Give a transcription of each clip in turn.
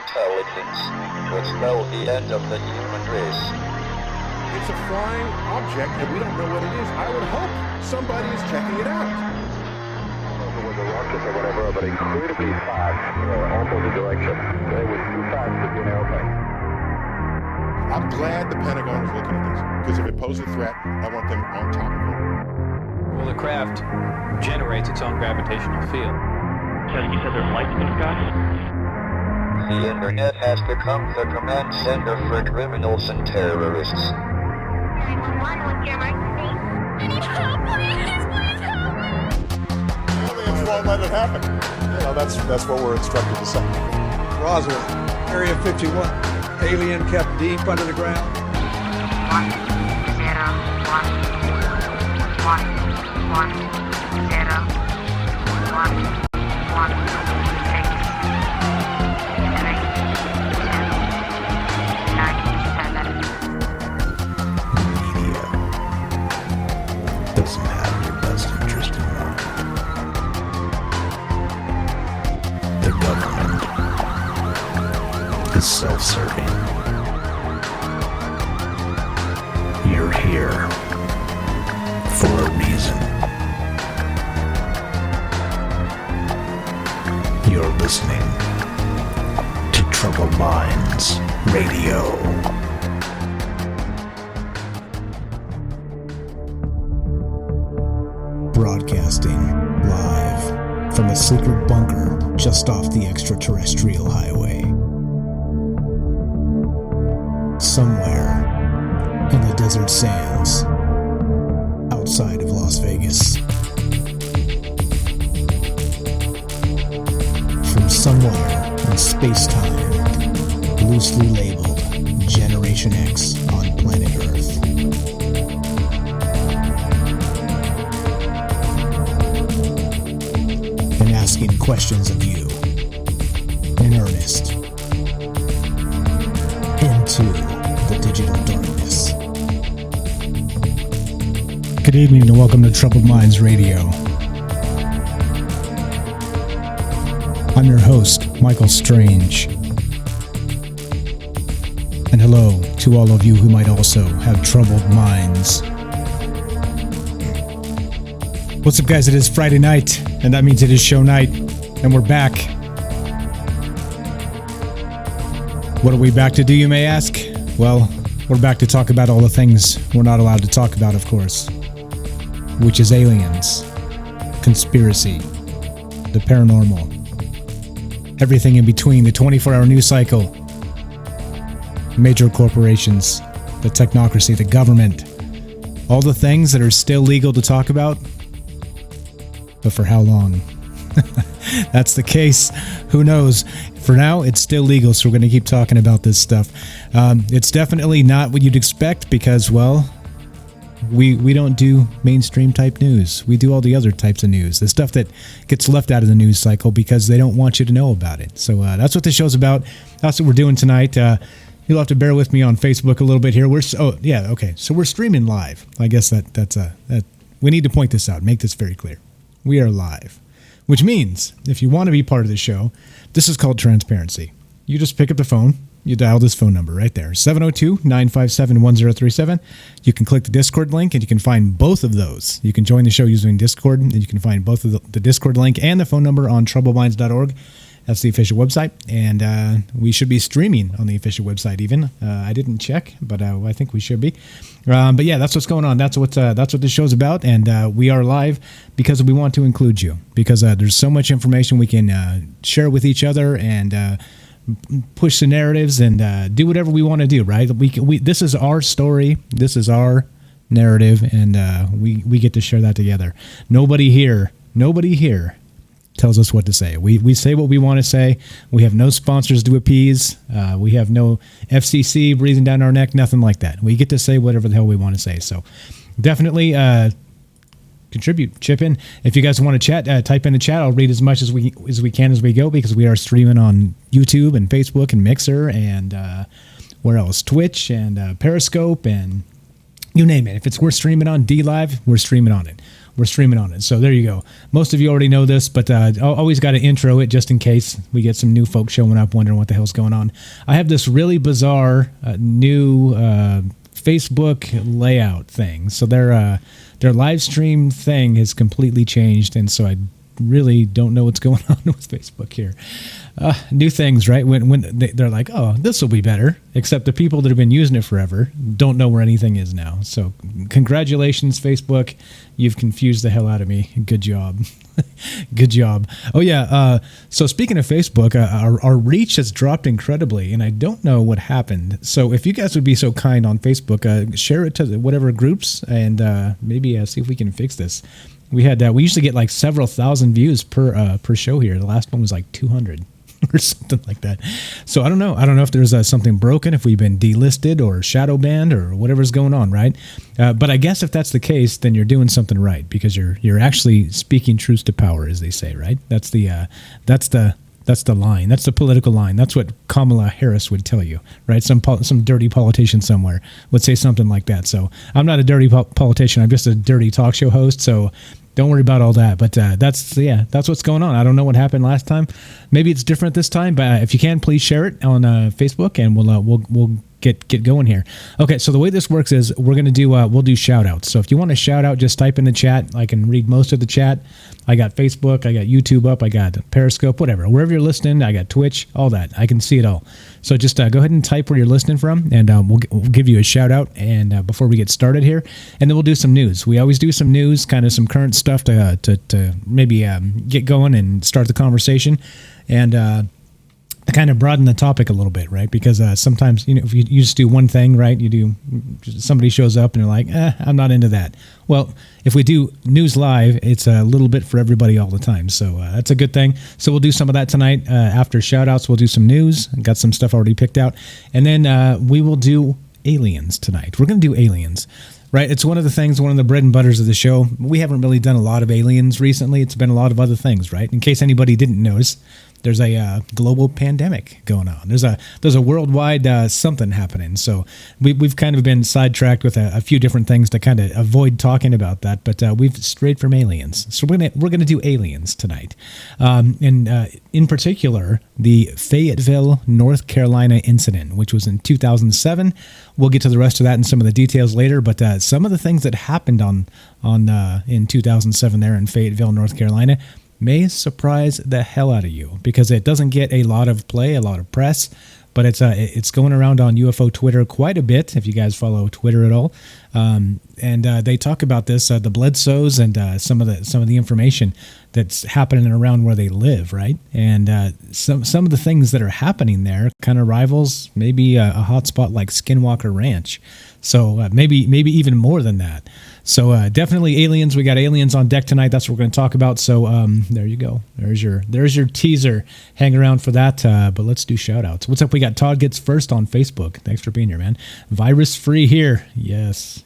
intelligence to spell the end of the human race. It's a flying object, and we don't know what it is. I would hope somebody is checking it out. It was a rocket or whatever, but incredibly fast, opposite direction. It was too fast to be an airplane. I'm glad the Pentagon is looking at this, because if it poses a threat, I want them on top of it. Well, the craft generates its own gravitational field. You said there's lights in the sky? The internet has become the command center for criminals and terrorists. 911, what's your emergency? I need help, please help me! Well, they won't let it happen. You know, that's what we're instructed to say. Roswell, Area 51. Alien kept deep under the ground. 1 0 1 1 1 0 1 1 6 Media doesn't have your best interest in mind. The government is self-serving. You're here for a reason. You're listening to Troubled Minds Radio. Broadcasting live from a secret bunker just off the extraterrestrial highway. Somewhere in the desert sands outside of Las Vegas. From somewhere in space-time, loosely labeled Generation X on planet Earth. And asking questions of you in earnest into the digital darkness. Good evening and welcome to Troubled Minds Radio. I'm your host, Michael Strange. And hello to all of you who might also have troubled minds. What's up, guys? It is Friday night, and that means it is show night, and we're back. What are we back to do, you may ask? Well, we're back to talk about all the things we're not allowed to talk about, of course, which is aliens, conspiracy, the paranormal, everything in between, the 24-hour news cycle, major corporations, the technocracy, the government, all the things that are still legal to talk about, but for how long? That's the case. Who knows? For now, it's still legal, so we're going to keep talking about this stuff. It's definitely not what you'd expect because, well, we don't do mainstream type news. We do all the other types of news, the stuff that gets left out of the news cycle because they don't want you to know about it. So that's what the show's about. That's what we're doing tonight. You'll have to bear with me on Facebook a little bit here. So we're streaming live. I guess that's we need to point this out, make this very clear. We are live, which means if you want to be part of the show, this is called transparency. You just pick up the phone. You dial this phone number right there, 702-957-1037. You can click the Discord link, and you can find both of those. You can join the show using Discord, and you can find both of the Discord link and the phone number on troubleminds.org. That's the official website, and we should be streaming on the official website even. I didn't check, but I think we should be. But yeah, that's what's going on. That's what the show's about, and we are live because we want to include you, because there's so much information we can share with each other and push the narratives and do whatever we want to do, right? We this is our story, this is our narrative, and we get to share that together. Nobody here tells us what to say. We say what we want to say. We have no sponsors to appease. We have no FCC breathing down our neck, nothing like that. We get to say whatever the hell we want to say. So definitely contribute, chip in. If you guys want to chat, type in the chat. I'll read as much as we can as we go, because we are streaming on YouTube and Facebook and Mixer and where else? Twitch and Periscope and you name it. If we're streaming on DLive, we're streaming on it. we're streaming on it. So there you go. Most of you already know this, but always got to intro it just in case we get some new folks showing up wondering what the hell's going on. I have this really bizarre new Facebook layout thing. So their live stream thing has completely changed, and so I really don't know what's going on with Facebook here. New things, right? When they're like, oh, this will be better, except the people that have been using it forever don't know where anything is now. So congratulations, Facebook. You've confused the hell out of me. Good job. Good job. Oh, yeah. So speaking of Facebook, our reach has dropped incredibly, and I don't know what happened. So if you guys would be so kind on Facebook, share it to whatever groups, and maybe see if we can fix this. We usually get like several thousand views per show here. The last one was like 200 or something like that. So I don't know. I don't know if there's something broken, if we've been delisted or shadow banned or whatever's going on, right? But I guess if that's the case, then you're doing something right, because you're actually speaking truth to power, as they say, right? That's the line. That's the political line. That's what Kamala Harris would tell you, right? Some dirty politician somewhere would say something like that. So I'm not a dirty politician. I'm just a dirty talk show host. So don't worry about all that. But that's what's going on. I don't know what happened last time. Maybe it's different this time. But if you can, please share it on Facebook, and we'll get going here. Okay, so the way this works is we're gonna do we'll do shout outs. So if you want to shout out, just type in the chat. I can read most of the chat. I got Facebook, I got YouTube up, I got Periscope, whatever. Wherever you're listening, I got Twitch, all that. I can see it all. So just go ahead and type where you're listening from, and we'll give you a shout out. And before we get started here, and then we'll do some news. We always do some news, kind of some current stuff to maybe get going and start the conversation, and kind of broaden the topic a little bit, right? Because sometimes, if you just do one thing, right? Somebody shows up and you're like, I'm not into that. Well, if we do news live, it's a little bit for everybody all the time. So that's a good thing. So we'll do some of that tonight. After shout outs, we'll do some news. Got some stuff already picked out. And then we will do aliens tonight. We're going to do aliens. Right, it's one of the bread and butters of the show. We haven't really done a lot of aliens recently. It's been a lot of other things, right? In case anybody didn't notice, there's a global pandemic going on. There's a worldwide something happening. So we've kind of been sidetracked with a few different things to kind of avoid talking about that. But we've strayed from aliens. So we're gonna do aliens tonight, and in particular the Fayetteville, North Carolina incident, which was in 2007. We'll get to the rest of that and some of the details later. But some of the things that happened in 2007 there in Fayetteville, North Carolina, may surprise the hell out of you, because it doesn't get a lot of play, a lot of press, but it's going around on UFO Twitter quite a bit, if you guys follow Twitter at all. And they talk about this, the Bledsoes, and some of the information that's happening around where they live, right? And some of the things that are happening there kind of rivals maybe a hotspot like Skinwalker Ranch. So maybe even more than that. So definitely aliens. We got aliens on deck tonight. That's what we're going to talk about. So there you go. There's your teaser. Hang around for that. But let's do shout outs. What's up? We got Todd Gets First on Facebook. Thanks for being here, man. Virus free here. Yes.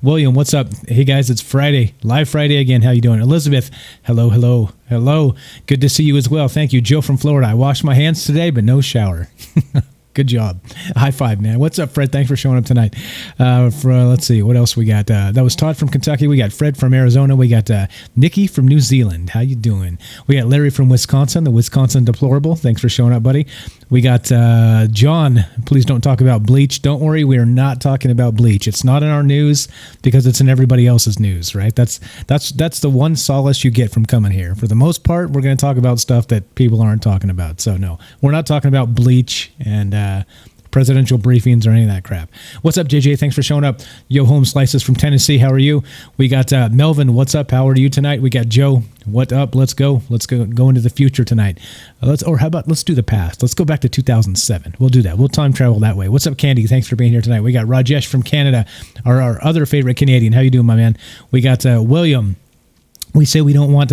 William, what's up? Hey guys, it's Friday. Live Friday again. How you doing? Elizabeth, hello. Good to see you as well. Thank you. Joe from Florida. I washed my hands today, but no shower. Good job. High five, man. What's up, Fred? Thanks for showing up tonight. Let's see, what else we got? That was Todd from Kentucky. We got Fred from Arizona. We got Nikki from New Zealand. How you doing? We got Larry from Wisconsin, the Wisconsin Deplorable. Thanks for showing up, buddy. We got John. Please don't talk about bleach. Don't worry, we are not talking about bleach. It's not in our news because it's in everybody else's news, right? That's the one solace you get from coming here. For the most part, we're going to talk about stuff that people aren't talking about. So no, we're not talking about bleach and presidential briefings or any of that crap. What's up, JJ? Thanks for showing up. Yo, Home Slices from Tennessee. How are you? We got Melvin. What's up? How are you tonight? We got Joe. What up? Let's go into the future tonight. Let's do the past. Let's go back to 2007. We'll do that. We'll time travel that way. What's up, Candy? Thanks for being here tonight. We got Rajesh from Canada, our other favorite Canadian. How you doing, my man? We got William. We say we don't want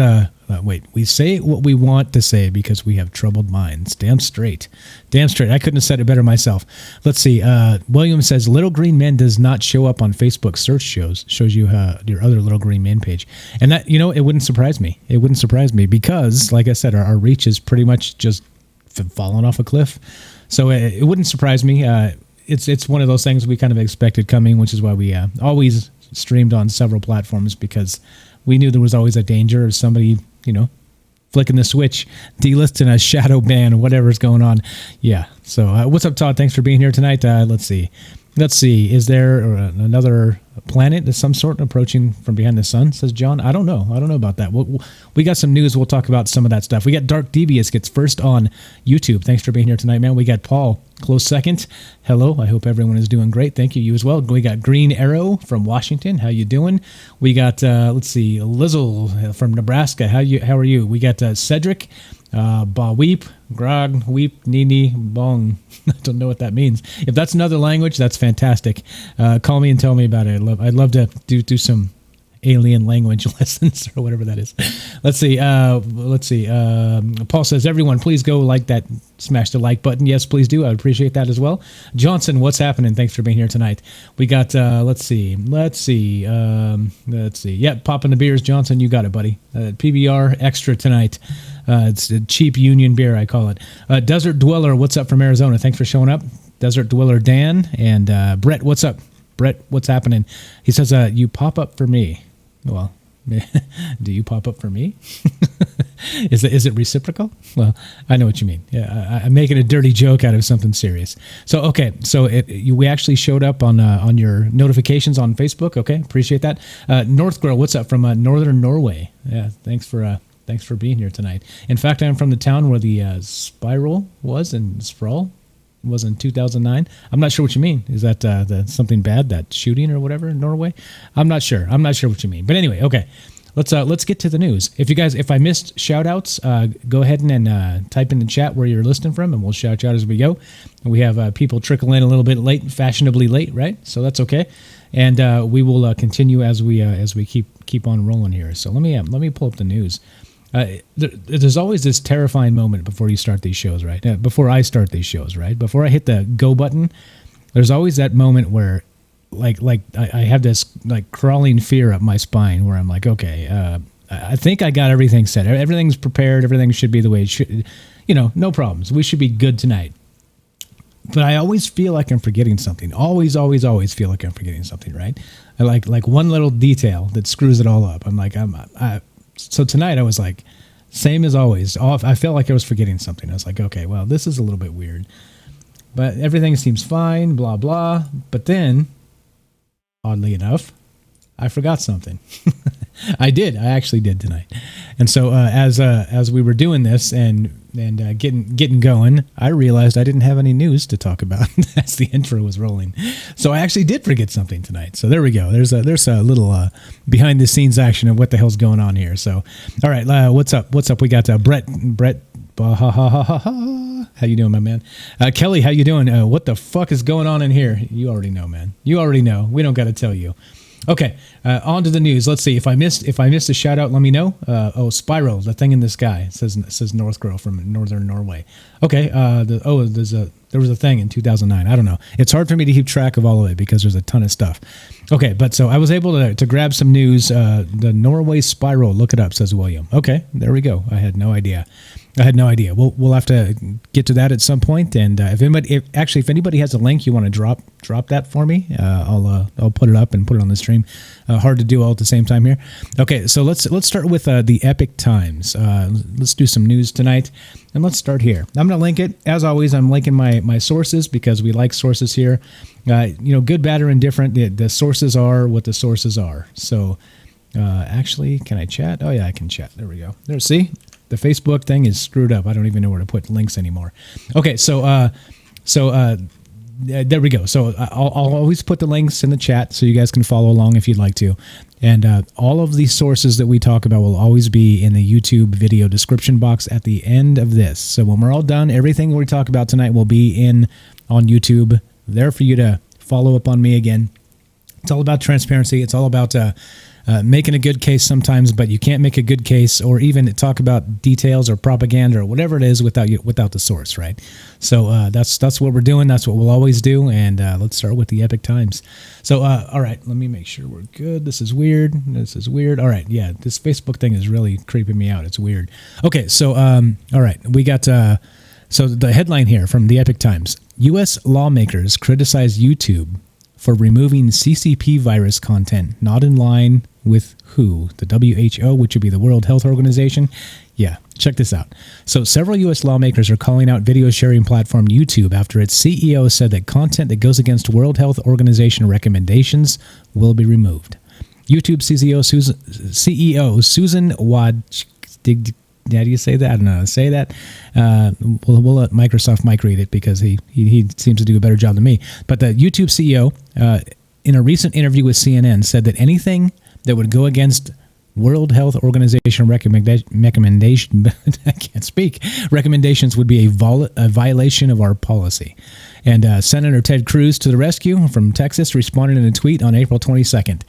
we say what we want to say because we have troubled minds. Damn straight. I couldn't have said it better myself. Let's see. William says, Little Green Men does not show up on Facebook search shows you your other Little Green Men page. And that, it wouldn't surprise me. It wouldn't surprise me because, like I said, our reach is pretty much just falling off a cliff. So it wouldn't surprise me. It's one of those things we kind of expected coming, which is why we always streamed on several platforms, because we knew there was always a danger of somebody, flicking the switch, delisting a shadow ban, whatever's going on. Yeah. So what's up, Todd? Thanks for being here tonight. Let's see. Is there another planet of some sort approaching from behind the sun, says John? I don't know about that. We got some news. We'll talk about some of that stuff. We got Dark Devious gets first on YouTube. Thanks for being here tonight, man. We got Paul close second. Hello. I hope everyone is doing great. Thank you. You as well. We got Green Arrow from Washington. How you doing? We got Lizzle from Nebraska. How are you? We got Cedric, Ba Weep, Grog, Weep, Nini, Bong. I don't know what that means. If that's another language, that's fantastic. Call me and tell me about it. I'd love to do some alien language lessons or whatever that is. Let's see. Paul says, everyone, please go like that. Smash the like button. Yes, please do. I would appreciate that as well. Johnson, what's happening? Thanks for being here tonight. We got, let's see. Yeah, popping the beers. Johnson, you got it, buddy. PBR extra tonight. It's a cheap Union beer, I call it. Desert Dweller, what's up from Arizona? Thanks for showing up. Desert Dweller Dan. And Brett, what's up? Brett, what's happening? He says, you pop up for me. Well, do you pop up for me? Is it reciprocal? Well, I know what you mean. Yeah, I'm making a dirty joke out of something serious. So, okay. So we actually showed up on your notifications on Facebook. Okay. Appreciate that. North Girl, what's up from Northern Norway? Yeah. Thanks for being here tonight. In fact, I'm from the town where the Spiral was in Sprawl. Was in 2009. I'm not sure what you mean. Is that something bad, that shooting or whatever in Norway? I'm not sure what you mean. But anyway, okay. Let's get to the news. If I missed shout outs, go ahead and type in the chat where you're listening from, and we'll shout you out as we go. And we have people trickle in a little bit late, fashionably late, right? So that's okay. And we will continue as we keep on rolling here. So let me pull up the news. There's always this terrifying moment before you start these shows, right? Before I start these shows, right? Before I hit the go button, there's always that moment where, like I have this like crawling fear up my spine where I'm like, okay, I think I got everything set. Everything's prepared. Everything should be the way it should. No problems. We should be good tonight. But I always feel like I'm forgetting something. Always feel like I'm forgetting something, right? I like one little detail that screws it all up. I'm like, So tonight I was like, same as always. I felt like I was forgetting something. I was like, okay, well, this is a little bit weird. But everything seems fine, blah, blah. But then, oddly enough, I forgot something. I actually did tonight. And so as we were doing this and getting going, I realized I didn't have any news to talk about as the intro was rolling. So I actually did forget something tonight. So there we go. There's a little behind the scenes action of what the hell's going on here. So all right, what's up? We got Brett. How you doing, my man? Kelly, how you doing? What the fuck is going on in here? You already know, man. You already know. We don't got to tell you. Okay, on to the news. Let's see. If I missed a shout out, let me know. Spiral, the thing in the sky. It says North Girl from Northern Norway. Okay. There was a thing in 2009. I don't know. It's hard for me to keep track of all of it because there's a ton of stuff. Okay, but so I was able to grab some news. The Norway Spiral. Look it up, says William. Okay, there we go. I had no idea. We'll have to get to that at some point. And if anybody has a link you want to drop that for me, I'll put it up and put it on the stream. Hard to do all at the same time here. Okay, so let's start with the Epic Times. Let's do some news tonight, and let's start here. I'm going to link it as always. I'm linking my sources because we like sources here. Good, bad, or indifferent. The sources are what the sources are. So actually, can I chat? Oh yeah, I can chat. There we go. There, see. The Facebook thing is screwed up. I don't even know where to put links anymore. Okay, so there we go. So I'll always put the links in the chat so you guys can follow along if you'd like to. And all of these sources that we talk about will always be in the YouTube video description box at the end of this. So when we're all done, everything we talk about tonight will be on YouTube, there for you to follow up on me again. It's all about transparency. It's all about making a good case sometimes, but you can't make a good case or even talk about details or propaganda or whatever it is without the source, right? So that's what we're doing. That's what we'll always do. And let's start with the Epic Times. So all right, let me make sure we're good. This is weird. All right, yeah, this Facebook thing is really creeping me out. It's weird. Okay, so all right, we got so the headline here from the Epic Times: U.S. lawmakers criticize YouTube for removing CCP virus content not in line with WHO, the WHO, which would be the World Health Organization. Yeah, check this out. So several U.S. lawmakers are calling out video sharing platform YouTube after its CEO said that content that goes against World Health Organization recommendations will be removed. YouTube CEO Susan Wojcicki, how do you say that? I don't know how to say that. We'll let Microsoft Mike read it because he seems to do a better job than me. But the YouTube CEO, in a recent interview with CNN, said that anything that would go against World Health Organization recommendation I can't speak. Recommendations would be a violation of our policy. And Senator Ted Cruz to the rescue from Texas responded in a tweet on April 22nd.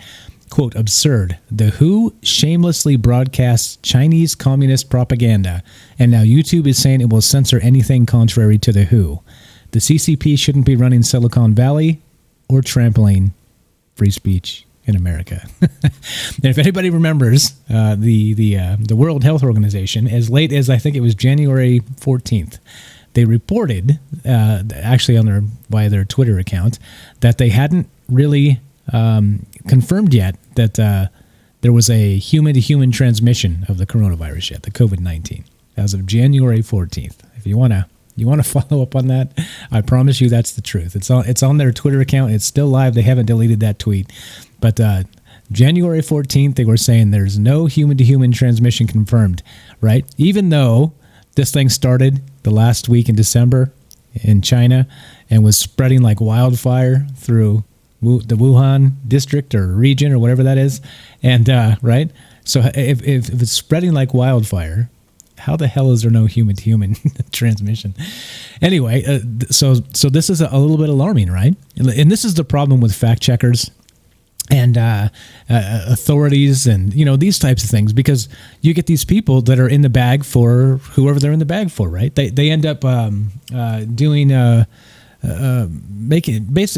Quote, absurd. The WHO shamelessly broadcasts Chinese communist propaganda, and now YouTube is saying it will censor anything contrary to the WHO. The CCP shouldn't be running Silicon Valley or trampling free speech in America. And if anybody remembers the World Health Organization, as late as I think it was January 14th, they reported, actually via their Twitter account, that they hadn't really confirmed yet that there was a human-to-human transmission of the coronavirus yet, the COVID-19, as of January 14th. If you want to follow up on that, I promise you that's the truth. It's on their Twitter account. It's still live. They haven't deleted that tweet. But January 14th, they were saying there's no human-to-human transmission confirmed, right? Even though this thing started the last week in December in China and was spreading like wildfire through the Wuhan district or region or whatever that is. And, right? So if it's spreading like wildfire, how the hell is there no human-to-human transmission? Anyway, so this is a little bit alarming, right? And this is the problem with fact checkers and authorities and, these types of things, because you get these people that are in the bag for whoever they're in the bag for, right? They end up doing...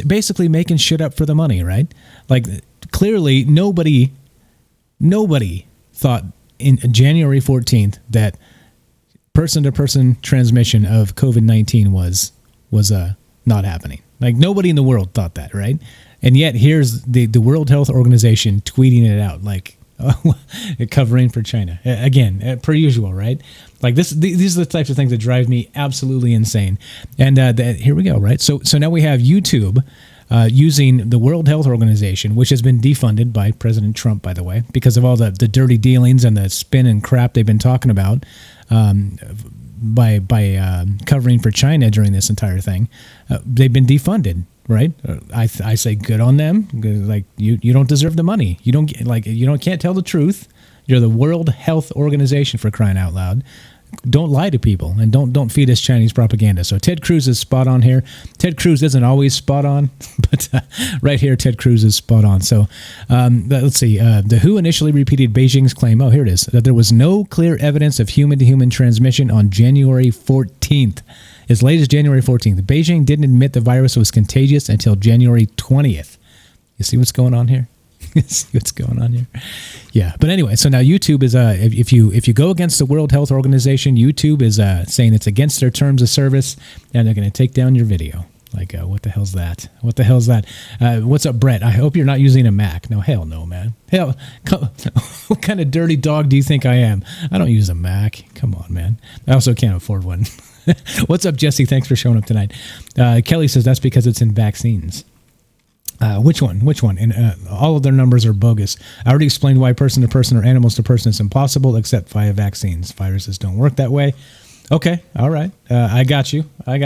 basically making shit up for the money, right? Like, clearly nobody thought in January 14th that person-to-person transmission of COVID-19 was not happening. Like, nobody in the world thought that, right? And yet here's the World Health Organization tweeting it out, like, covering for China again, per usual, right? Like these are the types of things that drive me absolutely insane. And here we go, right? So now we have YouTube using the World Health Organization, which has been defunded by President Trump, by the way, because of all the dirty dealings and the spin and crap they've been talking about by covering for China during this entire thing. They've been defunded. Right, I say good on them. Like you don't deserve the money. You can't tell the truth. You're the World Health Organization, for crying out loud. Don't lie to people and don't feed us Chinese propaganda. So Ted Cruz is spot on here. Ted Cruz isn't always spot on, but right here Ted Cruz is spot on. So let's see. The WHO initially repeated Beijing's claim. Oh, here it is. That there was no clear evidence of human-to-human transmission on January 14th. As late as January 14th, Beijing didn't admit the virus was contagious until January 20th. You see what's going on here? See what's going on here? Yeah. But anyway, so now YouTube is if you go against the World Health Organization, YouTube is saying it's against their terms of service, and they're going to take down your video. Like, what the hell's that? What the hell's that? What's up, Brett? I hope you're not using a Mac. No, hell no, man. Hell, what kind of dirty dog do you think I am? I don't use a Mac. Come on, man. I also can't afford one. What's up, Jesse? Thanks for showing up tonight. Kelly says that's because it's in vaccines. Which one? And all of their numbers are bogus. I already explained why person-to-person or animals-to-person is impossible, except via vaccines. Viruses don't work that way. Okay, all right. I got you. I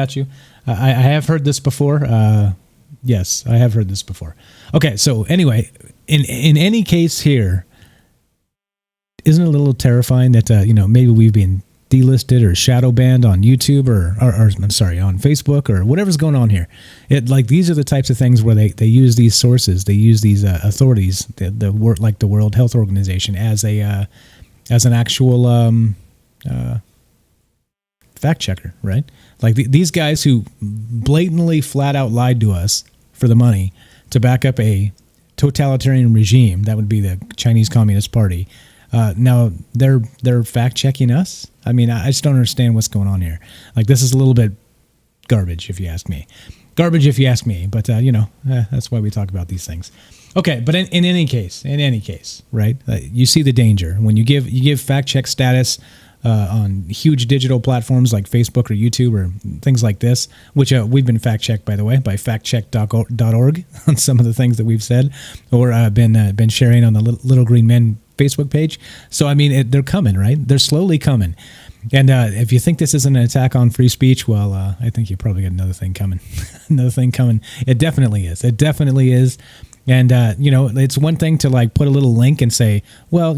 have heard this before. Yes, I have heard this before. Okay, so anyway, in any case here, isn't it a little terrifying that maybe we've been delisted or shadow banned on YouTube or I'm sorry, on Facebook or whatever's going on here? These are the types of things where they use these sources, they use these authorities, the World Health Organization as an actual fact checker, right? Like these guys who blatantly flat out lied to us for the money to back up a totalitarian regime, that would be the Chinese Communist Party. Now they're fact checking us. I mean, I just don't understand what's going on here. Like, this is a little bit garbage, if you ask me. Garbage, if you ask me. But that's why we talk about these things. Okay, but in any case, right? You see the danger when you give fact check status on huge digital platforms like Facebook or YouTube or things like this, which we've been fact checked, by the way, by factcheck.org on some of the things that we've said or been sharing on the Little Green Men Facebook page. So I mean, they're coming, right? They're slowly coming. And if you think this isn't an attack on free speech, well, I think you probably got another thing coming. Another thing coming. It definitely is. It definitely is. And, it's one thing to like put a little link and say, well,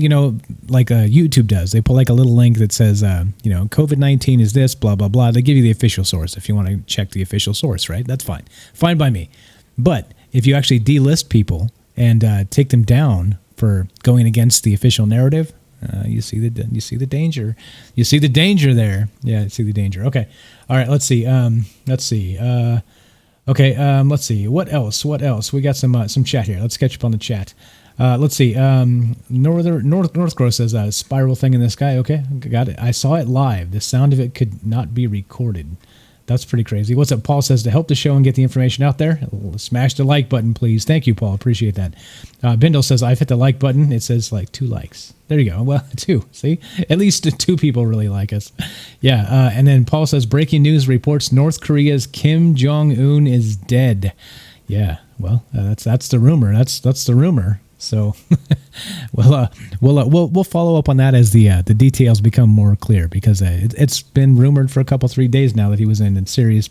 like YouTube does. They put like a little link that says, COVID-19 is this, blah, blah, blah. They give you the official source if you want to check the official source, right? That's fine. Fine by me. But if you actually delist people and take them down for going against the official narrative, you see the danger. You see the danger there. Yeah, you see the danger. Okay. All right. Let's see. Let's see. Let's see. What else? We got some chat here. Let's catch up on the chat. Let's see. North Grove says a spiral thing in the sky. Okay, got it. I saw it live. The sound of it could not be recorded. That's pretty crazy. What's up? Paul says to help the show and get the information out there, smash the like button, please. Thank you, Paul. Appreciate that. Bindle says I've hit the like button. It says like 2 likes. There you go. Well, 2. See, at least 2 people really like us. Yeah. And then Paul says breaking news reports North Korea's Kim Jong-un is dead. Yeah. Well, that's the rumor. That's the rumor. So, we'll follow up on that as the details become more clear, because it's been rumored for 3 days now that he was in serious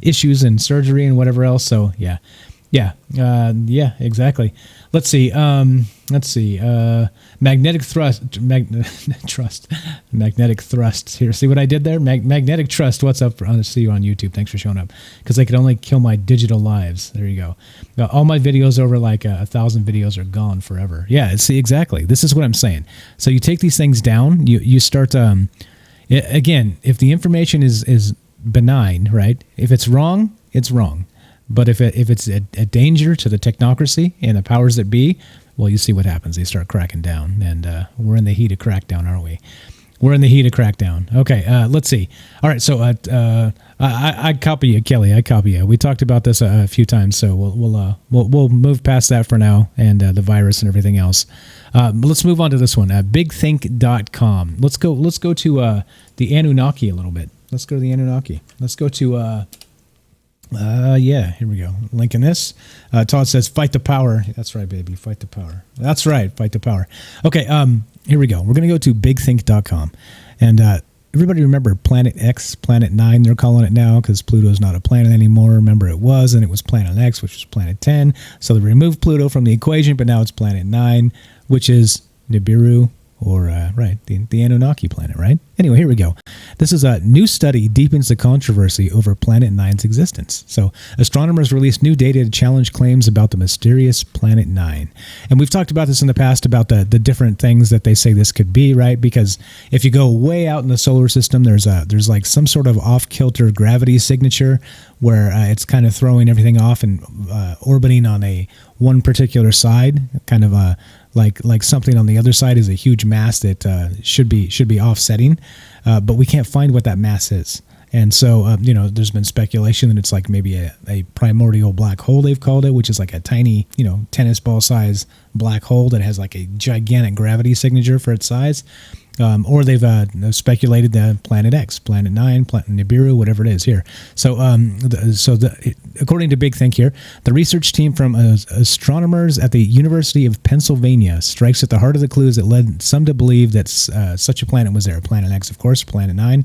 issues and surgery and whatever else. So yeah, exactly. Let's see. Magnetic thrust. Magnetic thrust. Here, see what I did there? Magnetic trust. What's up? I see you on YouTube. Thanks for showing up. Because I could only kill my digital lives. There you go. All my videos, over like 1,000 videos, are gone forever. Yeah. See, exactly. This is what I'm saying. So you take these things down. You start. Again, if the information is benign, right? If it's wrong, it's wrong. But if it's a danger to the technocracy and the powers that be, well, you see what happens. They start cracking down, and we're in the heat of crackdown, aren't we? We're in the heat of crackdown. Okay, let's see. All right, so I copy you, Kelly. I copy you. We talked about this a few times, so we'll move past that for now, and the virus and everything else. Let's move on to this one. BigThink.com. Let's go to the Anunnaki a little bit. Let's go to the Anunnaki. Let's go to. Here we go. Link in this. Todd says, fight the power. That's right, baby. Fight the power. That's right. Fight the power. Okay. Here we go. We're going to go to bigthink.com. And everybody remember Planet X, Planet 9, they're calling it now, because Pluto's not a planet anymore. Remember it was, and it was Planet X, which was Planet 10. So they removed Pluto from the equation, but now it's Planet 9, which is Nibiru, or, the Anunnaki planet, right? Anyway, here we go. This is a new study deepens the controversy over Planet 9's existence. So, astronomers released new data to challenge claims about the mysterious Planet 9. And we've talked about this in the past, about the different things that they say this could be, right? Because if you go way out in the solar system, there's like some sort of off-kilter gravity signature where it's kind of throwing everything off and orbiting on one particular side, kind of like something on the other side is a huge mass that should be offsetting, but we can't find what that mass is. And so, there's been speculation that it's like maybe a primordial black hole, they've called it, which is like a tiny, tennis ball size black hole that has like a gigantic gravity signature for its size. Or they've speculated that Planet X, Planet 9, Planet Nibiru, whatever it is here. So, according to Big Think here, the research team from astronomers at the University of Pennsylvania strikes at the heart of the clues that led some to believe that such a planet was there. Planet X, of course, Planet 9.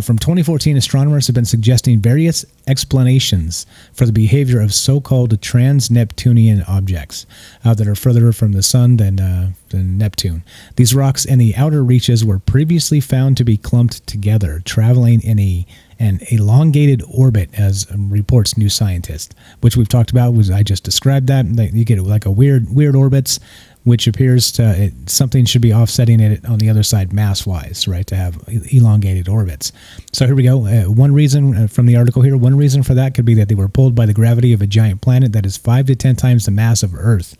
From 2014, astronomers have been suggesting various explanations for the behavior of so-called trans-Neptunian objects that are further from the sun than Neptune. These rocks in the outer reaches were previously found to be clumped together, traveling in an elongated orbit, as reports New Scientist, which we've talked about. I just described that. You get like a weird orbits, which appears to something should be offsetting it on the other side mass-wise, right, to have elongated orbits. So here we go. One reason from the article here, one reason for that could be that they were pulled by the gravity of a giant planet that is 5 to 10 times the mass of Earth.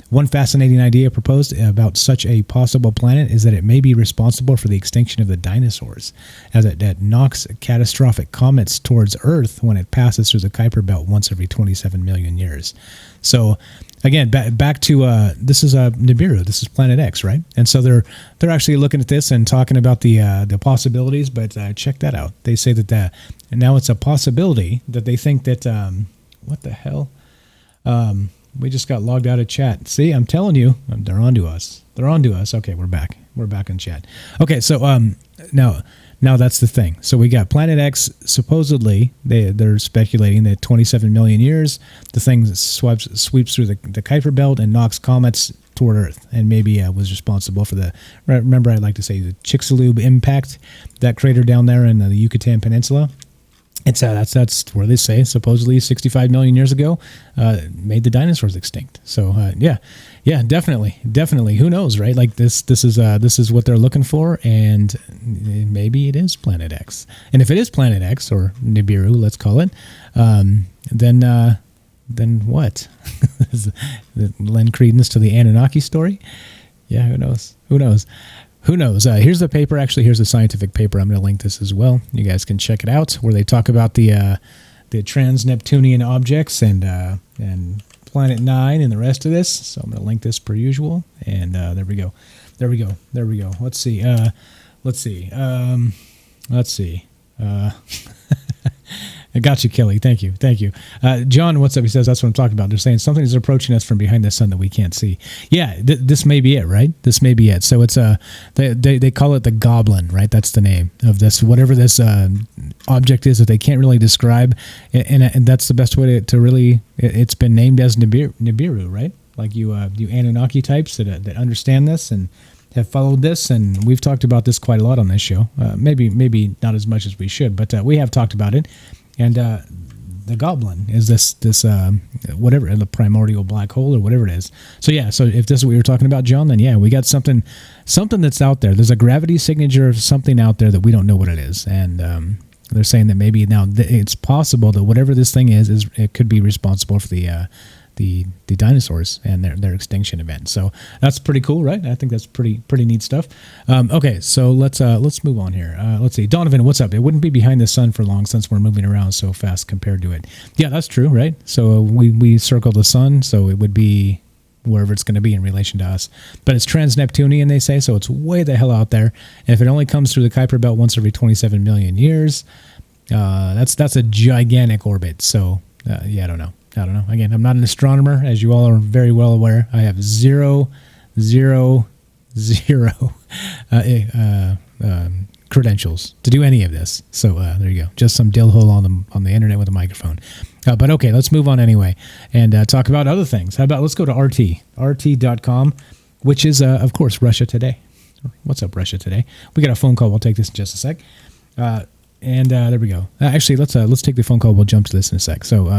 One fascinating idea proposed about such a possible planet is that it may be responsible for the extinction of the dinosaurs, as it knocks catastrophic comets towards Earth when it passes through the Kuiper Belt once every 27 million years. So, again, back to this is Nibiru. This is Planet X, right? And so they're actually looking at this and talking about the possibilities. But check that out. They say that now it's a possibility that they think that what the hell. We just got logged out of chat. See, I'm telling you, they're on to us. They're on to us. Okay, we're back. We're back in chat. Okay, so now that's the thing. So we got Planet X. Supposedly, they're speculating that 27 million years, the thing sweeps through the Kuiper Belt and knocks comets toward Earth, and maybe was responsible for the. Remember, I like to say the Chicxulub impact, that crater down there in the Yucatan Peninsula. It's that's where they say supposedly 65 million years ago made the dinosaurs extinct. So yeah, definitely. Who knows, right? Like this is what they're looking for, and maybe it is Planet X. And if it is Planet X or Nibiru, let's call it, then what? Lend credence to the Anunnaki story? Yeah, who knows? Here's the paper. Actually, here's the scientific paper. I'm going to link this as well. You guys can check it out, where they talk about the trans-Neptunian objects and Planet 9 and the rest of this. So I'm going to link this per usual. And there we go. Let's see. I got you, Kelly. Thank you. John, what's up? He says, that's what I'm talking about. They're saying something is approaching us from behind the sun that we can't see. Yeah, this may be it, right? This may be it. So it's they call it the goblin, right? That's the name of this, whatever this object is that they can't really describe. And that's the best way to really, it's been named as Nibiru, right? Like you Anunnaki types that understand this and have followed this, and we've talked about this quite a lot on this show. Maybe not as much as we should, but we have talked about it. And the goblin is this whatever, the primordial black hole or whatever it is. So yeah, so if this is what you were talking about, John, then yeah, we got something that's out there. There's a gravity signature of something out there that we don't know what it is, and they're saying that maybe now it's possible that whatever this thing is it could be responsible for the dinosaurs and their extinction event. So that's pretty cool, right? I think that's pretty neat stuff. Okay, so let's move on here. Let's see, Donovan, what's up? It wouldn't be behind the sun for long since we're moving around so fast compared to it. Yeah, that's true, right? So we circle the sun, so it would be wherever it's going to be in relation to us. But it's trans-Neptunian, they say, so it's way the hell out there. And if it only comes through the Kuiper Belt once every 27 million years, that's a gigantic orbit. So yeah, I don't know. Again, I'm not an astronomer, as you all are very well aware. I have zero credentials to do any of this. So there you go. Just some dill hole on the internet with a microphone. But okay, let's move on anyway and talk about other things. How about let's go to RT.com, which is, of course, Russia Today. What's up, Russia Today? We got a phone call. We'll take this in just a sec. And there we go. Actually, let's take the phone call. We'll jump to this in a sec. So,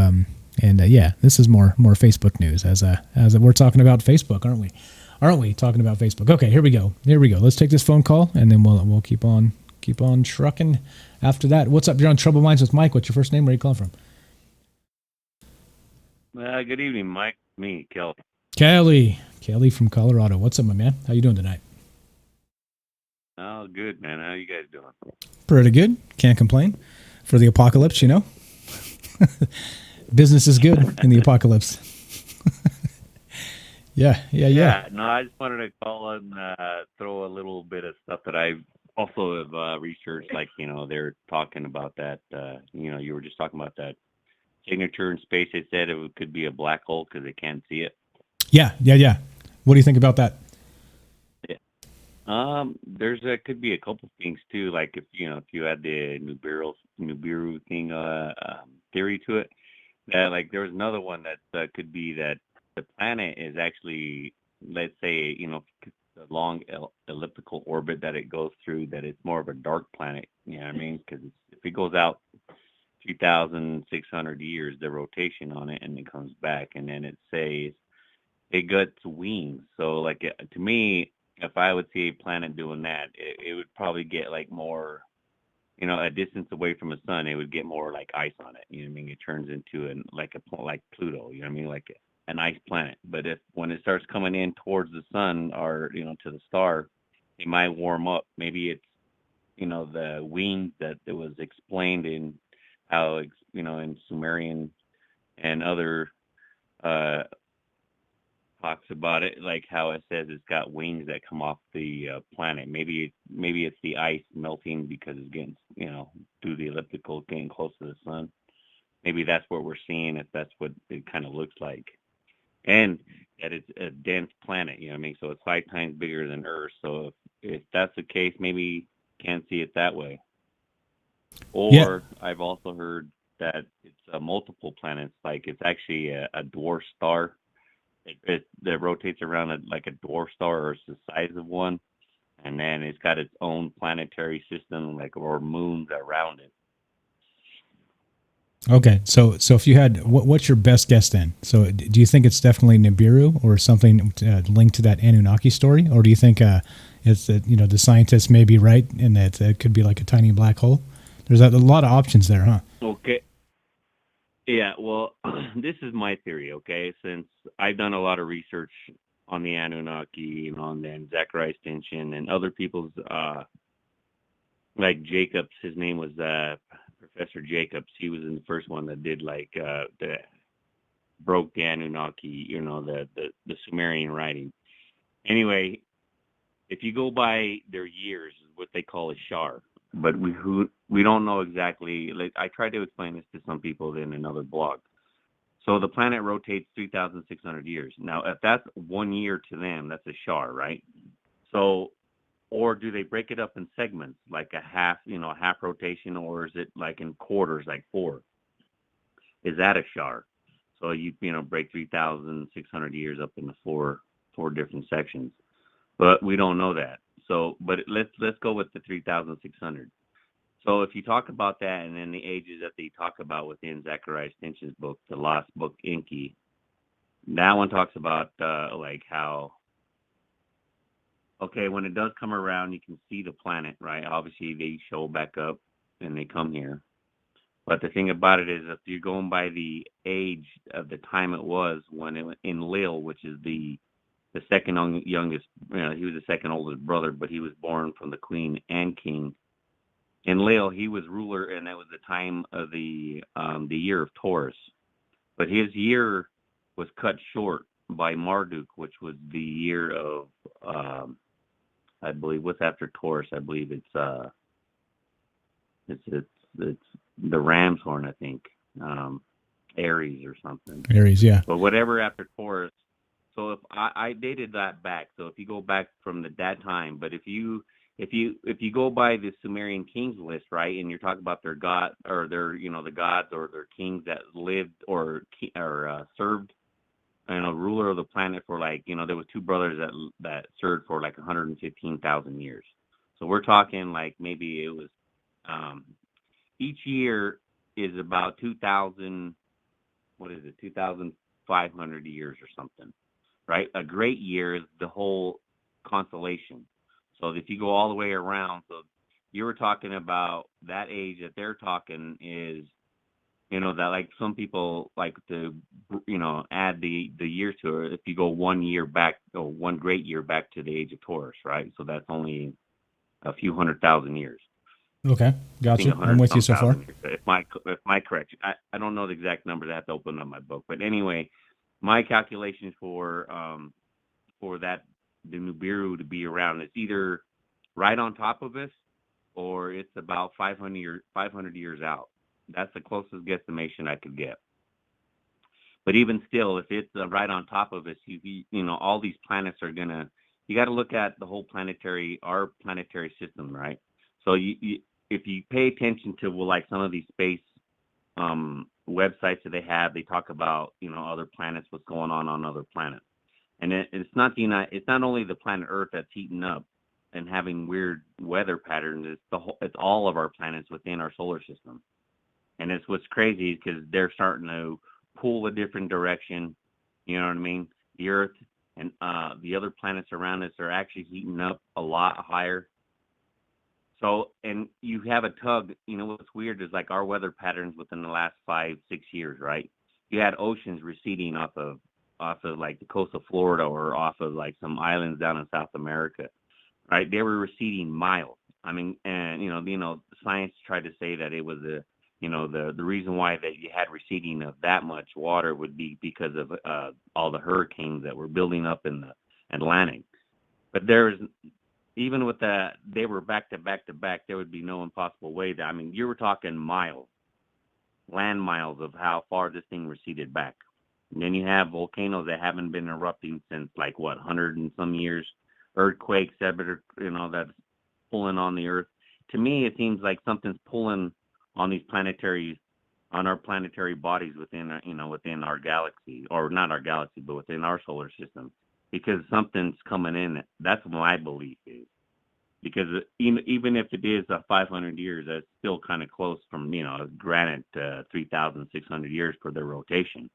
yeah, this is more Facebook news as we're talking about Facebook, aren't we? Aren't we talking about Facebook? Okay, here we go. Let's take this phone call, and then we'll keep on trucking after that. What's up? You're on Trouble Minds with Mike. What's your first name? Where are you calling from? Good evening, Mike. Me, Kelly from Colorado. What's up, my man? How you doing tonight? Oh, good, man. How you guys doing? Pretty good. Can't complain. For the apocalypse, you know. Business is good in the apocalypse. Yeah. No, I just wanted to call and throw a little bit of stuff that I also have researched. Like, they're talking about that. You were just talking about that signature in space. They said it could be a black hole because they can't see it. Yeah. What do you think about that? Yeah. There's could be a couple things too. Like if you had the Nibiru thing theory to it. That like there was another one that could be that the planet is actually, let's say, the long elliptical orbit that it goes through, that it's more of a dark planet. You know what I mean? Because if it goes out 2,600 years, the rotation on it, and it comes back, and then it says it gets wings. So like to me, if I would see a planet doing that, it would probably get like more. A distance away from the sun, it would get more like ice on it. You know what I mean? It turns into like Pluto. You know what I mean? Like an ice planet. But when it starts coming in towards the sun or to the star, it might warm up. Maybe it's the wings that it was explained in how in Sumerian and other talks about it, like how it says it's got wings that come off the planet. Maybe it's the ice melting because it's getting through the elliptical getting close to the sun. Maybe that's what we're seeing, if that's what it kind of looks like. And that it's a dense planet, you know what I mean? So it's 5 times bigger than Earth. So if that's the case, maybe can't see it that way. Or I've also heard that it's multiple planets, like it's actually a dwarf star. That rotates around like a dwarf star, or it's the size of one, and then it's got its own planetary system, or moons around it. Okay, so if you had, what's your best guess then? So do you think it's definitely Nibiru or something linked to that Anunnaki story, or do you think it's that the scientists may be right and that it could be like a tiny black hole? There's a lot of options there, huh? Okay. Yeah, well, this is my theory, okay? Since I've done a lot of research on the Anunnaki and on the Zachariah Extension and other people's, like Jacobs, his name was Professor Jacobs. He was in the first one that did that broke the Anunnaki, the Sumerian writing. Anyway, if you go by their years, what they call a shar. But we don't know exactly. Like I tried to explain this to some people in another blog. So the planet rotates 3,600 years. Now, if that's 1 year to them, that's a shar, right? So, or do they break it up in segments, like a half rotation, or is it like in quarters, like 4? Is that a shar? So you break 3,600 years up into four different sections, but we don't know that. So, but let's go with the 3,600. So if you talk about that, and then the ages that they talk about within Zachariah Extension's book, the Lost Book Enki, that one talks about like how, okay, when it does come around, you can see the planet, right? Obviously, they show back up and they come here. But the thing about it is, if you're going by the age of the time it was when it was in Lil, which is the second youngest, he was the second oldest brother, but he was born from the queen and king. In Lil, he was ruler, and that was the time of the year of Taurus. But his year was cut short by Marduk, which was the year of, I believe, what's after Taurus? I believe it's the ram's horn, I think, Aries or something. Aries, yeah. But whatever after Taurus. So if I dated that back, so if you go back from that time, but if you go by the Sumerian kings list, right, and you're talking about their god or their the gods or their kings that lived or served, ruler of the planet for there was 2 brothers that served for 115,000 years. So we're talking maybe it was each year is about 2,500 years or something. Right? A great year is the whole constellation. So if you go all the way around, so you were talking about that age that they're talking is, that some people like to, add the years to it. If you go 1 year back, or 1 great year back to the age of Taurus, right? So that's only a few 100,000 years. Okay, got you. I'm with you so far. If my correction, I don't know the exact numbers. I have to open up my book, but anyway. My calculations for that the Nibiru to be around, it's either right on top of us or it's about 500 years out. That's the closest guesstimation I could get. But even still, if it's right on top of us, all these planets are you got to look at the whole our planetary system, right? So if you pay attention to some of these space websites that they talk about other planets, what's going on other planets, and it's not only the planet Earth that's heating up and having weird weather patterns. It's all of our planets within our solar system, and it's what's crazy because they're starting to pull a different direction. You know what I mean? The Earth and the other planets around us are actually heating up a lot higher. So, and you have a tug, what's weird is our weather patterns within the last 5-6 years, right? You had oceans receding off of off of like the coast of Florida or off of like some islands down in South America, right? They were receding miles. I mean, and science tried to say that it was the reason why that you had receding of that much water would be because of all the hurricanes that were building up in the Atlantic. But even with that, they were back to back to back. There would be no impossible way that, I mean, you were talking miles, land miles of how far this thing receded back. And then you have volcanoes that haven't been erupting since 100 and some years, earthquakes that's pulling on the earth. To me, it seems like something's pulling on our planetary bodies within our galaxy, or not our galaxy, but within our solar system, because something's coming in. That's what my belief is. Because even if it is 500 years, that's still kind of close from, granted, 3,600 years for their rotation.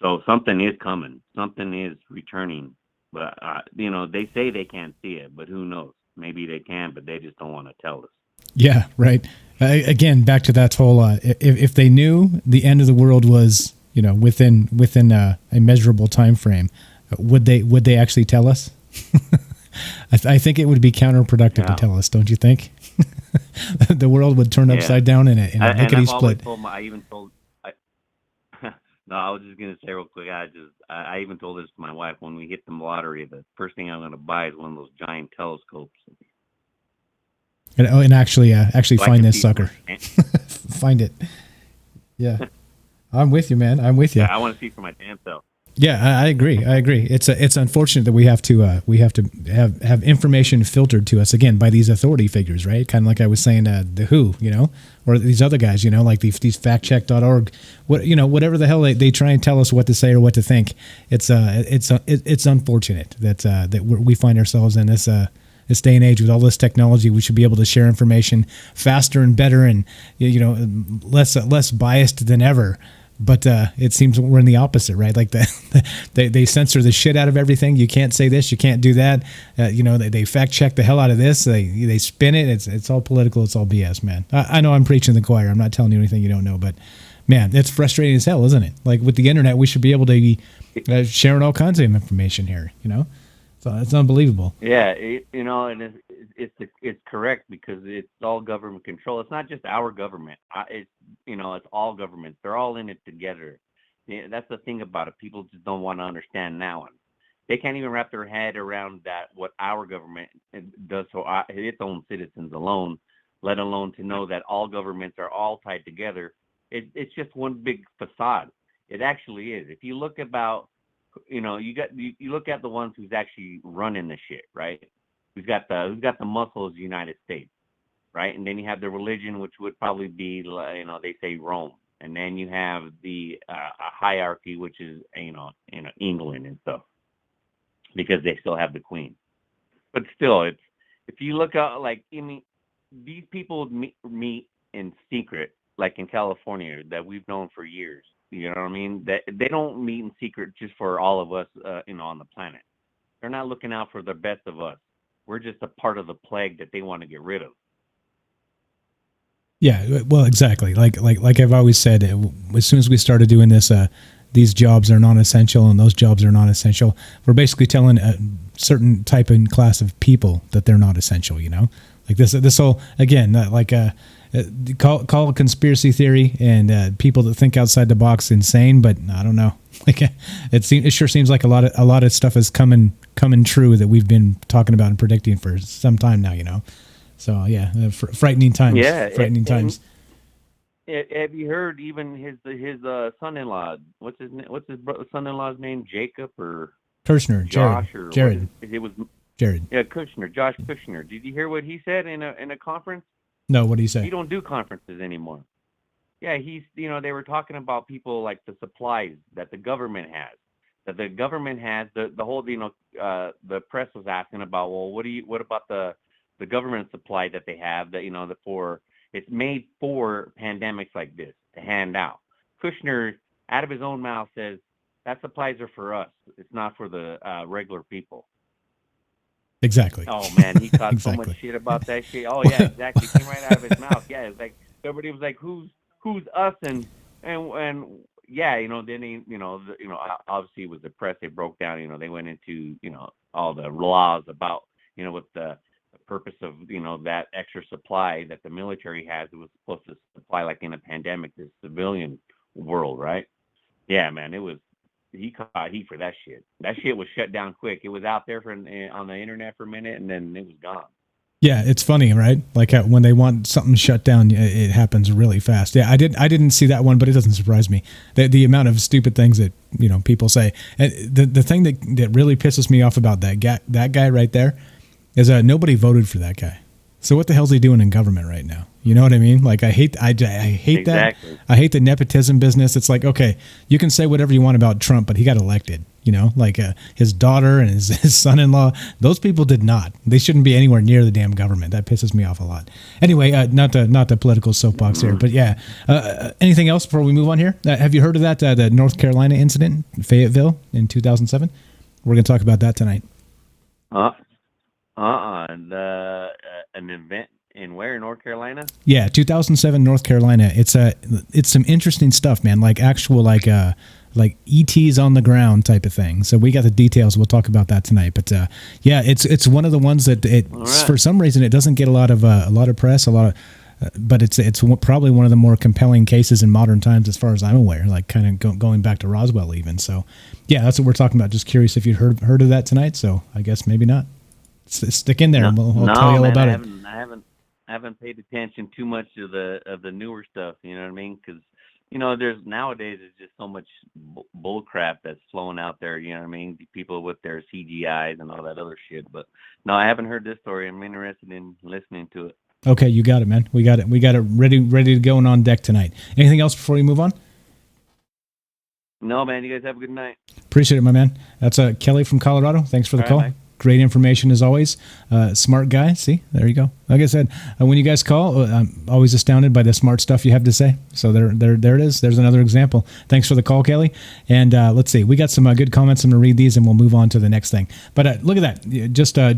So something is coming. Something is returning. But, they say they can't see it, but who knows? Maybe they can, but they just don't want to tell us. Yeah, right. Again, back to that whole, if they knew the end of the world was, within a measurable time frame, would they actually tell us? I think it would be counterproductive to tell us, don't you think? The world would turn upside down in a lickety split. No, I was just gonna say real quick. I even told this to my wife, when we hit the lottery, the first thing I'm gonna buy is one of those giant telescopes. And actually So find this sucker. Find it. Yeah, I'm with you, man. I'm with you. Yeah, I want to see for my damn self. Yeah, I agree. It's unfortunate that we have to have information filtered to us again by these authority figures, right? Kind of like I was saying, the WHO, or these other guys, like these factcheck.org, whatever the hell they try and tell us what to say or what to think. It's unfortunate that we find ourselves in this day and age with all this technology. We should be able to share information faster and better, and less biased than ever. But it seems we're in the opposite, right? Like they censor the shit out of everything. You can't say this, you can't do that. They fact check the hell out of this. They spin it. It's all political. It's all BS, man. I know I'm preaching to the choir. I'm not telling you anything you don't know, but man, it's frustrating as hell, isn't it? Like with the internet, we should be able to be sharing all kinds of information here. So it's unbelievable. Yeah, and it's correct, because it's all government control. It's not just our government. It's all governments. They're all in it together. Yeah, that's the thing about it. People just don't want to understand now. They can't even wrap their head around that, what our government does to its own citizens alone, let alone to know that all governments are all tied together. It's just one big facade. It actually is. If you look about, you look at the ones who's actually running the shit, right? Who's got the muscles, United States, right? And then you have the religion, which would probably be, they say Rome, and then you have the hierarchy, which is England and stuff, because they still have the Queen. But still, if you look at these people meet in secret, like in California, that we've known for years. You know what I mean? That they don't meet in secret just for all of us, on the planet. They're not looking out for the best of us. We're just a part of the plague that they want to get rid of. Yeah, well, exactly. Like I've always said, as soon as we started doing this, these jobs are non-essential and those jobs are non-essential. We're basically telling a certain type and class of people that they're not essential. Like this whole, again, call it conspiracy theory, and people that think outside the box insane, but I don't know. Like it sure seems like a lot of stuff is coming true that we've been talking about and predicting for some time now. So yeah, frightening times. Yeah, frightening times. Have you heard even his son-in-law? What's his son-in-law's name? Jacob or Kushner? Josh or Jared. It was Jared. Yeah, Kushner. Josh Kushner. Did you hear what he said in a conference? No, what did he say? He don't do conferences anymore. Yeah, they were talking about people like the supplies that the government has. That the government has, the whole, the press was asking about, well, what about the government supply that they have that, it's made for pandemics like this to hand out. Kushner, out of his own mouth, says that supplies are for us. It's not for the regular people. Exactly. Oh man, he talked exactly. so much shit about that shit. Oh yeah, exactly. It came right out of his mouth. Yeah, it's like everybody was like, "Who's us?" and yeah, then obviously it was the press. They broke down, they went into, all the laws about, what the purpose of, that extra supply that the military has. It was supposed to supply, like in a pandemic, the civilian world, right? Yeah, man, he caught heat for that shit. That shit was shut down quick. It was out there on the internet for a minute, and then it was gone. Yeah, it's funny, right? Like when they want something shut down, it happens really fast. Yeah, I didn't see that one, but it doesn't surprise me. The amount of stupid things that people say. And the thing that really pisses me off about that guy right there is nobody voted for that guy. So what the hell's he doing in government right now? You know what I mean? Like I hate Exactly. that. I hate the nepotism business. It's like, okay, you can say whatever you want about Trump, but he got elected. Like his daughter and his son-in-law, those people did not. They shouldn't be anywhere near the damn government. That pisses me off a lot. Anyway, not the political soapbox here, but yeah. Anything else before we move on here? Have you heard of that the North Carolina incident, Fayetteville in 2007? We're going to talk about that tonight. An event in where, North Carolina? Yeah, 2007 North Carolina. It's some interesting stuff, man. Like actual like ETs on the ground type of thing. So we got the details. We'll talk about that tonight. But yeah, it's one of the ones that for some reason it doesn't get a lot of press, but it's probably one of the more compelling cases in modern times as far as I'm aware. Like kind of going back to Roswell even. So yeah, that's what we're talking about. Just curious if you'd heard of that tonight. So I guess maybe not. Stick in there, and we'll tell you all about it. I haven't paid attention too much to the newer stuff. You know what I mean? Because there's nowadays just so much bull crap that's flowing out there. You know what I mean? People with their CGIs and all that other shit. But no, I haven't heard this story. I'm interested in listening to it. Okay, you got it, man. We got it ready to go and on deck tonight. Anything else before we move on? No, man. You guys have a good night. Appreciate it, my man. That's Kelly from Colorado. Thanks for the call. Bye. Great information as always. Smart guy. See, there you go. Like I said, when you guys call, I'm always astounded by the smart stuff you have to say. So there it is. There's another example. Thanks for the call, Kelly. And let's see. We got some good comments. I'm going to read these and we'll move on to the next thing. But look at that. Just to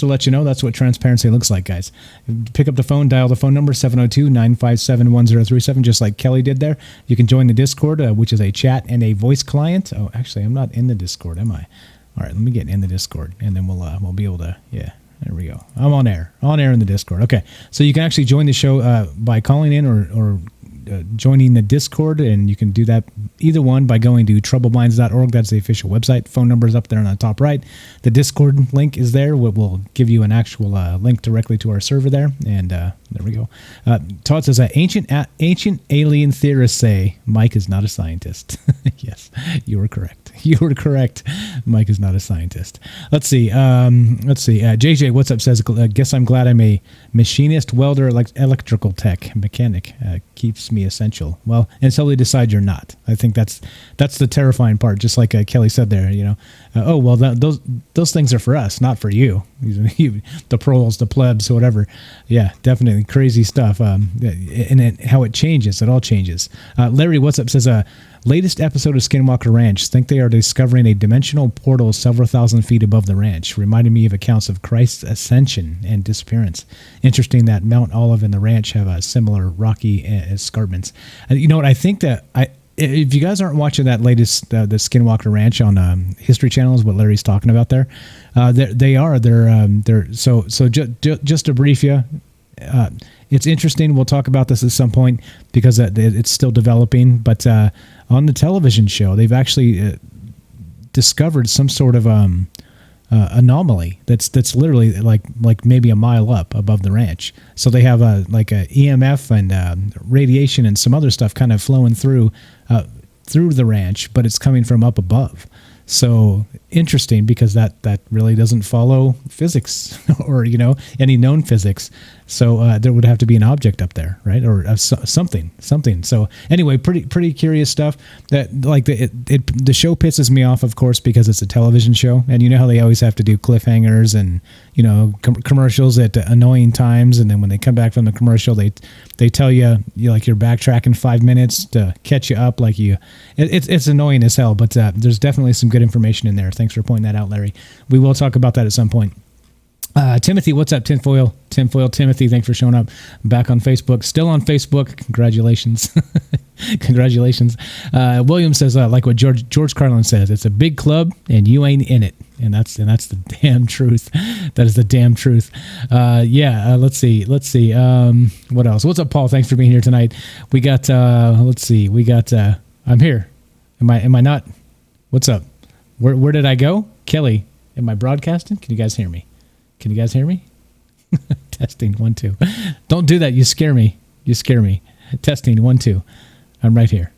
let you know, that's what transparency looks like, guys. Pick up the phone, dial the phone number, 702-957-1037, just like Kelly did there. You can join the Discord, which is a chat and a voice client. Oh, actually, I'm not in the Discord, am I? All right, let me get in the Discord, and then we'll be able to, yeah, there we go. I'm on air in the Discord. Okay, so you can actually join the show by calling in or joining the Discord, and you can do that either one by going to troubleminds.org. That's the official website. Phone number is up there on the top right. The Discord link is there. We'll give you an actual link directly to our server there, and there we go. Todd says, ancient alien theorists say Mike is not a scientist. Yes, you were correct. You were correct. Mike is not a scientist. Let's see. JJ, what's up? Says, guess I'm glad I'm a machinist, welder, electrical tech, mechanic. Keeps me essential. Well, until they decide you're not. I think that's the terrifying part. Just like Kelly said there, oh well, those things are for us, not for you. The proles, the plebs, whatever. Yeah, definitely crazy stuff. And how it changes. It all changes. Larry, what's up? Says, latest episode of Skinwalker Ranch. Think they are discovering a dimensional portal several thousand feet above the ranch. Reminded me of accounts of Christ's ascension and disappearance. Interesting that Mount Olive and the ranch have a similar rocky escarpments. You know what? I think that if you guys aren't watching that latest the Skinwalker Ranch on History Channel, is what Larry's talking about there. Just to brief you. It's interesting. We'll talk about this at some point because it's still developing. But on the television show, they've actually discovered some sort of anomaly that's literally like maybe a mile up above the ranch. So they have a EMF and radiation and some other stuff kind of flowing through the ranch, but it's coming from up above. So interesting because that really doesn't follow physics or any known physics. So there would have to be an object up there, right? Or something. So anyway, pretty curious stuff. That the show pisses me off, of course, because it's a television show, and you know how they always have to do cliffhangers and commercials at annoying times, and then when they come back from the commercial, they tell you you're backtracking 5 minutes to catch you up. It's annoying as hell, but there's definitely some good information in there. Thanks for pointing that out, Larry. We will talk about that at some point. Timothy, what's up? Tinfoil Timothy, thanks for showing up. Back on Facebook. Still on Facebook. Congratulations. Congratulations. William says, like what George Carlin says, it's a big club and you ain't in it. And that's the damn truth. That is the damn truth. Let's see. What else? What's up, Paul? Thanks for being here tonight. We got, I'm here. Am I not? What's up? Where did I go? Kelly, am I broadcasting? Can you guys hear me? Testing 1 2. Don't do that. You scare me. Testing 1 2. I'm right here.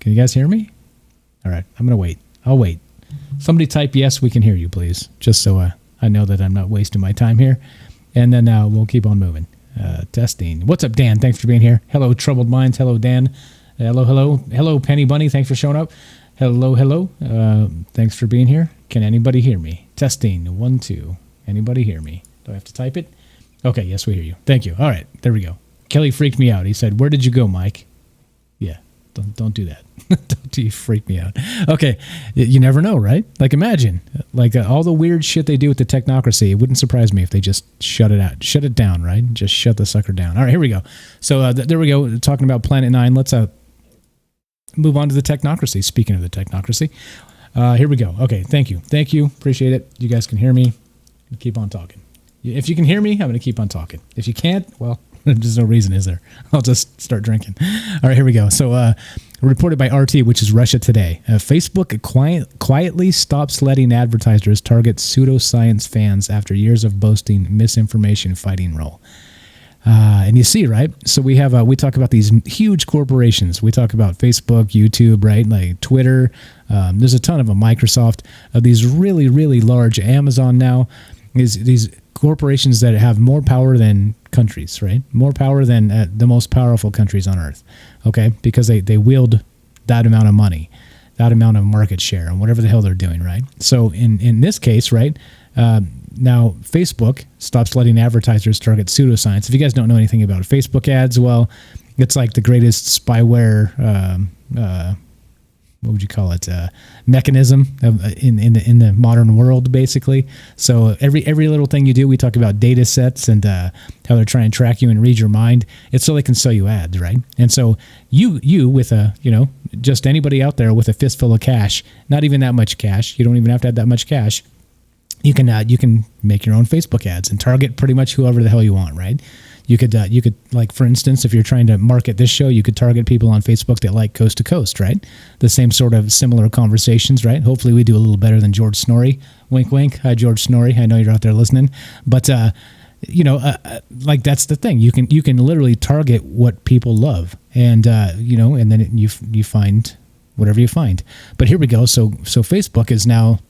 Can you guys hear me? All right. I'm going to wait. I'll wait. Somebody type yes, we can hear you, please. Just so I know that I'm not wasting my time here. And then we'll keep on moving. Testing. What's up, Dan? Thanks for being here. Hello, Troubled Minds. Hello, Dan. Hello, Penny Bunny. Thanks for showing up. Hello. Thanks for being here. Can anybody hear me? Testing 1 2. Anybody hear me? Do I have to type it? Okay, yes, we hear you. Thank you. All right, there we go. Kelly freaked me out. He said, "Where did you go, Mike?" Yeah, don't do that. Don't you freak me out. Okay, you never know, right? Like imagine, all the weird shit they do with the technocracy. It wouldn't surprise me if they just shut it down, right? Just shut the sucker down. All right, here we go. So there we go. Talking about Planet 9. Let's move on to the technocracy. Speaking of the technocracy, here we go. Okay, thank you. Appreciate it. You guys can hear me. Keep on talking. If you can hear me, I'm going to keep on talking. If you can't, well, there's no reason, is there? I'll just start drinking. All right, here we go. So, reported by RT, which is Russia Today. Facebook quietly stops letting advertisers target pseudoscience fans after years of boasting misinformation fighting role. And you see, right? So we talk about these huge corporations. We talk about Facebook, YouTube, right? Like Twitter. There's a ton of them. Microsoft. These really, really large. Amazon now. These corporations that have more power than countries, right? More power than the most powerful countries on earth, okay? Because they wield that amount of money, that amount of market share, and whatever the hell they're doing, right? So in this case, right, now Facebook stops letting advertisers target pseudoscience. If you guys don't know anything about Facebook ads, well, it's like the greatest spyware what would you call it, mechanism in the modern world, basically. So every little thing you do, we talk about data sets and how they're trying to track you and read your mind. It's so they can sell you ads, right? And so you with just anybody out there with a fistful of cash, not even that much cash, you don't even have to have that much cash, you can make your own Facebook ads and target pretty much whoever the hell you want, right? You could like, for instance, if you're trying to market this show, you could target people on Facebook that like Coast to Coast, right? The same sort of similar conversations, right? Hopefully we do a little better than George Snorri. Wink, wink. Hi, George Snorri. I know you're out there listening. But, like that's the thing. You can literally target what people love. And, and then you find whatever you find. But here we go. So Facebook is now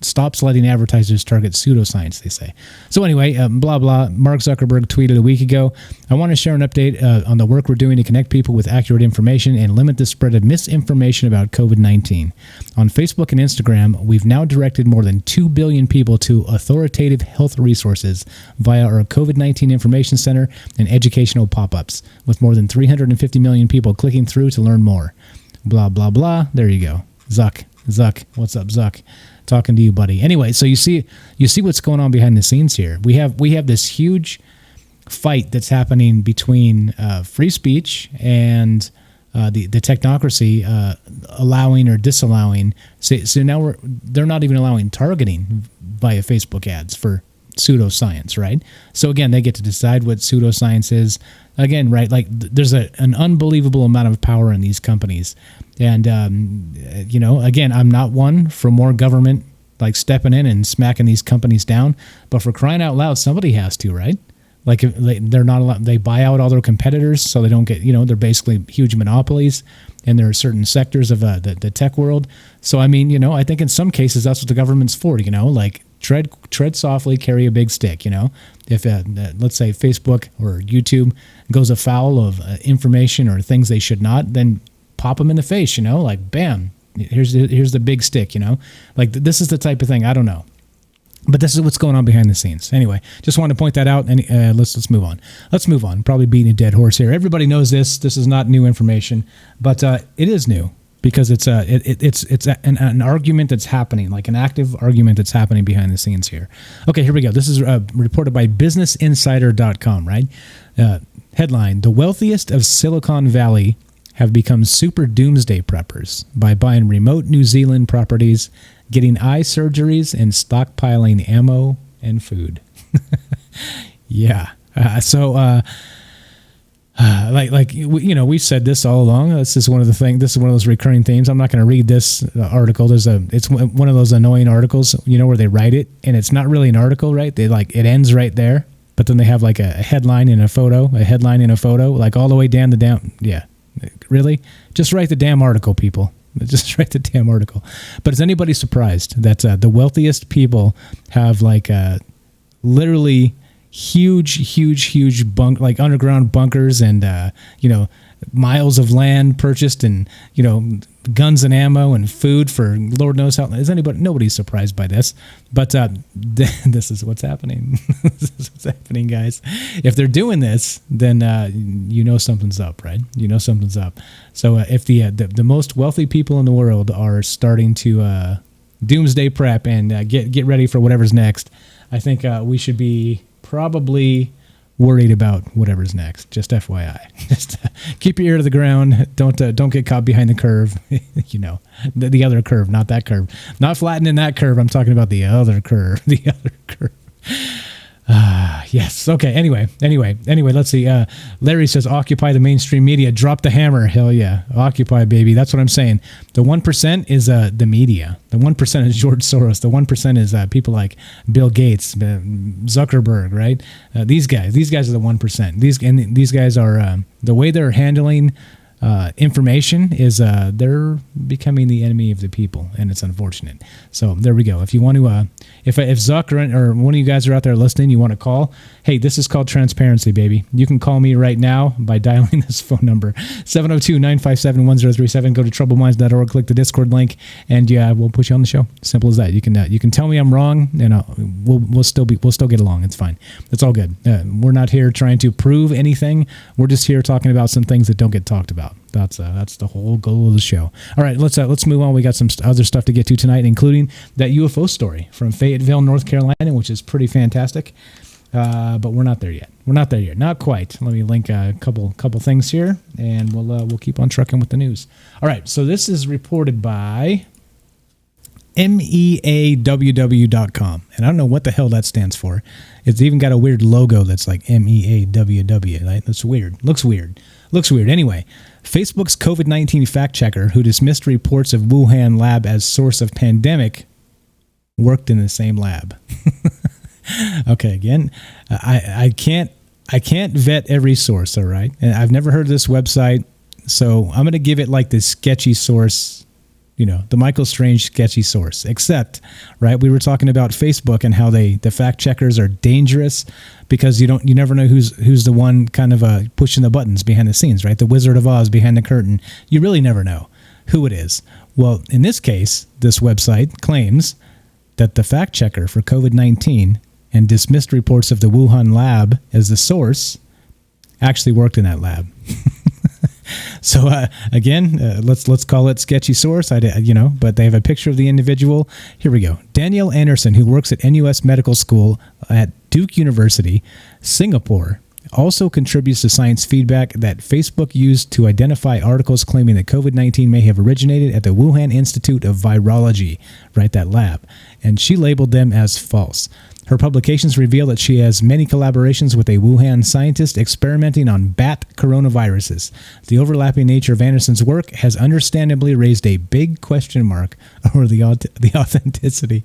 stops letting advertisers target pseudoscience, they say. So anyway, blah, blah. Mark Zuckerberg tweeted a week ago, "I want to share an update on the work we're doing to connect people with accurate information and limit the spread of misinformation about COVID-19. On Facebook and Instagram, we've now directed more than 2 billion people to authoritative health resources via our COVID-19 Information Center and educational pop-ups, with more than 350 million people clicking through to learn more." Blah, blah, blah. There you go. Zuck. What's up, Zuck? Talking to you, buddy. Anyway, so you see what's going on behind the scenes here. We have this huge fight that's happening between free speech and the technocracy allowing or disallowing. So now they're not even allowing targeting via Facebook ads for pseudoscience, right? So again, they get to decide what pseudoscience is. Again, right, like there's an unbelievable amount of power in these companies. And, again, I'm not one for more government like stepping in and smacking these companies down. But for crying out loud, somebody has to, right? Like if they're not allowed, they buy out all their competitors so they don't get, they're basically huge monopolies. And there are certain sectors of the tech world. So, I mean, I think in some cases that's what the government's for, like tread softly, carry a big stick, If, let's say, Facebook or YouTube goes afoul of information or things they should not, then pop them in the face, like, bam, here's the big stick, Like, this is the type of thing, I don't know. But this is what's going on behind the scenes. Anyway, just wanted to point that out, and let's move on. Let's move on. Probably beating a dead horse here. Everybody knows this. This is not new information, but it is new because it's an argument that's happening, like an active argument that's happening behind the scenes here. Okay, here we go. This is reported by BusinessInsider.com, right? Headline: The wealthiest of Silicon Valley have become super doomsday preppers by buying remote New Zealand properties, getting eye surgeries, and stockpiling ammo and food. Yeah. We've said this all along. This is one of those recurring themes. I'm not going to read this article. It's one of those annoying articles, where they write it and it's not really an article, right? It ends right there, but then they have like a headline and a photo, like all the way down the down. Yeah, really? Just write the damn article, people. Just write the damn article. But is anybody surprised that the wealthiest people have literally huge underground bunkers and miles of land purchased and guns and ammo and food for Lord knows how? Nobody's surprised by this, but this is what's happening. This is what's happening, guys. If they're doing this, then something's up, right? Something's up. So if the most wealthy people in the world are starting to doomsday prep and get ready for whatever's next, I think we should be probably worried about whatever's next. Just FYI. Just keep your ear to the ground. Don't get caught behind the curve. The other curve, not that curve. Not flattening that curve. I'm talking about the other curve. The other curve. Yes. Okay. Anyway, let's see. Larry says, occupy the mainstream media. Drop the hammer. Hell yeah. Occupy, baby. That's what I'm saying. The 1% is the media. The 1% is George Soros. The 1% is people like Bill Gates, Zuckerberg, right? These guys are the 1%. These guys are, the way they're handling information is they're becoming the enemy of the people, and it's unfortunate. So there we go. If you want to, if Zuck or one of you guys are out there listening, you want to call, hey, this is called transparency, baby. You can call me right now by dialing this phone number, 702-957-1037. Go to troubleminds.org, click the Discord link, and we'll put you on the show. Simple as that. You can tell me I'm wrong, and we'll still get along. It's fine. It's all good. We're not here trying to prove anything. We're just here talking about some things that don't get talked about. That's the whole goal of the show. All right, let's move on. We got some other stuff to get to tonight, including that UFO story from Fayetteville, North Carolina, which is pretty fantastic. But we're not there yet. Not quite. Let me link a couple things here, and we'll keep on trucking with the news. All right, so this is reported by meaww.com, and I don't know what the hell that stands for. It's even got a weird logo that's like MEAWW. Right? That's weird. Looks weird. Anyway, Facebook's COVID-19 fact-checker, who dismissed reports of Wuhan lab as source of pandemic, worked in the same lab. Okay, again, I can't vet every source, all right? And I've never heard of this website, so I'm going to give it like the sketchy source, the Michael Strange sketchy source. Except, right, we were talking about Facebook and how the fact checkers are dangerous because you never know who's the one kind of pushing the buttons behind the scenes, right? The Wizard of Oz behind the curtain. You really never know who it is. Well, in this case, this website claims that the fact checker for COVID-19 and dismissed reports of the Wuhan lab as the source actually worked in that lab. So again, let's call it sketchy source. But they have a picture of the individual. Here we go. Danielle Anderson, who works at NUS Medical School at Duke University, Singapore, also contributes to science feedback that Facebook used to identify articles claiming that COVID-19 may have originated at the Wuhan Institute of Virology, right, that lab, and she labeled them as false. Her publications reveal that she has many collaborations with a Wuhan scientist experimenting on bat coronaviruses. The overlapping nature of Anderson's work has understandably raised a big question mark over the authenticity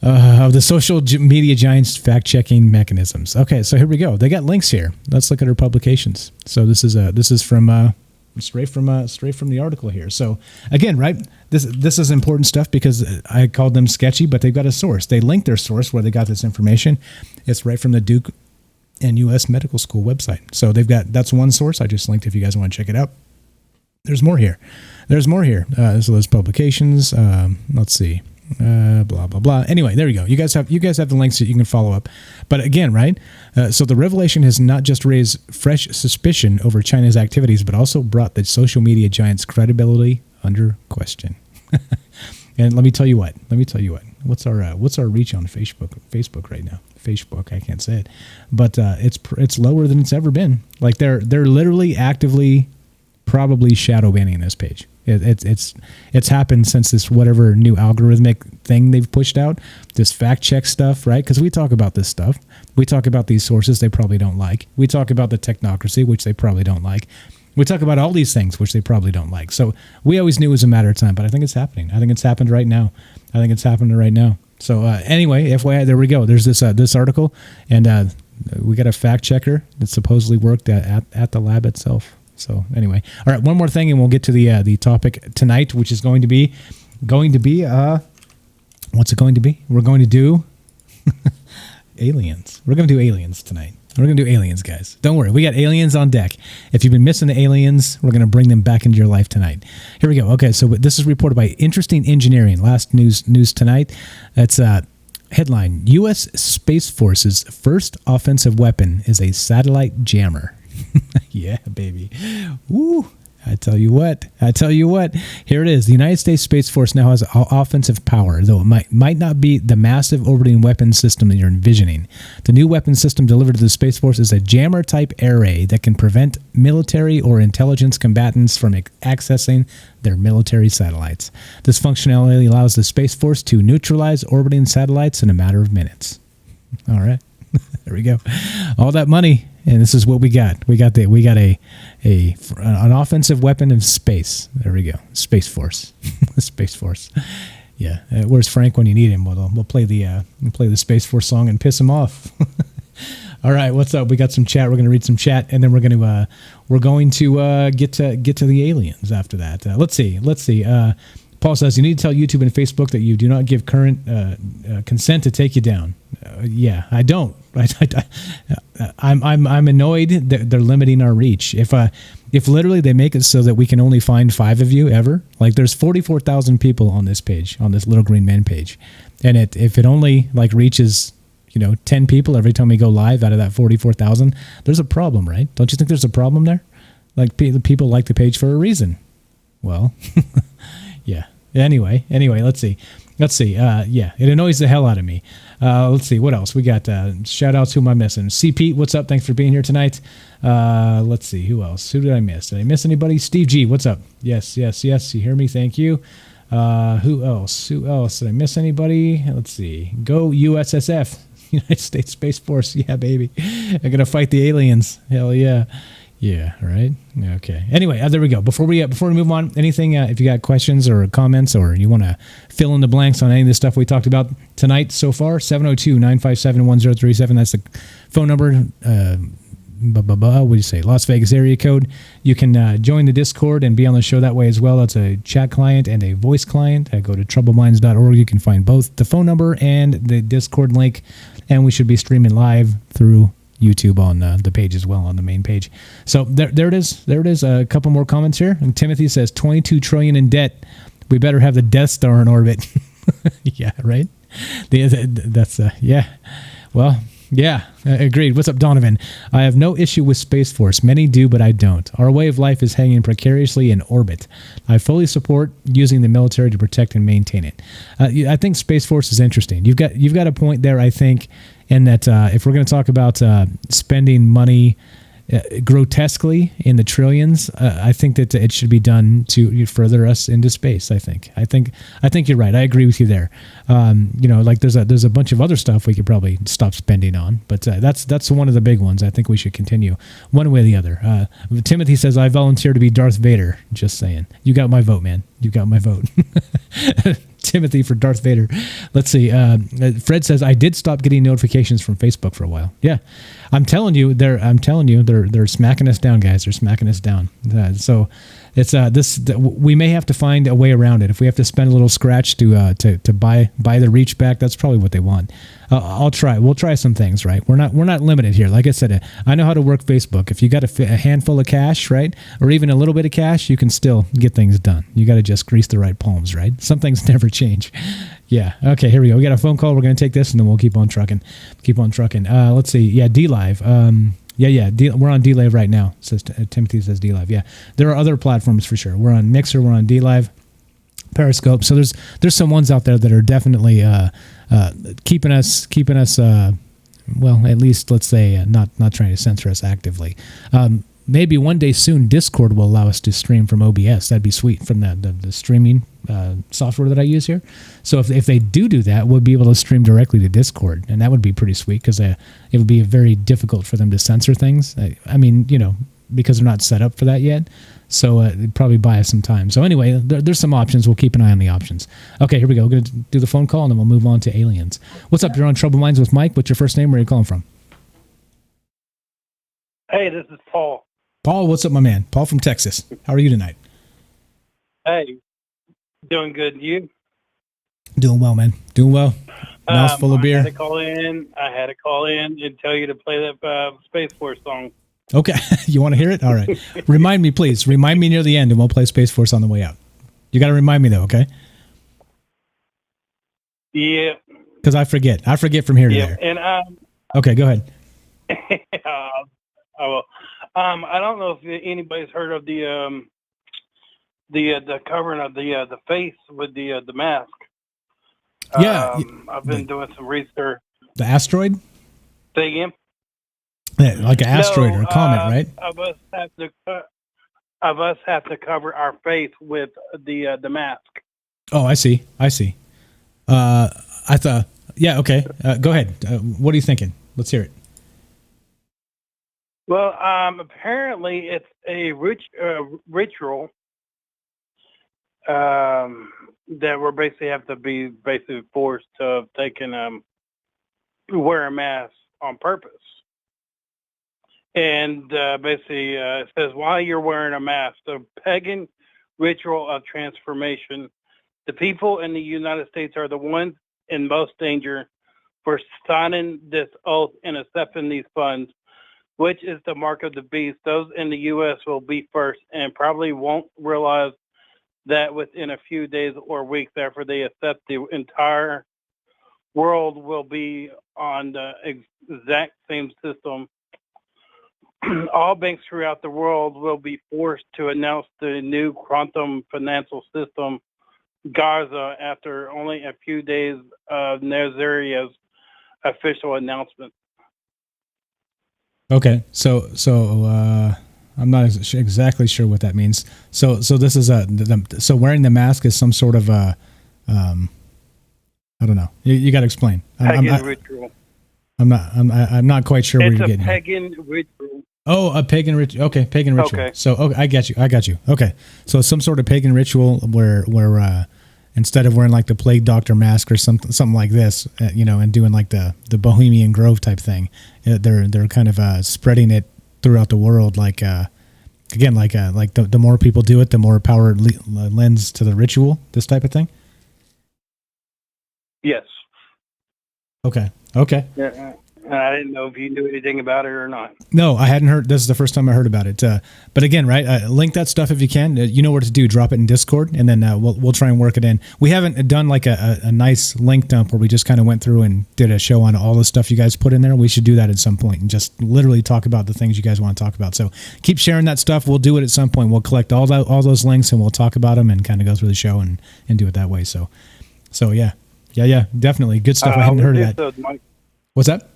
of the social media giants' fact-checking mechanisms. Okay, so here we go. They got links here. Let's look at her publications. So this is from straight from the article here. So again, right, this is important stuff because I called them sketchy, but they've got a source. They linked their source where they got this information. It's right from the Duke and US Medical School website. So that's one source I just linked if you guys want to check it out. There's more here. So there's publications. Let's see. Blah blah blah. Anyway, there you go. You guys have the links that you can follow up. But again, right? So the revelation has not just raised fresh suspicion over China's activities, but also brought the social media giants' credibility under question. And let me tell you what. What's our reach on Facebook right now? Facebook, I can't say it, but it's lower than it's ever been. Like they're literally actively probably shadow banning this page. It's happened since this whatever new algorithmic thing they've pushed out, this fact check stuff, right? Because we talk about this stuff. We talk about these sources they probably don't like. We talk about the technocracy, which they probably don't like. We talk about all these things, which they probably don't like. So we always knew it was a matter of time, but I think it's happening. I think it's happened right now. So anyway, FYI, there we go. There's this article, and we got a fact checker that supposedly worked at the lab itself. So anyway, all right, one more thing, and we'll get to the topic tonight, which is going to be what's it going to be? We're going to do aliens. We're going to do aliens tonight. We're going to do aliens, guys. Don't worry. We got aliens on deck. If you've been missing the aliens, we're going to bring them back into your life tonight. Here we go. Okay, so this is reported by Interesting Engineering. Last news tonight. That's headline: U.S. Space Force's first offensive weapon is a satellite jammer. Yeah, baby. Woo. I tell you what. Here it is. The United States Space Force now has offensive power, though it might not be the massive orbiting weapon system that you're envisioning. The new weapon system delivered to the Space Force is a jammer-type array that can prevent military or intelligence combatants from accessing their military satellites. This functionality allows the Space Force to neutralize orbiting satellites in a matter of minutes. All right. There we go. All that money, and this is what we got. We got an offensive weapon in space. There we go. Space Force. Space Force. Yeah. Where's Frank when you need him? We'll play the Space Force song and piss him off. All right, what's up? We got some chat. We're going to read some chat, and then we're going to get to the aliens after that. Let's see. Paul says you need to tell YouTube and Facebook that you do not give current consent to take you down. Yeah, I don't. I'm annoyed that they're limiting our reach. If literally they make it so that we can only find 5 of you ever, like there's 44,000 people on this page, on this Little Green Men page, and if it only like reaches 10 people every time we go live out of that 44,000, there's a problem, right? Don't you think there's a problem there? Like people like the page for a reason. Well. Yeah. Anyway, let's see. Yeah, it annoys the hell out of me. Let's see. What else? We got shout outs. Who am I missing? C. Pete, what's up? Thanks for being here tonight. Let's see. Who else? Who did I miss? Did I miss anybody? Steve G, what's up? Yes. You hear me? Thank you. Who else? Did I miss anybody? Let's see. Go USSF, United States Space Force. Yeah, baby. I'm going to fight the aliens. Hell yeah. Yeah, right? Okay. Anyway, there we go. Before we move on, anything, if you got questions or comments or you want to fill in the blanks on any of the stuff we talked about tonight so far, 702-957-1037. That's the phone number. What do you say? Las Vegas area code. You can join the Discord and be on the show that way as well. That's a chat client and a voice client. Go to troubleminds.org. You can find both the phone number and the Discord link, and we should be streaming live through YouTube on the page as well, on the main page. So there it is. A couple more comments here. And Timothy says 22 trillion in debt. We better have the Death Star in orbit. Yeah, right. That's yeah. Well, yeah, agreed. What's up, Donovan? I have no issue with Space Force. Many do, but I don't. Our way of life is hanging precariously in orbit. I fully support using the military to protect and maintain it. I think Space Force is interesting. You've got a point there, I think, in that if we're going to talk about spending money grotesquely in the trillions, I think that it should be done to further us into space. I think you're right. I agree with you there. Like there's a bunch of other stuff we could probably stop spending on, but that's one of the big ones. I think we should continue one way or the other. Timothy says I volunteer to be Darth Vader. Just saying. You got my vote, man. You got my vote. Timothy for Darth Vader. Let's see. Fred says I did stop getting notifications from Facebook for a while. Yeah, I'm telling you, they're smacking us down, guys. They're smacking us down. So it's we may have to find a way around it. If we have to spend a little scratch to buy the reach back, that's probably what they want. I'll try. We'll try some things, right? We're not limited here. Like I said, I know how to work Facebook. If you got a handful of cash, right, or even a little bit of cash, you can still get things done. You got to just grease the right palms, right? Some things never change. Yeah. Okay. Here we go. We got a phone call. We're going to take this and then we'll keep on trucking. Let's see. Yeah. D-Live. Yeah. We're on D-Live right now. Says Timothy says D-Live. Yeah. There are other platforms for sure. We're on Mixer. We're on D-Live, Periscope. So there's some ones out there that are definitely keeping us. Well, at least let's say not trying to censor us actively. maybe one day soon Discord will allow us to stream from OBS. That'd be sweet, from the streaming software that I use here. So if they do that, we'll be able to stream directly to Discord, and that would be pretty sweet, because it would be very difficult for them to censor things. I mean, because they're not set up for that yet. So it'd probably buy us some time. So anyway, there's some options. We'll keep an eye on the options. Okay, here we go. We're going to do the phone call, and then we'll move on to aliens. What's up? You're on Trouble Minds with Mike. What's your first name? Where are you calling from? Hey, this is Paul. Paul, what's up, my man? Paul from Texas. How are you tonight? Hey, doing good. You? Doing well, man. Doing well. Mouth full of beer. I had to call in and tell you to play that Space Force song. Okay. You want to hear it? All right. Remind me, please. Remind me near the end, and we'll play Space Force on the way out. You got to remind me, though, okay? Yeah. Because I forget. I forget from here to there. And okay, go ahead. I will. I don't know if anybody's heard of the covering of the face with the mask. Yeah. I've been doing some research. The asteroid? Say again? Yeah, like an asteroid or a comet, right? Of us have to cover our face with the mask. Oh, I see. I thought. Yeah. Okay. Go ahead. What are you thinking? Let's hear it. Well, apparently it's a ritual that we're basically have to be forced to take and wear a mask on purpose. And basically it says, while you're wearing a mask, the pagan ritual of transformation, the people in the United States are the ones in most danger for signing this oath and accepting these funds, which is the mark of the beast. Those in the U.S. will be first and probably won't realize that within a few days or weeks after they accept, the entire world will be on the exact same system. All banks throughout the world will be forced to announce the new quantum financial system, Gaza, after only a few days of Nazaria's official announcement. Okay, so I'm not exactly sure what that means. So this is so wearing the mask is some sort of I don't know. You got to explain. Pagan ritual. I'm not quite sure where you're getting. It's a pagan ritual. Oh, a pagan ritual. Okay, pagan ritual. Okay. So I got you. Okay, so some sort of pagan ritual where instead of wearing like the plague doctor mask or something like this, and doing like the Bohemian Grove type thing, they're kind of spreading it throughout the world. Like again, like the more people do it, the more power lends to the ritual. This type of thing. Yes. Okay. Yeah. I didn't know if you knew anything about it or not. No, I hadn't heard. This is the first time I heard about it. But again, right? Link that stuff if you can. You know what to do. Drop it in Discord, and then we'll try and work it in. We haven't done like a nice link dump where we just kind of went through and did a show on all the stuff you guys put in there. We should do that at some point and just literally talk about the things you guys want to talk about. So keep sharing that stuff. We'll do it at some point. We'll collect all those links and we'll talk about them and kind of go through the show and do it that way. So yeah, definitely good stuff. I hadn't heard of that. Mike. What's that?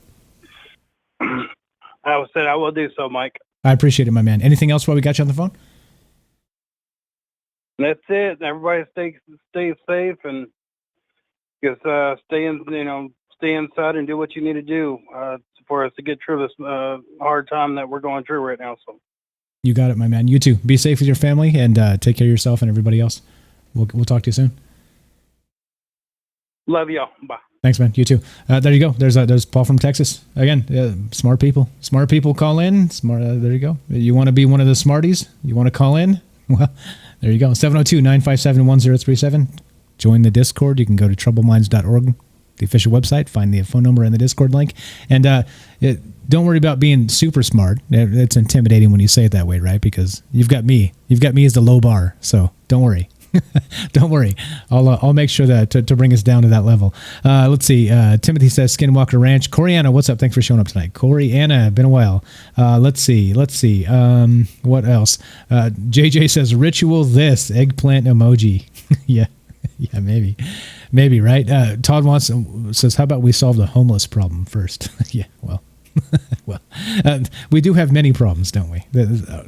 I will do so, Mike. I appreciate it, my man. Anything else while we got you on the phone? That's it. Everybody stay safe and just stay inside and do what you need to do for us to get through this hard time that we're going through right now. So you got it, my man. You too. Be safe with your family and take care of yourself and everybody else. We'll talk to you soon. Love y'all. Bye. Thanks, man. You too. There you go. There's Paul from Texas. Again, smart people. Smart people call in. There you go. You want to be one of the smarties? You want to call in? Well, there you go. 702-957-1037. Join the Discord. You can go to troubleminds.org, the official website. Find the phone number and the Discord link. And don't worry about being super smart. It's intimidating when you say it that way, right? Because you've got me. You've got me as the low bar. So don't worry. Don't worry. I'll make sure that to bring us down to that level. Let's see. Timothy says Skinwalker Ranch. Coriana, what's up? Thanks for showing up tonight. Coriana, been a while. Let's see. What else? JJ says ritual this eggplant emoji. Yeah, maybe, right? Todd says, how about we solve the homeless problem first? Yeah, well, Well, we do have many problems, don't we?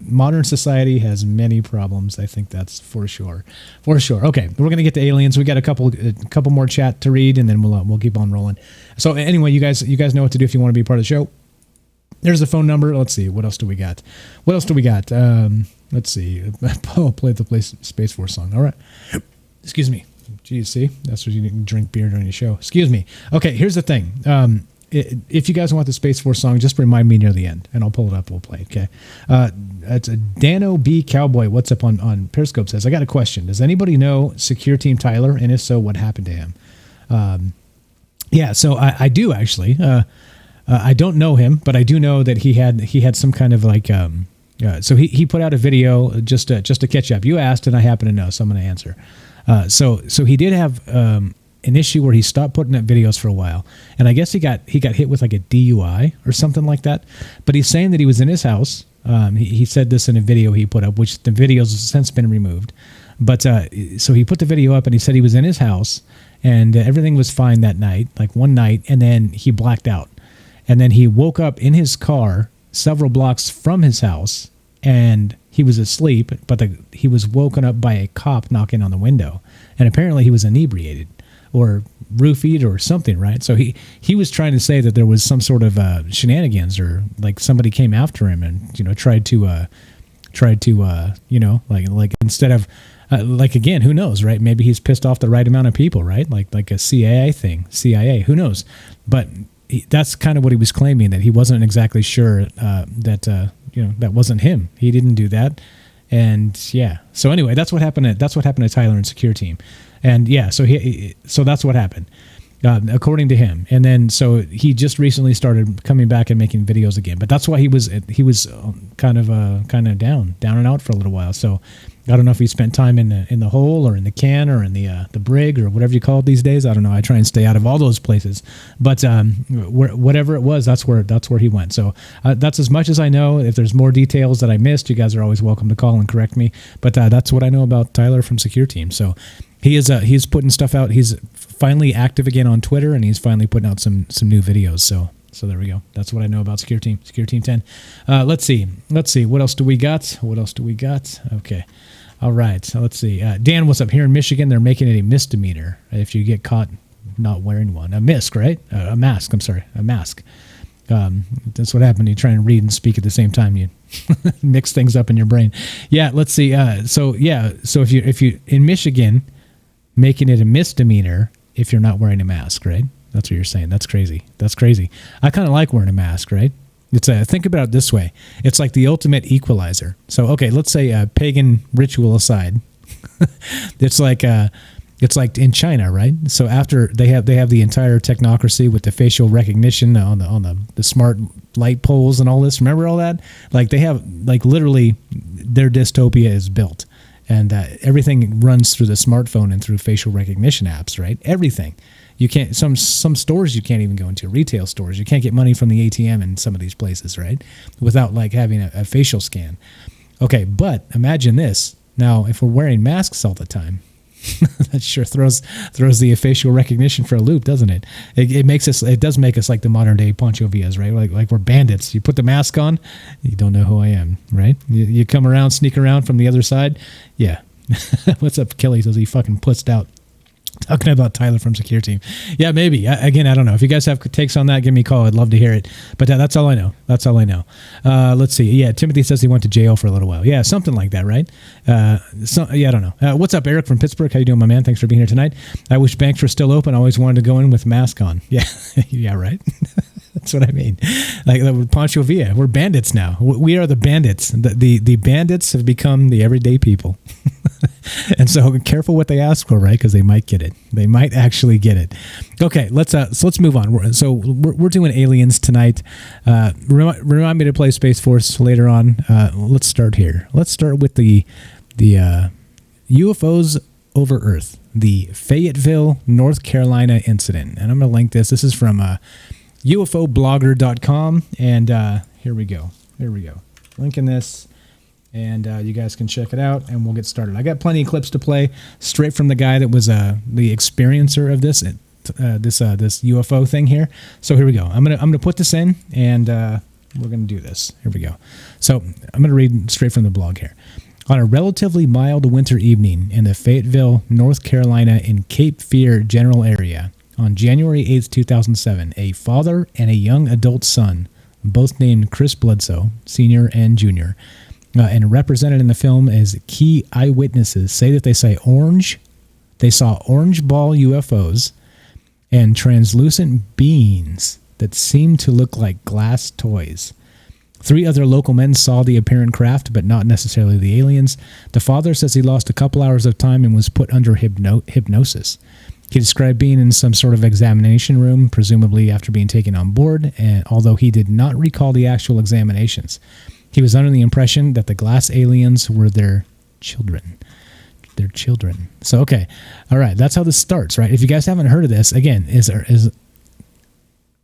Modern society has many problems. I think that's for sure. For sure. Okay, we're gonna get to aliens. We got a couple more chat to read, and then we'll keep on rolling. So anyway, you guys know what to do if you want to be part of the show. There's the phone number. Let's see. What else do we got? Let's see. I'll play the Space Force song. All right. Excuse me. Geez, see? That's what you drink beer during the show. Excuse me. Okay, here's the thing. If you guys want the Space Force song, just remind me near the end, and I'll pull it up. We'll play, okay? It's a Dano B. Cowboy. What's up on Periscope says, I got a question. Does anybody know Secure Team Tyler? And if so, what happened to him? Yeah, so I do, actually. I don't know him, but I do know that he had some kind of like so he put out a video just to catch up. You asked, and I happen to know, so I'm going to answer. So he did have an issue where he stopped putting up videos for a while, and I guess he got hit with like a DUI or something like that. But he's saying that he was in his house. He said this in a video he put up, which the videos has since been removed. But so he put the video up, and he said he was in his house, and everything was fine that night, like one night, and then he blacked out. And then he woke up in his car several blocks from his house, and he was asleep, but he was woken up by a cop knocking on the window. And apparently he was inebriated or roofied or something, right? So he was trying to say that there was some sort of shenanigans, or like somebody came after him and, tried to like instead of, like, again, who knows, right? Maybe he's pissed off the right amount of people, right? Like a CIA, who knows? But that's kind of what he was claiming, that he wasn't exactly sure that wasn't him. He didn't do that, and yeah. So anyway, that's what happened to Tyler and Secure Team, and yeah. So that's what happened, according to him. And then so he just recently started coming back and making videos again. But that's why he was kind of down and out for a little while. So I don't know if he spent time in the hole or in the can or in the brig or whatever you call it these days. I don't know. I try and stay out of all those places. But whatever it was, that's where he went. So that's as much as I know. If there's more details that I missed, you guys are always welcome to call and correct me. But that's what I know about Tyler from Secure Team. So he's putting stuff out. He's finally active again on Twitter, and he's finally putting out some new videos. So there we go. That's what I know about Secure Team 10. Let's see. What else do we got? Okay. All right. So let's see. Dan, what's up? Here in Michigan, they're making it a misdemeanor if you get caught not wearing one. A mask, right? A mask. I'm sorry. A mask. That's what happened. You try and read and speak at the same time. You mix things up in your brain. Yeah. Let's see. So if you in Michigan, making it a misdemeanor if you're not wearing a mask, right? That's what you're saying. That's crazy. I kind of like wearing a mask, right? It's think about it this way. It's like the ultimate equalizer. So, okay, let's say pagan ritual aside, it's like in China, right? So after they have the entire technocracy with the facial recognition on the smart light poles and all this. Remember all that? Like they have literally their dystopia is built, and everything runs through the smartphone and through facial recognition apps, right? Everything. You can't, some stores you can't even go into, retail stores. You can't get money from the ATM in some of these places, right? Without having a facial scan. Okay, but imagine this. Now, if we're wearing masks all the time, that sure throws the facial recognition for a loop, doesn't it? It does make us like the modern day Pancho Villas, right? Like we're bandits. You put the mask on, you don't know who I am, right? You come around, sneak around from the other side. Yeah. What's up, Kelly? Says he fucking pussed out. Talking about Tyler from Secure Team. Yeah, maybe. Again, I don't know. If you guys have takes on that, give me a call. I'd love to hear it. But that's all I know. Let's see. Yeah, Timothy says he went to jail for a little while. Yeah, something like that, right? I don't know. What's up, Eric from Pittsburgh? How you doing, my man? Thanks for being here tonight. I wish banks were still open. I always wanted to go in with mask on. Yeah, yeah, right? That's what I mean. Like Pancho Villa. We're bandits now. We are the bandits. The bandits have become the everyday people. And so careful what they ask for, right? Because they might get it. They might actually get it. Okay, let's move on. We're doing aliens tonight. Remind me to play Space Force later on. Let's start here. Let's start with the UFOs over Earth, the Fayetteville, North Carolina incident. And I'm going to link this. This is from UFOblogger.com. And here we go. Linking this. And you guys can check it out, and we'll get started. I got plenty of clips to play straight from the guy that was the experiencer of this. this UFO thing here. So here we go. I'm gonna put this in, and we're gonna do this. Here we go. So I'm gonna read straight from the blog here. On a relatively mild winter evening in the Fayetteville, North Carolina, in Cape Fear general area, on January 8th, 2007, a father and a young adult son, both named Chris Bledsoe, Sr. and Jr., and represented in the film as key eyewitnesses, say that they saw orange ball UFOs and translucent beings that seemed to look like glass toys. 3 other local men saw the apparent craft, but not necessarily the aliens. The father says he lost a couple hours of time and was put under hypnosis. He described being in some sort of examination room, presumably after being taken on board, and although he did not recall the actual examinations. He was under the impression that the glass aliens were their children. Their children. So, okay. All right. That's how this starts, right? If you guys haven't heard of this, again, is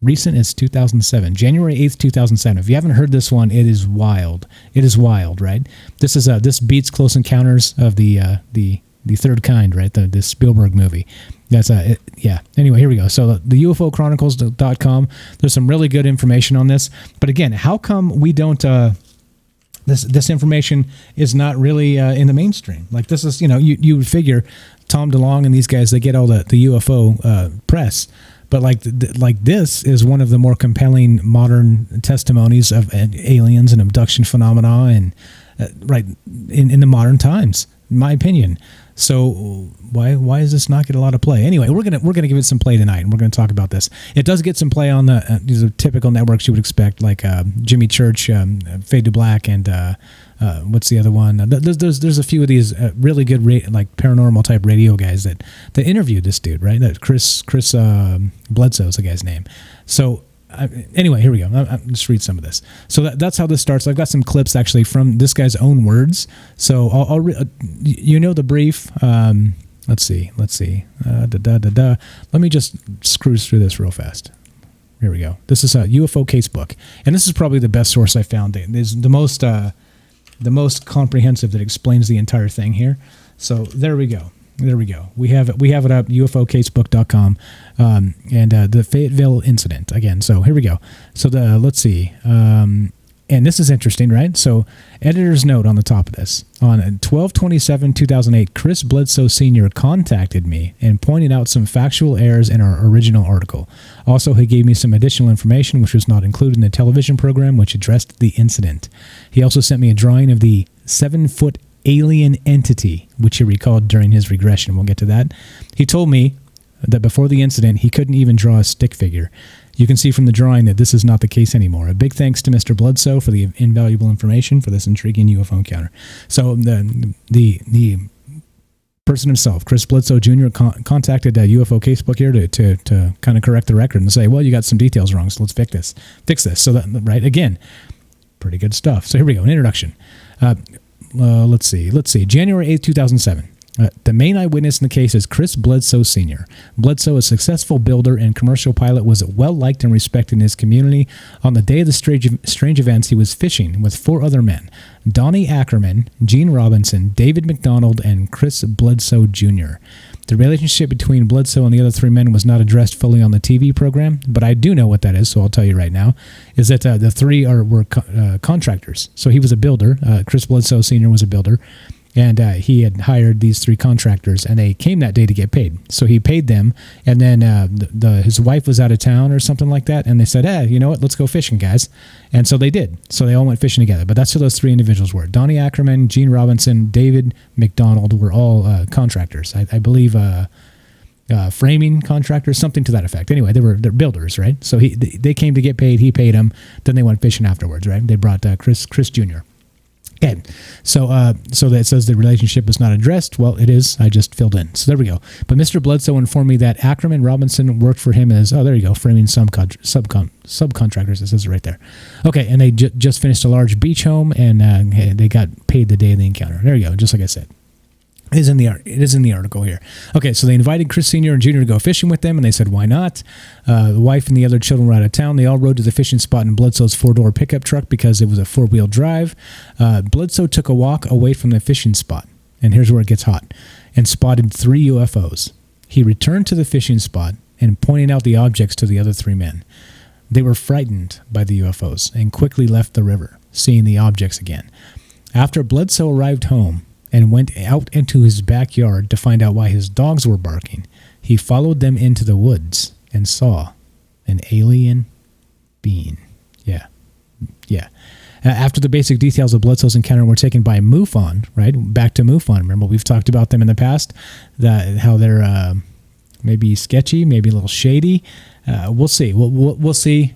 recent as 2007, January 8th, 2007. If you haven't heard this one, it is wild. It is wild, right? This is this beats Close Encounters of the Third Kind, right? The Spielberg movie. That's yeah. Anyway, here we go. So the UFOchronicles.com. There's some really good information on this. But again, how come we don't? This information is not really in the mainstream. Like this is, you would figure Tom DeLonge and these guys, they get all the UFO press. But like this is one of the more compelling modern testimonies of aliens and abduction phenomena, and right in the modern times, in my opinion. So why does this not get a lot of play? Anyway, we're gonna give it some play tonight, and we're gonna talk about this. It does get some play on these are typical networks you would expect, like Jimmy Church, Fade to Black, and what's the other one? There's a few of these really good like paranormal type radio guys that interviewed this dude, right? That Chris Bledsoe is the guy's name. So. Anyway, here we go. I'll just read some of this. So that's how this starts. I've got some clips actually from this guy's own words. So I'll the brief. Let's see. Let me just cruise through this real fast. Here we go. This is a UFO casebook, and this is probably the best source I found. It is the most comprehensive that explains the entire thing here. So there we go. We have it up, UFOcasebook.com, and the Fayetteville incident again. So here we go. So let's see. And this is interesting, right? So editor's note on the top of this. On 12/27/2008, Chris Bledsoe Sr. contacted me and pointed out some factual errors in our original article. Also, he gave me some additional information which was not included in the television program which addressed the incident. He also sent me a drawing of the 7-foot alien entity, which he recalled during his regression. We'll get to that. He told me that before the incident, he couldn't even draw a stick figure. You can see from the drawing that this is not the case anymore. A big thanks to Mr. Bledsoe for the invaluable information for this intriguing UFO encounter. So the person himself, Chris Bledsoe Jr., contacted UFO Casebook here to kind of correct the record and say, well, you got some details wrong, so let's fix this. So that, right, again, pretty good stuff. So here we go, an introduction. Let's see. January 8th, 2007. The main eyewitness in the case is Chris Bledsoe Sr. Bledsoe, a successful builder and commercial pilot, was well-liked and respected in his community. On the day of the strange events, he was fishing with 4 other men, Donnie Ackerman, Gene Robinson, David McDonald, and Chris Bledsoe Jr. The relationship between Bledsoe and the other 3 men was not addressed fully on the TV program, but I do know what that is, so I'll tell you right now, is that the 3 were contractors. So he was a builder. Chris Bledsoe Sr. was a builder, and he had hired these 3 contractors, and they came that day to get paid. So he paid them, and then his wife was out of town or something like that, and they said, hey, you know what, let's go fishing, guys. And so they did. So they all went fishing together. But that's who those 3 individuals were. Donnie Ackerman, Gene Robinson, David McDonald were all contractors. I believe framing contractors, something to that effect. Anyway, they're builders, right? So they came to get paid. He paid them. Then they went fishing afterwards, right? They brought Chris Jr. Okay, so that says the relationship was not addressed. Well, it is. I just filled in. So there we go. But Mr. Bledsoe informed me that Ackerman Robinson worked for him as, there you go, framing subcontractors. It says it right there. Okay, and they just finished a large beach home, and they got paid the day of the encounter. There you go, just like I said. It is in the article here. Okay, so they invited Chris Sr. and Jr. to go fishing with them, and they said, why not? The wife and the other children were out of town. They all rode to the fishing spot in Bledsoe's 4-door pickup truck because it was a 4-wheel drive. Bledsoe took a walk away from the fishing spot, and here's where it gets hot, and spotted 3 UFOs. He returned to the fishing spot and pointing out the objects to the other 3 men. They were frightened by the UFOs and quickly left the river, seeing the objects again. After Bledsoe arrived home and went out into his backyard to find out why his dogs were barking, he followed them into the woods and saw an alien being. Yeah. After the basic details of Bledsoe's encounter were taken by MUFON, right? Back to MUFON. Remember, we've talked about them in the past, how they're maybe sketchy, maybe a little shady. We'll see. We'll see.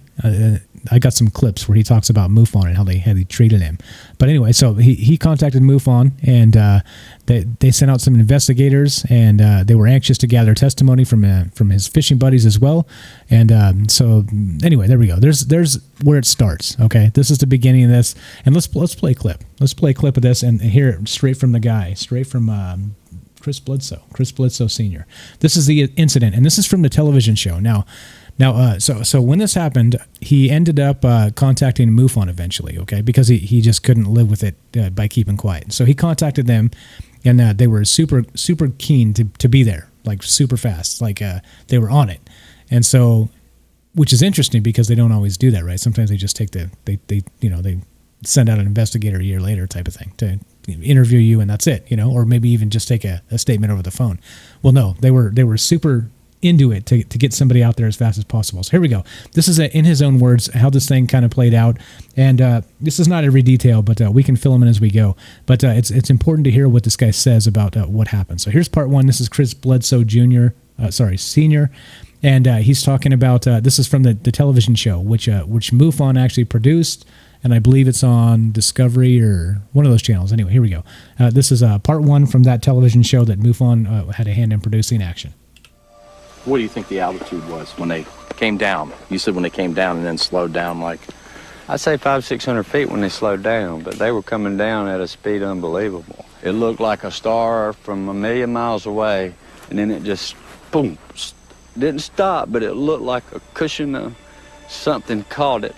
I got some clips where he talks about MUFON and how they treated him. But anyway, so he contacted MUFON, and they sent out some investigators, and they were anxious to gather testimony from his fishing buddies as well. And so anyway, there we go. There's where it starts. Okay, this is the beginning of this, and let's play a clip. Let's play a clip of this and hear it straight from the guy, straight from Chris Bledsoe Sr. This is the incident, and this is from the television show. Now, so when this happened, he ended up contacting MUFON eventually, okay, because he just couldn't live with it by keeping quiet. So he contacted them, and they were super keen to be there, like super fast, like they were on it. And so, which is interesting because they don't always do that, right? Sometimes they just take they send out an investigator a year later type of thing to interview you, and that's it, or maybe even just take a statement over the phone. Well, no, they were super into it to get somebody out there as fast as possible. So here we go. This is in his own words how this thing kind of played out, and this is not every detail, but we can fill them in as we go. But it's important to hear what this guy says about what happened. So here's part 1. This is Chris Bledsoe Senior, and he's talking about this is from the television show which MUFON actually produced, and I believe it's on Discovery or one of those channels. Anyway, here we go. This is part 1 from that television show that MUFON had a hand in producing. Action. What do you think the altitude was when they came down? You said when they came down and then slowed down, like? I'd say 500-600 feet when they slowed down, but they were coming down at a speed unbelievable. It looked like a star from a million miles away, and then it just, boom, didn't stop, but it looked like a cushion of something caught it,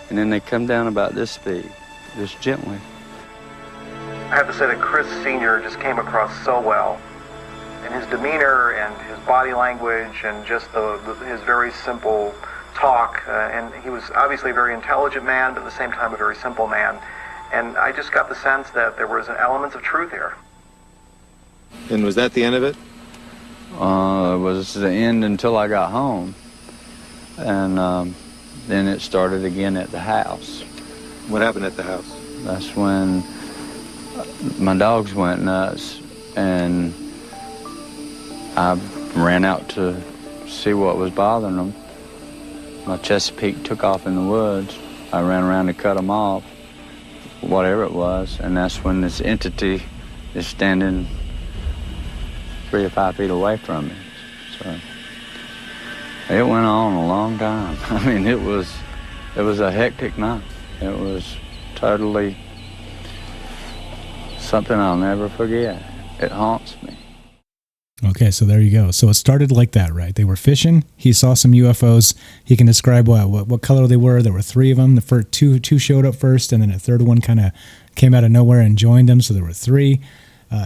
and then they come down about this speed, just gently. I have to say that Chris Sr. just came across so well. And his demeanor and his body language and just his very simple talk, and he was obviously a very intelligent man, but at the same time a very simple man. And I just got the sense that there was an element of truth here. And was that the end of it? It was the end until I got home. And then it started again at the house. What happened at the house? That's when my dogs went nuts, and I ran out to see what was bothering them. My Chesapeake took off in the woods. I ran around to cut them off, whatever it was, and that's when this entity is standing 3 or 5 feet away from me. So it went on a long time. I mean, it was a hectic night. It was totally something I'll never forget. It haunts me. Okay, so there you go. So it started like that, right? They were fishing. He saw some UFOs. He can describe what color they were. There were 3 of them. The first two showed up first, and then a third one kind of came out of nowhere and joined them. So there were 3.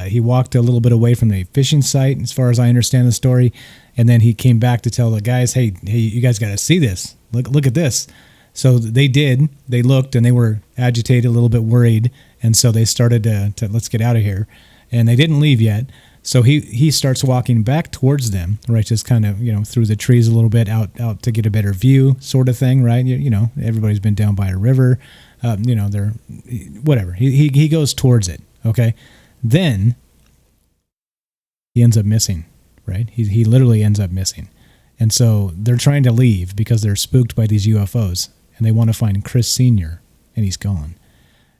He walked a little bit away from the fishing site, as far as I understand the story, and then he came back to tell the guys, "Hey, you guys got to see this. Look at this." So they did. They looked, and they were agitated, a little bit worried, and so they started to let's get out of here. And they didn't leave yet. So he starts walking back towards them, right? Just kind of, through the trees a little bit, out to get a better view, sort of thing, right? Everybody's been down by a river, they're whatever. He goes towards it, okay? Then he ends up missing, right? He literally ends up missing, and so they're trying to leave because they're spooked by these UFOs, and they want to find Chris Sr., and he's gone.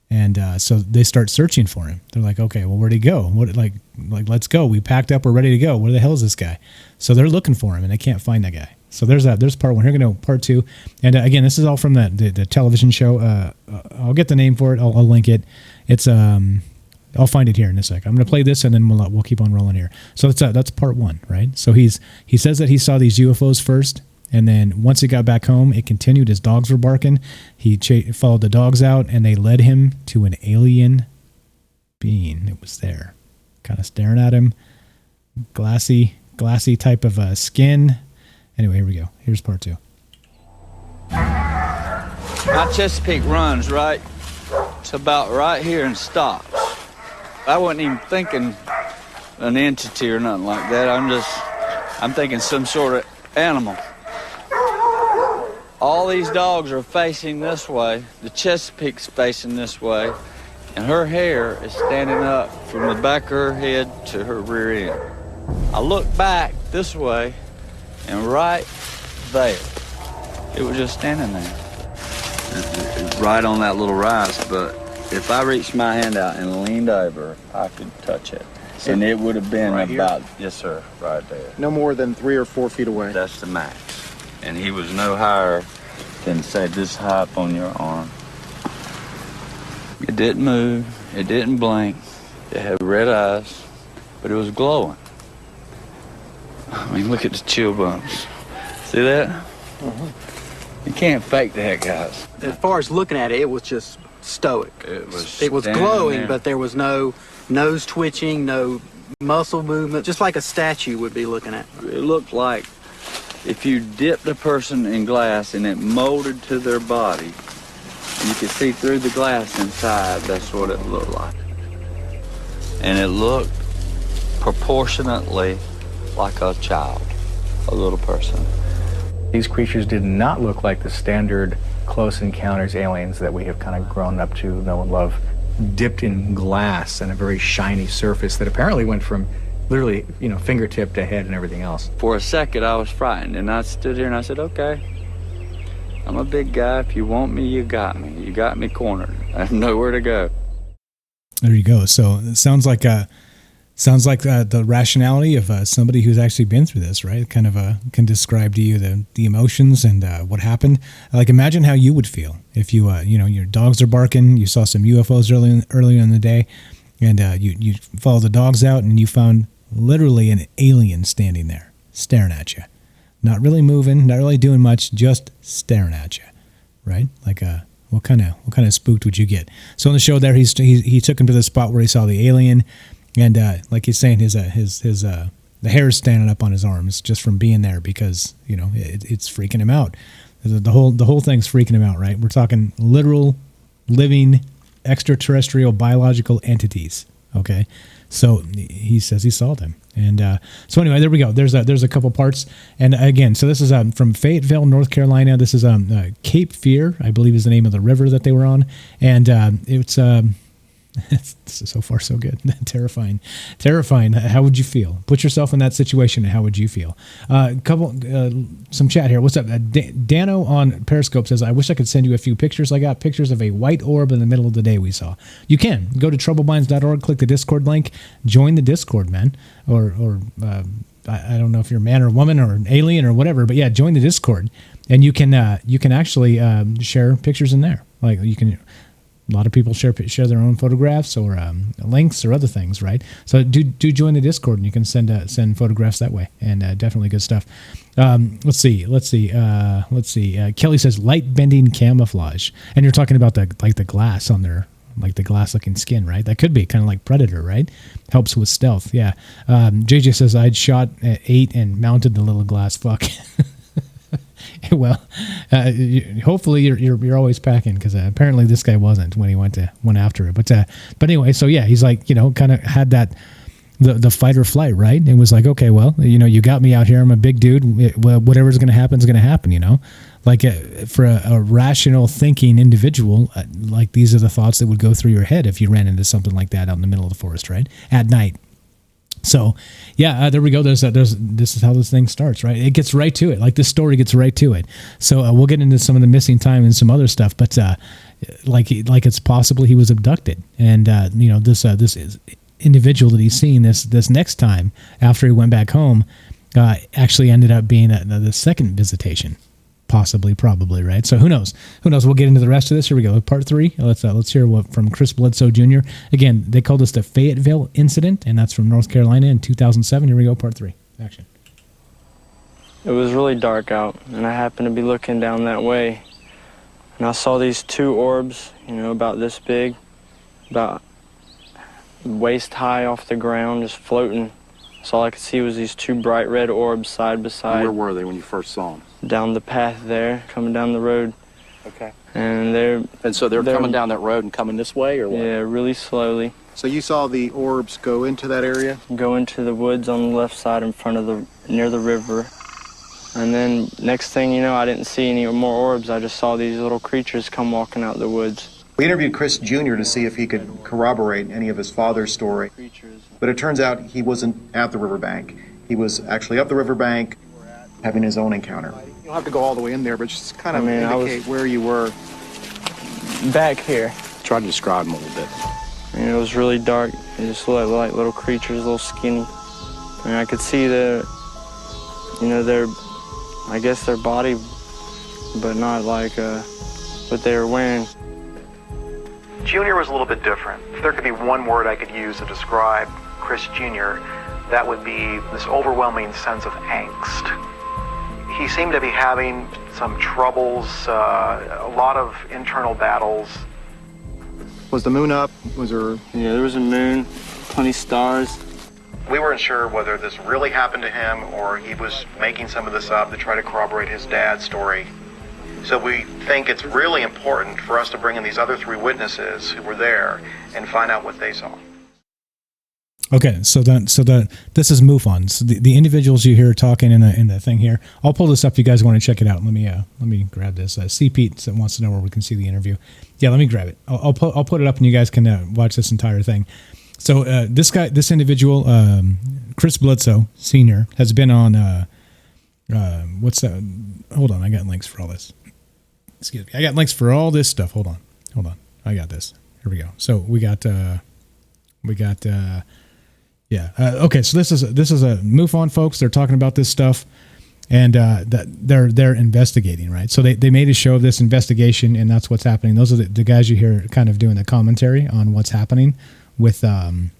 And so they start searching for him. They're like, okay, well, where'd he go? What, like, let's go. We packed up. We're ready to go. Where the hell is this guy? So they're looking for him, and they can't find that guy. So there's that. There's part 1. Here we go, part 2. And again, this is all from the television show. I'll get the name for it. I'll link it. It's I'll find it here in a sec. I'm going to play this, and then we'll keep on rolling here. So that's part 1, right? So he says that he saw these UFOs first. And then once he got back home, it continued. His dogs were barking. He followed the dogs out, and they led him to an alien being. It was there, kind of staring at him, glassy type of skin, Anyway, here we go. Here's part 2. My Chesapeake runs right. It's about right here and stops. I wasn't even thinking an entity or nothing like that. I'm thinking some sort of animal. All these dogs are facing this way. The Chesapeake's facing this way. And her hair is standing up from the back of her head to her rear end. I look back this way, and right there, it was just standing there. Right on that little rise, but if I reached my hand out and leaned over, I could touch it. And it would have been right about, here? yes sir, right there. No more than 3 or 4 feet away. That's the max. And he was no higher than, say, this high up on your arm. It didn't move, it didn't blink, it had red eyes, but it was glowing. I mean, look at the chill bumps. See that? You can't fake that, guys. As far as looking at it, it was just stoic. It was glowing, there. but there was no nose twitching, no muscle movement, just like a statue would be looking at. It looked like if you dipped a person in glass and it molded to their body, and you could see through the glass inside, that's what it looked like. And it looked proportionately like a child, a little person. These creatures did not look like the standard close encounters aliens that we have kind of grown up to know and love, dipped in glass and a very shiny surface that apparently went from literally, fingertip to head and everything else. For a second, I was frightened, and I stood here and I said, okay, I'm a big guy. If you want me, you got me. You got me cornered. I have nowhere to go. There you go. So it sounds like the rationality of somebody who's actually been through this, right? It kind of can describe to you the emotions and what happened. Like, imagine how you would feel if you your dogs are barking, you saw some UFOs earlier in the day, and you follow the dogs out and you found literally an alien standing there staring at you, not really moving, not really doing much, just staring at you, right? Like what kind of spooked would you get? So on the show there, he took him to the spot where he saw the alien. And like he's saying, his the hair is standing up on his arms just from being there because it's freaking him out. The whole thing's freaking him out, right? We're talking literal, living, extraterrestrial, biological entities. Okay, so he says he saw them, and so anyway, there we go. There's a couple parts, and again, so this is from Fayetteville, North Carolina. This is Cape Fear, I believe, is the name of the river that they were on, and it's. So far, so good. Terrifying. How would you feel? Put yourself in that situation, and how would you feel? Some chat here. What's up? Dano on Periscope says, I wish I could send you a few pictures. I got pictures of a white orb in the middle of the day we saw. You can. Go to troubleminds.org, click the Discord link, join the Discord, man. Or I don't know if you're a man or a woman or an alien or whatever, but yeah, join the Discord. And you can actually share pictures in there. Like, you can... A lot of people share their own photographs or links or other things, right? So do join the Discord, and you can send photographs that way, and definitely good stuff. Let's see. Kelly says light bending camouflage, and you're talking about the glass on their, like the glass looking skin, right? That could be kind of like Predator, right? Helps with stealth. Yeah. JJ says I'd shot at 8 and mounted the little glass fuck. Well, hopefully you're always packing, because apparently this guy wasn't when he went after it. But anyway, so yeah, he's like, kind of had that the fight or flight, right? It was like, okay, well, you got me out here. I'm a big dude. Whatever's going to happen is going to happen. Like for a rational thinking individual, like these are the thoughts that would go through your head if you ran into something like that out in the middle of the forest, right? At night. So, yeah, there we go. This is how this thing starts, right? It gets right to it. Like, this story gets right to it. So we'll get into some of the missing time and some other stuff, but like it's possible he was abducted, and this individual that he's seeing this next time after he went back home actually ended up being the second visitation. Possibly, probably, right? So who knows? We'll get into the rest of this. Here we go. Part 3. Let's hear what from Chris Bledsoe Jr. Again, they called this the Fayetteville incident, and that's from North Carolina in 2007. Here we go. Part 3. Action. It was really dark out, and I happened to be looking down that way, and I saw these 2 orbs, about this big, about waist high off the ground, just floating So all I could see was these two bright red orbs side by side. Where were they when you first saw them? Down the path there, coming down the road. Okay. And so they're coming down that road and coming this way, or what? Yeah, really slowly. So you saw the orbs go into that area? Go into the woods on the left side in front of near the river. And then next thing you know, I didn't see any more orbs. I just saw these little creatures come walking out the woods. We interviewed Chris Jr. to see if he could corroborate any of his father's story, but it turns out he wasn't at the riverbank. He was actually up the riverbank having his own encounter. You don't have to go all the way in there, but just kind of indicate where you were. Back here. Try to describe them a little bit. And it was really dark. They just looked like little creatures, little skinny. And I could see their body, but not like what they were wearing. Junior was a little bit different. If there could be one word I could use to describe Chris Jr., that would be this overwhelming sense of angst. He seemed to be having some troubles, a lot of internal battles. Was the moon up? Was there... Yeah, there was a moon, plenty of stars. We weren't sure whether this really happened to him or he was making some of this up to try to corroborate his dad's story. So we think it's really important for us to bring in these other three witnesses who were there and find out what they saw. Okay, so this is MUFON. So the individuals you hear talking in the thing here. I'll pull this up if you guys want to check it out. Let me grab this. C. Pete wants to know where we can see the interview. Yeah, let me grab it. I'll put it up and you guys can watch this entire thing. So this individual, Chris Bledsoe Sr., has been on what's that? Hold on, I got links for all this. Excuse me, I got links for all this stuff. Hold on, I got this. Here we go. So we got okay. So this is a MUFON, folks. They're talking about this stuff, and that they're investigating, right? So they made a show of this investigation, and that's what's happening. Those are the guys you hear kind of doing the commentary on what's happening with the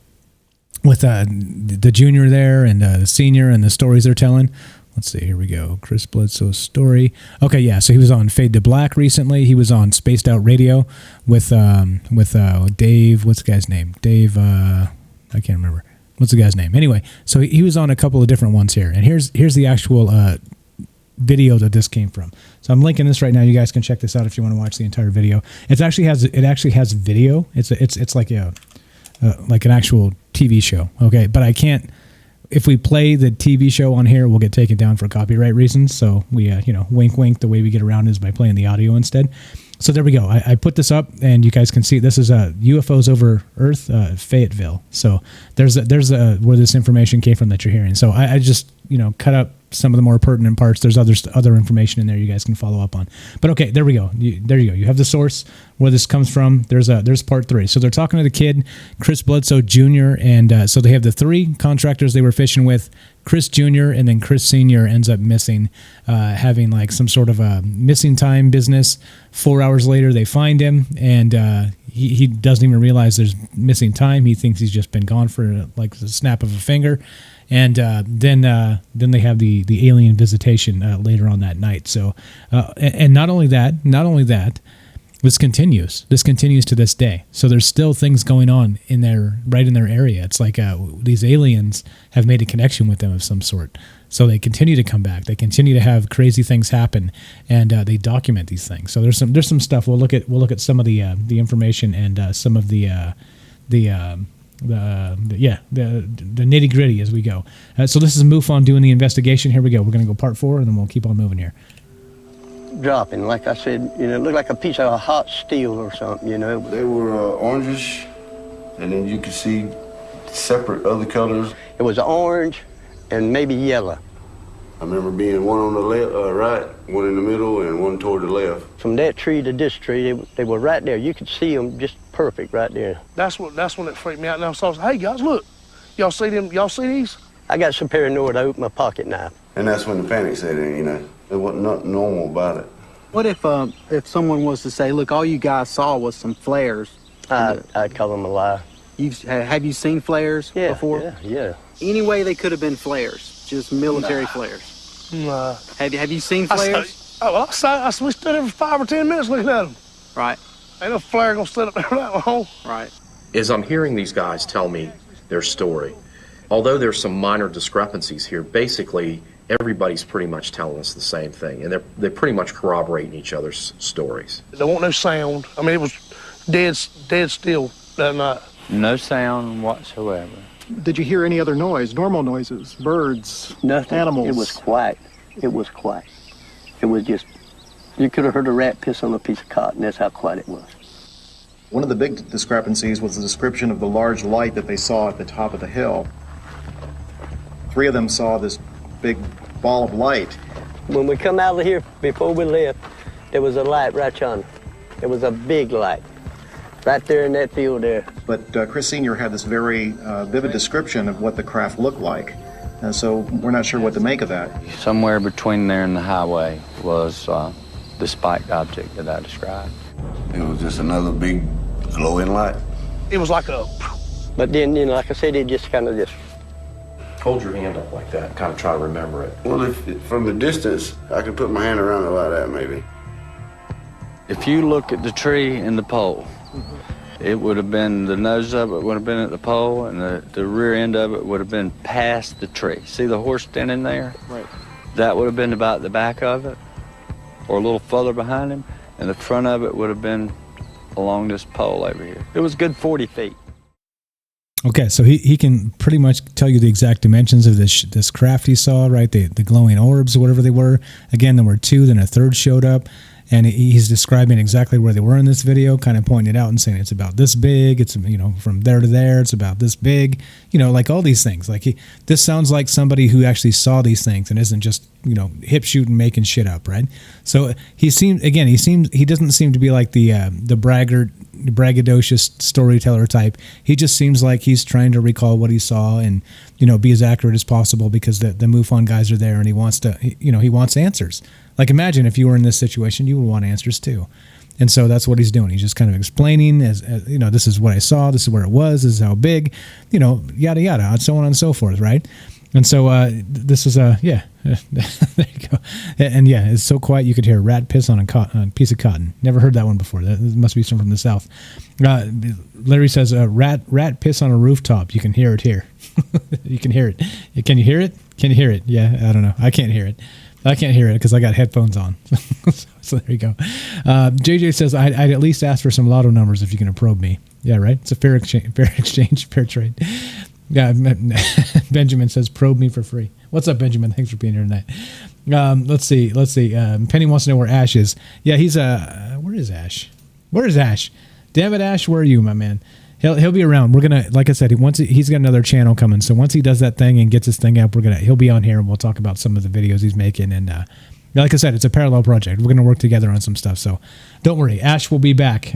junior there and the senior and the stories they're telling. Let's see, here we go. Chris Bledsoe's story. Okay, yeah, so he was on Fade to Black recently. He was on Spaced Out Radio with Dave, what's the guy's name? Dave, I can't remember. What's the guy's name? Anyway, so he was on a couple of different ones here. And here's the actual video that this came from. So I'm linking this right now. You guys can check this out if you want to watch the entire video. It actually has video. It's like an actual TV show. Okay, but I can't. If we play the TV show on here, we'll get taken down for copyright reasons. So we, wink, wink. The way we get around is by playing the audio instead. So there we go. I put this up, and you guys can see this is UFOs over Earth, Fayetteville. So there's where this information came from that you're hearing. So I just cut up some of the more pertinent parts. There's other information in there you guys can follow up on. But okay, there we go. There you go. You have the source where this comes from. There's part 3. So they're talking to the kid, Chris Bledsoe Jr., and so they have the 3 contractors they were fishing with. Chris Jr. and then Chris Sr. ends up missing, having like some sort of a missing time business. 4 hours later, they find him, and he doesn't even realize there's missing time. He thinks he's just been gone for like the snap of a finger. And then they have the alien visitation later on that night. So and not only that, this continues to this day. So there's still things going on right in their area. It's like these aliens have made a connection with them of some sort. So they continue to come back. They continue to have crazy things happen, and they document these things. So there's some stuff. We'll look at some of the information and some of the nitty gritty as we go. So this is MUFON doing the investigation. Here we go. We're going to go part 4, and then we'll keep on moving here. Dropping, like I said, it looked like a piece of hot steel or something, They were orangish, and then you could see separate other colors. It was orange and maybe yellow. I remember being one on the left, right, one in the middle, and one toward the left. From that tree to this tree, they were right there. You could see them just perfect right there. That's when it freaked me out. And I saw, hey guys, look, y'all see them? Y'all see these? I got so paranoid I opened my pocket knife. And that's when the panic set in. There wasn't nothing normal about it. What if someone was to say, look, all you guys saw was some flares? I'd call them a lie. Have you seen flares before? Yeah. Any way they could have been flares, just military flares. Nah. Have you seen flares? We stood there for 5 or 10 minutes looking at them. Right. Ain't no flare gonna stand up there that long. Right. As I'm hearing these guys tell me their story, Although there's some minor discrepancies here, basically everybody's pretty much telling us the same thing, and they're pretty much corroborating each other's stories. There wasn't no sound. I mean, it was dead still that night. No sound whatsoever. Did you hear any other noise, normal noises, birds, Nothing. animals? It was quiet. It was quiet. It was just, you could have heard a rat piss on a piece of cotton. That's how quiet it was. One of the big discrepancies was the description of the large light that they saw at the top of the hill. 3 of them saw this big ball of light. When we come out of here, before we left, there was a light right yonder. It was a big light right there in that field there. But Chris Sr. had this very vivid description of what the craft looked like. So we're not sure what to make of that. Somewhere between there and the highway was the spiked object that I described. It was just another big glowing light. It was like a... But then, like I said, it just kind of just... Hold your hand up like that, kind of try to remember it. Well, if from a distance, I could put my hand around it like that, maybe. If you look at the tree and the pole, it would have been, the nose of it would have been at the pole, and the rear end of it would have been past the tree. See the horse standing there? Right. That would have been about the back of it, or a little further behind him, and the front of it would have been along this pole over here. It was a good 40 feet. Okay, so he can pretty much tell you the exact dimensions of this craft he saw, right? The glowing orbs, whatever they were. Again, there were 2, then a third showed up, and he's describing exactly where they were in this video, kind of pointing it out and saying it's about this big, it's, from there to there, it's about this big, like all these things. Like this sounds like somebody who actually saw these things and isn't just, hip shooting, making shit up, right? So he doesn't seem to be like the braggart, braggadocious storyteller type. He just seems like he's trying to recall what he saw and be as accurate as possible because the MUFON guys are there and he wants answers. Like imagine if you were in this situation, you would want answers too. And so that's what he's doing. He's just kind of explaining as this is what I saw, this is where it was, this is how big, yada yada, and so on and so forth, right? And so this is there you go. And yeah, it's so quiet you could hear a rat piss on a piece of cotton. Never heard that one before. That must be some from the south. Larry says rat piss on a rooftop. You can hear it here. You can hear it. Can you hear it? Can you hear it? Yeah, I don't know. I can't hear it. I can't hear it because I got headphones on. So there you go. JJ says I'd at least ask for some lotto numbers if you're going to probe me. Yeah, right. It's a fair exchange, fair trade. Yeah, Benjamin says probe me for free. What's up, Benjamin? Thanks for being here tonight. Let's see. Penny wants to know where Ash is. Yeah, he's where is Ash? Where is Ash? Damn it, Ash, where are you, my man? He'll be around. We're gonna, like I said, he's got another channel coming. So once he does that thing and gets his thing up, he'll be on here and we'll talk about some of the videos he's making. And like I said, it's a parallel project. We're gonna work together on some stuff. So don't worry, Ash will be back.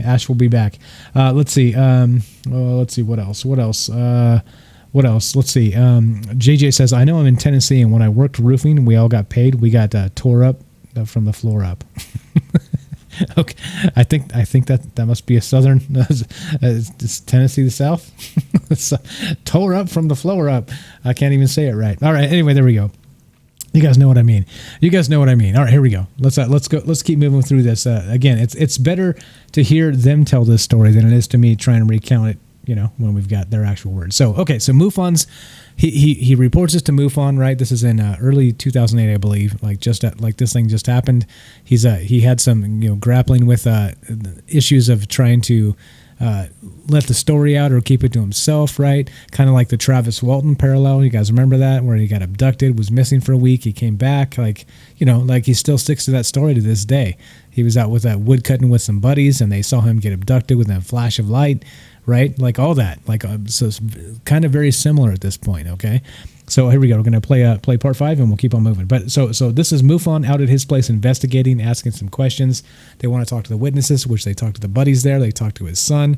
Let's see. Let's see what else. Let's see. JJ says I know I'm in Tennessee, and when I worked roofing, we all got paid. We got tore up from the floor up. Okay, I think that must be a southern. Is Tennessee the South? Tore up from the floor up. I can't even say it right. All right. Anyway, there we go. You guys know what I mean. All right, here we go. Let's go. Let's keep moving through this. Again, it's better to hear them tell this story than it is to me trying to recount it. When we've got their actual words. So okay, so MUFON's he reports this to MUFON, right? This is in early 2008, I believe. Like this thing just happened. He had some grappling with issues of trying to let the story out or keep it to himself, right? Kind of like the Travis Walton parallel. You guys remember that, where he got abducted, was missing for a week, he came back, like he still sticks to that story to this day. He was out with that wood cutting with some buddies, and they saw him get abducted with a flash of light. Right, like all that, so it's kind of very similar at this point. Okay, so here we go. We're gonna play part 5, and we'll keep on moving. But so this is MUFON out at his place investigating, asking some questions. They want to talk to the witnesses, which they talk to the buddies there. They talk to his son,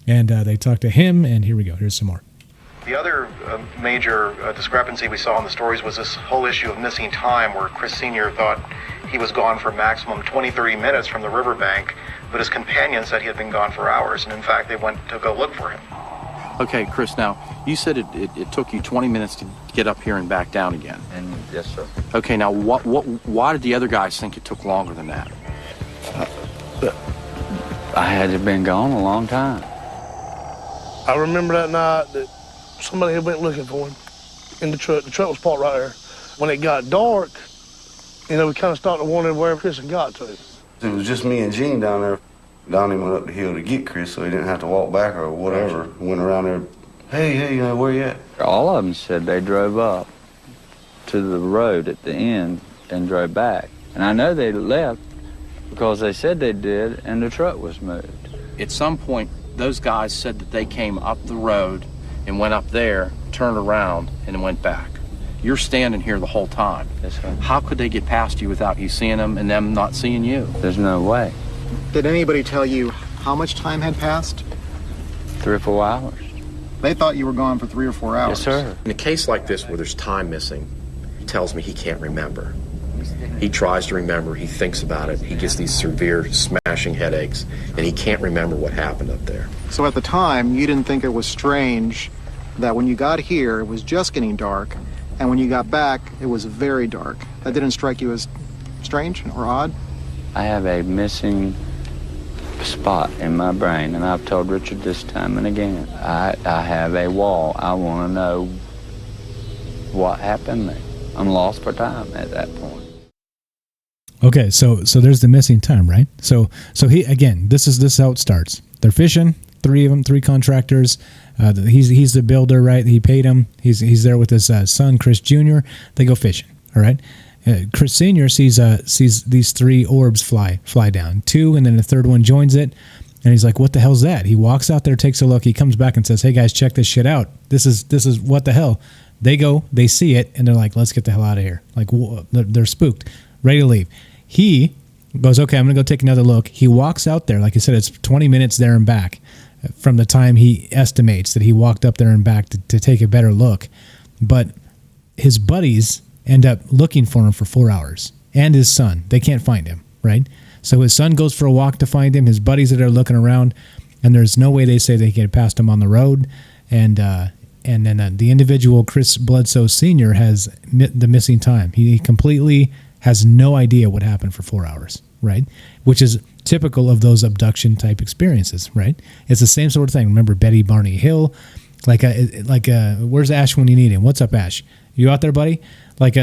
and they talk to him. And here we go. Here's some more. The other major discrepancy we saw in the stories was this whole issue of missing time, where Chris Sr. thought he was gone for maximum 20-30 minutes from the riverbank, but his companion said he had been gone for hours, and in fact they went to go look for him. Okay, Chris, now, you said it took you 20 minutes to get up here and back down again. And yes, sir. Okay, now, why did the other guys think it took longer than that? I had been gone a long time. I remember that night that somebody had went looking for him. in the truck. The truck was parked right there. When it got dark, we kind of started wondering where Chris had got to. It was just me and Gene down there. Donnie went up the hill to get Chris so he didn't have to walk back or whatever. Went around there, hey, where you at? All of them said they drove up to the road at the end and drove back. And I know they left because they said they did, and the truck was moved. At some point, those guys said that they came up the road and went up there, turned around, and then went back. You're standing here the whole time. Yes, sir. How could they get past you without you seeing them and them not seeing you? There's no way. Did anybody tell you how much time had passed? 3 or 4 hours. They thought you were gone for 3 or 4 hours. Yes, sir. In a case like this where there's time missing, he tells me he can't remember. He tries to remember, he thinks about it, he gets these severe smashing headaches, and he can't remember what happened up there. So at the time, you didn't think it was strange that when you got here, it was just getting dark, and when you got back, it was very dark. That didn't strike you as strange or odd? I have a missing spot in my brain, and I've told Richard this time and again. I have a wall. I want to know what happened there. I'm lost for time at that point. Okay, so there's the missing time, right? So he, again, this is how it starts. They're fishing, 3 of them, 3 contractors. He's the builder, right? He paid him. He's there with his son, Chris Jr. They go fishing, all right? Chris Sr. sees these 3 orbs fly down, 2, and then the third one joins it, and he's like, "What the hell's that?" He walks out there, takes a look. He comes back and says, "Hey guys, check this shit out. This is what the hell." They go, they see it, and they're like, "Let's get the hell out of here." Like they're spooked, ready to leave. He goes, "Okay, I'm gonna go take another look." He walks out there, like I said, it's 20 minutes there and back from the time he estimates that he walked up there and back to take a better look, but his buddies end up looking for him for 4 hours, and his son. They can't find him, right? So his son goes for a walk to find him. His buddies are there looking around, and there's no way they say they get past him on the road. And then the individual, Chris Bledsoe Sr., has the missing time. He completely has no idea what happened for 4 hours, right? Which is typical of those abduction type experiences, right? It's the same sort of thing. Remember Betty Barney Hill? Where's Ash when you need him? What's up, Ash? You out there, buddy? Like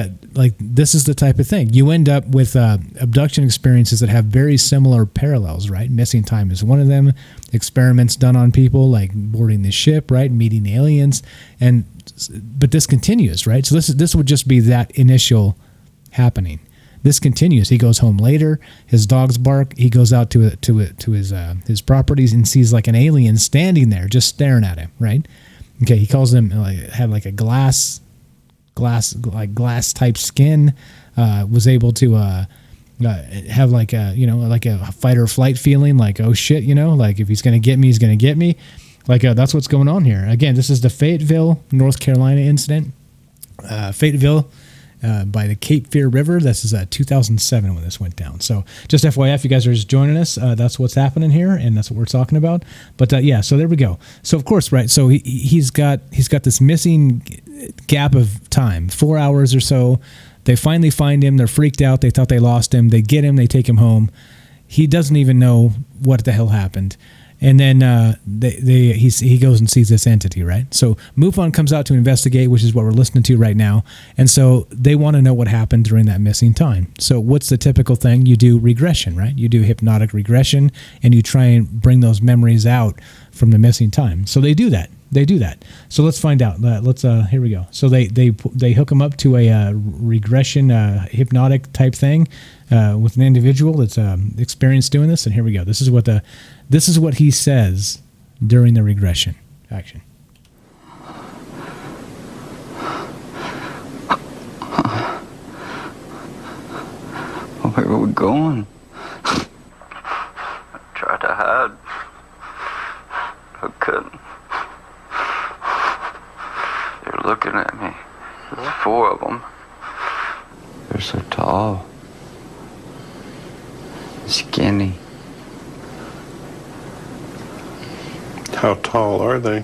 this is the type of thing. You end up with abduction experiences that have very similar parallels, right? Missing time is one of them. Experiments done on people, like boarding the ship, right? Meeting aliens, but this continues, right? So this would just be that initial happening. This continues. He goes home later. His dogs bark. He goes out to his properties and sees like an alien standing there, just staring at him, right? Okay, he calls them had like a glass type skin, was able to have like a fight or flight feeling, like, oh shit, like if he's gonna get me, he's gonna get me. Like that's what's going on here. Again, this is the Fayetteville, North Carolina incident. Fayetteville by the Cape Fear River. This is 2007 when this went down. So just FYI, if you guys are just joining us, that's what's happening here, and that's what we're talking about. But yeah, so there we go. So of course, right. So he's got this missing gap of time, 4 hours or so. They finally find him. They're freaked out. They thought they lost him. They get him. They take him home. He doesn't even know what the hell happened. And then he goes and sees this entity, right? So MUFON comes out to investigate, which is what we're listening to right now. And so they want to know what happened during that missing time. So what's the typical thing? You do regression, right? You do hypnotic regression, and you try and bring those memories out from the missing time. So they do that. So let's find out. Here we go. So they hook him up to a regression hypnotic type thing with an individual that's experienced doing this. And here we go. This is what he says during the regression action. Where are we going? I tried to hide. I couldn't. They're looking at me. There's 4 of them. They're so tall. Skinny. How tall are they?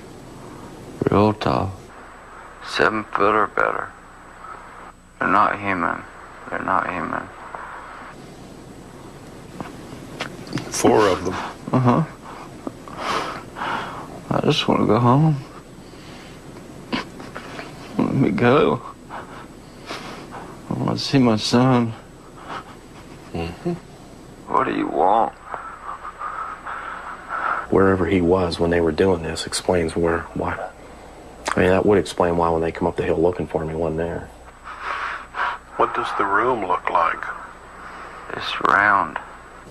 Real tall. 7 foot or better. They're not human. 4 of them. Uh-huh. I just want to go home. me go. I want to see my son. Mm-hmm. What do you want? Wherever he was when they were doing this explains why. I mean, that would explain why when they come up the hill looking for him, he wasn't there. What does the room look like? It's round.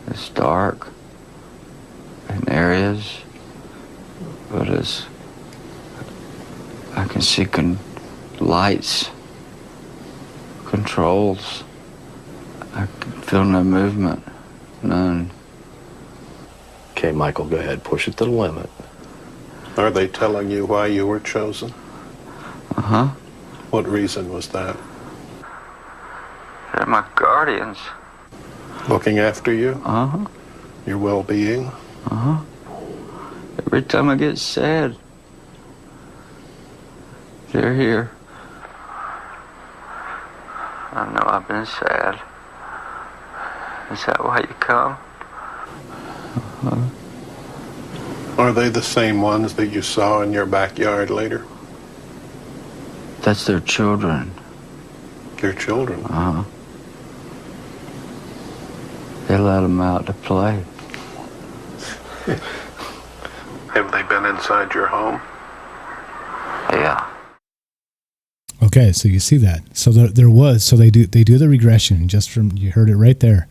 It's dark in areas, but I can see lights, controls. I can feel no movement, none. Okay, Michael, go ahead. Push it to the limit. Are they telling you why you were chosen? Uh-huh. What reason was that? They're my guardians. Looking after you? Uh-huh. Your well-being? Uh-huh. Every time I get sad, they're here. I know I've been sad. Is that why you come? Are they the same ones that you saw in your backyard later? That's their children. Their children? Uh-huh. They let them out to play. Have they been inside your home? Yeah. Okay, so you see that. So there was. So they do the regression. Just from, you heard it right there.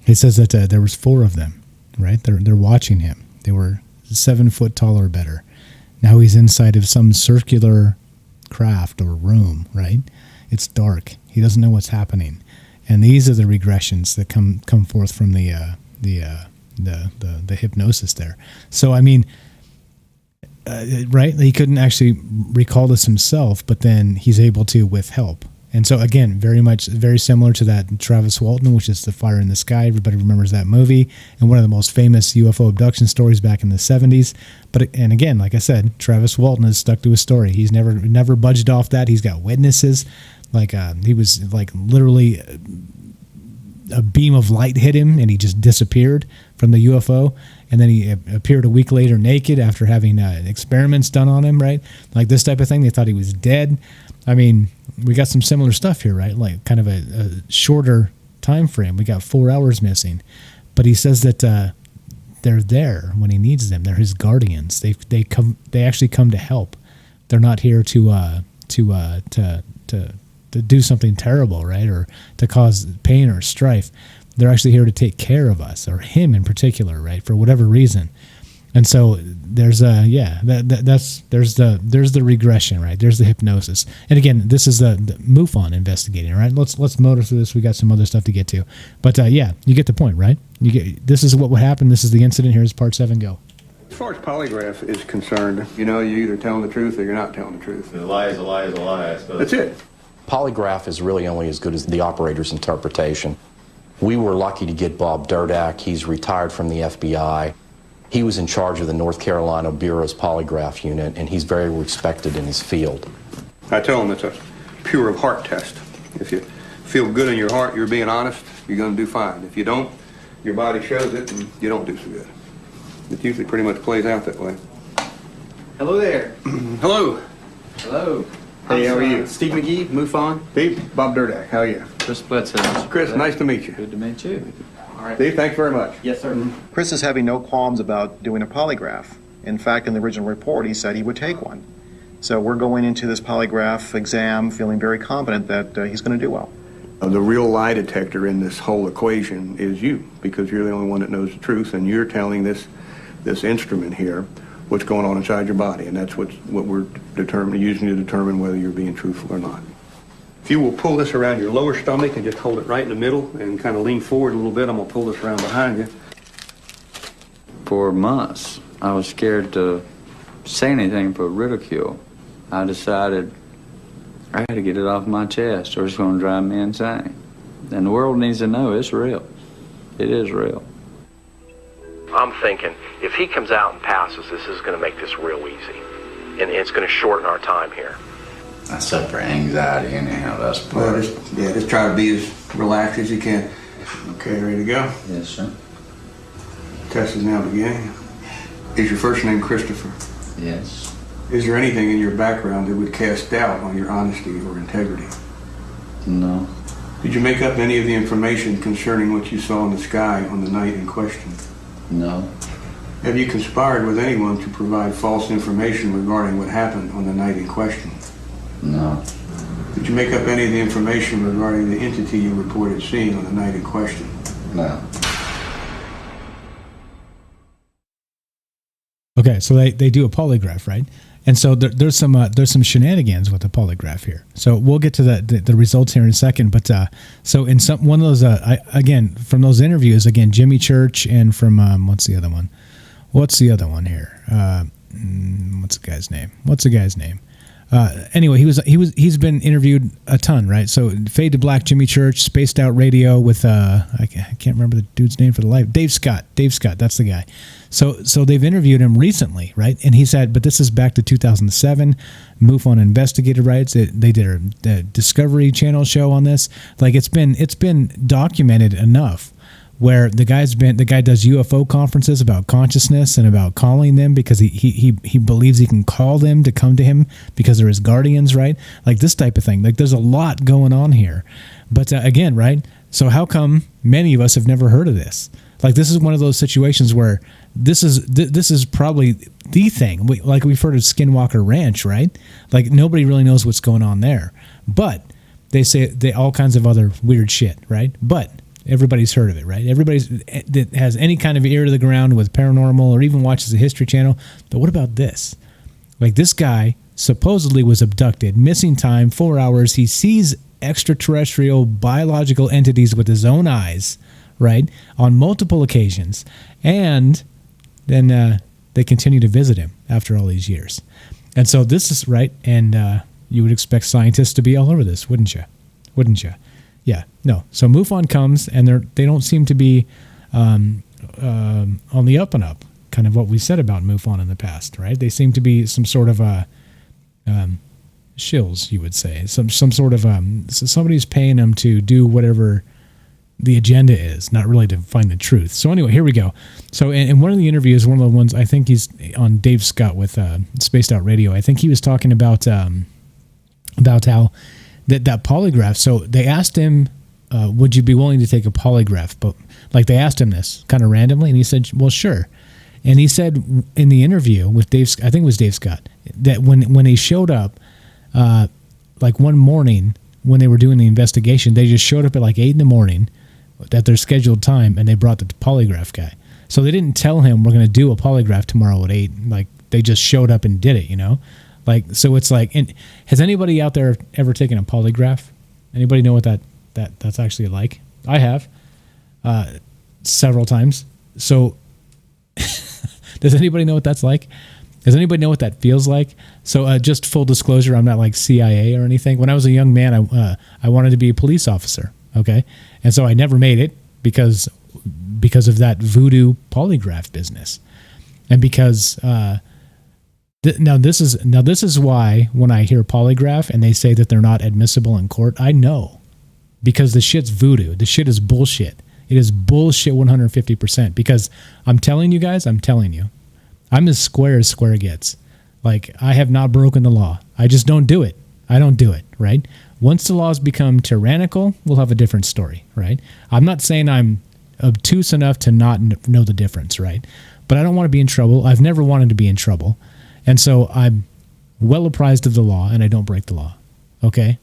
He says that there was 4 of them. Right? They're watching him. They were 7 foot tall or better. Now he's inside of some circular craft or room. Right? It's dark. He doesn't know what's happening. And these are the regressions that come forth from the hypnosis there. So I mean, right? He couldn't actually recall this himself, but then he's able to with help. And so again, very similar to that Travis Walton, which is The Fire in the Sky. Everybody remembers that movie, and one of the most famous UFO abduction stories back in the 70s. And again, like I said, Travis Walton is stuck to his story. He's never budged off that. He's got witnesses. Like he was like literally a beam of light hit him and he just disappeared from the UFO. And then he appeared a week later naked after having experiments done on him, right? Like this type of thing. They thought he was dead. I mean, we got some similar stuff here, right? Like kind of a shorter time frame. We got 4 hours missing. But he says that they're there when he needs them. They're his guardians. They actually come to help. They're not here to do something terrible, right? Or to cause pain or strife. They're actually here to take care of us, or him in particular, right? For whatever reason. And so there's there's the regression, right? There's the hypnosis. And again, this is the MUFON investigating, right? Let's motor through this. We got some other stuff to get to. But yeah, you get the point, right? This is what would happen. This is the incident. Here's part 7, go. As far as polygraph is concerned, you're either telling the truth or you're not telling the truth. A lie is a lie is a lie, I suppose. That's it. Polygraph is really only as good as the operator's interpretation. We were lucky to get Bob Durdak. He's retired from the FBI. He was in charge of the North Carolina Bureau's polygraph unit, and he's very respected in his field. I tell them it's a pure of heart test. If you feel good in your heart, you're being honest, you're going to do fine. If you don't, your body shows it, and you don't do so good. It usually pretty much plays out that way. Hello there. Hello. Hello. Hey, how are you? Steve McGee, MUFON. Steve, Bob Durdak, how are you? Chris Bledsoe. Chris, nice to meet you. Good to meet you. All right. Steve, thanks very much. Yes, sir. Chris is having no qualms about doing a polygraph. In fact, in the original report, he said he would take one. So we're going into this polygraph exam feeling very confident that he's going to do well. The real lie detector in this whole equation is you, because you're the only one that knows the truth, and you're telling this instrument here what's going on inside your body, and that's what we're using to determine whether you're being truthful or not. If you will pull this around your lower stomach and just hold it right in the middle and kind of lean forward a little bit, I'm going to pull this around behind you. For months, I was scared to say anything for ridicule. I decided I had to get it off my chest or it's going to drive me insane. And the world needs to know it's real. It is real. I'm thinking, if he comes out and passes, this is going to make this real easy. And it's going to shorten our time here. I suffer anxiety anyhow, that's part of it. Just try to be as relaxed as you can. Okay, ready to go? Yes, sir. Test is now beginning. Is your first name Christopher? Yes. Is there anything in your background that would cast doubt on your honesty or integrity? No. Did you make up any of the information concerning what you saw in the sky on the night in question? No. Have you conspired with anyone to provide false information regarding what happened on the night in question? No. Did you make up any of the information regarding the entity you reported seeing on the night in question? No. Okay, so they do a polygraph, right? And so there's some shenanigans with the polygraph here. So we'll get to the results here in a second. But so in one of those again from those interviews, again Jimmy Church and from what's the other one? What's the other one here? What's the guy's name? Anyway, he's been interviewed a ton, right? So Fade to Black, Jimmy Church, Spaced Out Radio with I can't remember the dude's name for the life. Dave Scott, that's the guy. So they've interviewed him recently, right? And he said, but this is back to 2007. MUFON investigated, right? They did a Discovery Channel show on this. Like it's been documented enough where the guy does UFO conferences about consciousness and about calling them because he believes he can call them to come to him because they're his guardians, right? Like this type of thing. Like there's a lot going on here. But again, right? So how come many of us have never heard of this? Like this is one of those situations where this is probably the thing. Like we've heard of Skinwalker Ranch, right? Like nobody really knows what's going on there. But they say all kinds of other weird shit, right? But everybody's heard of it, right? Everybody that has any kind of ear to the ground with paranormal or even watches the History Channel. But what about this? Like this guy supposedly was abducted, missing time, 4 hours. He sees extraterrestrial biological entities with his own eyes, right? On multiple occasions. And then they continue to visit him after all these years. And so this is right. And you would expect scientists to be all over this, wouldn't you? Yeah, no. So MUFON comes, and they don't seem to be on the up and up, kind of what we said about MUFON in the past, right? They seem to be some sort of shills, you would say. Some sort of so somebody's paying them to do whatever the agenda is, not really to find the truth. So anyway, here we go. So in one of the interviews, one of the ones, I think he's on Dave Scott with Spaced Out Radio, I think he was talking about how that polygraph. So they asked him, would you be willing to take a polygraph? But like they asked him this kind of randomly, and he said, well, sure. And he said in the interview with Dave, I think it was Dave Scott, that when he showed up, like one morning when they were doing the investigation, they just showed up at like 8 a.m. at their scheduled time, and they brought the polygraph guy. So they didn't tell him we're going to do a polygraph tomorrow at 8. Like they just showed up and did it, you know? Like, so it's like, and has anybody out there ever taken a polygraph? Anybody know what that's actually like? I have, several times. So does anybody know what that's like? Does anybody know what that feels like? So just full disclosure, I'm not like CIA or anything. When I was a young man, I wanted to be a police officer. Okay. And so I never made it because of that voodoo polygraph business. And because, Now this is why when I hear polygraph and they say that they're not admissible in court, I know, because the shit's voodoo. The shit is bullshit. It is bullshit 150%. Because I'm telling you, I'm as square gets. Like I have not broken the law. I just don't do it. I don't do it. Right. Once the laws become tyrannical, we'll have a different story. Right. I'm not saying I'm obtuse enough to not know the difference. Right. But I don't want to be in trouble. I've never wanted to be in trouble. And so I'm well apprised of the law, and I don't break the law, okay?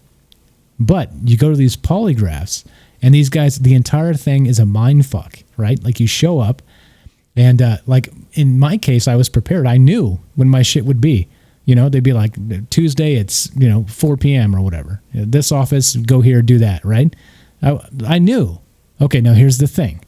But you go to these polygraphs, and these guys, the entire thing is a mind fuck, right? Like you show up, and like in my case, I was prepared. I knew when my shit would be. You know, they'd be like, Tuesday, it's, 4 p.m. or whatever. This office, go here, do that, right? I knew. Okay, now here's the thing.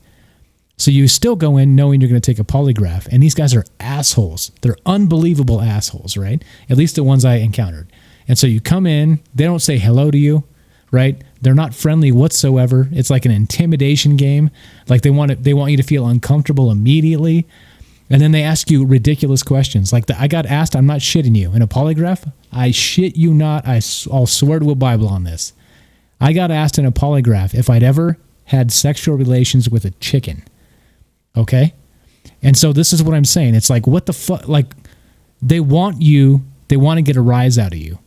So you still go in knowing you're going to take a polygraph, and these guys are assholes. They're unbelievable assholes, right? At least the ones I encountered. And so you come in, they don't say hello to you, right? They're not friendly whatsoever. It's like an intimidation game. Like they want you to feel uncomfortable immediately. And then they ask you ridiculous questions. Like I got asked, I'm not shitting you, in a polygraph. I shit you not. I'll swear to a Bible on this. I got asked in a polygraph if I'd ever had sexual relations with a chicken. Okay? And so this is what I'm saying. It's like, what the fuck? Like, they want you They want to get a rise out of you.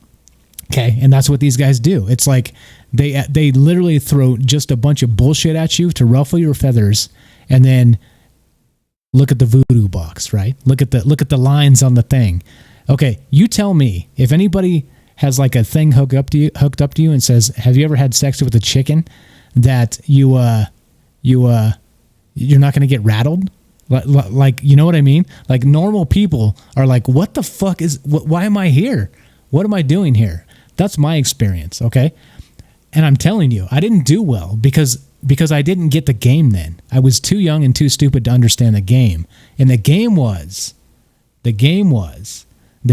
Okay, and that's what these guys do. It's like they literally throw just a bunch of bullshit at you to ruffle your feathers, and then look at the voodoo box, right? Look at the lines on the thing. Okay, you tell me if anybody has like a thing hooked up to you and says, "Have you ever had sex with a chicken?" That you're not going to get rattled. Like, you know what I mean? Like, normal people are like, "What the fuck why am I here? What am I doing here?" That's my experience, okay? And I'm telling you, I didn't do well because I didn't get the game then. I was too young and too stupid to understand the game. And the game was they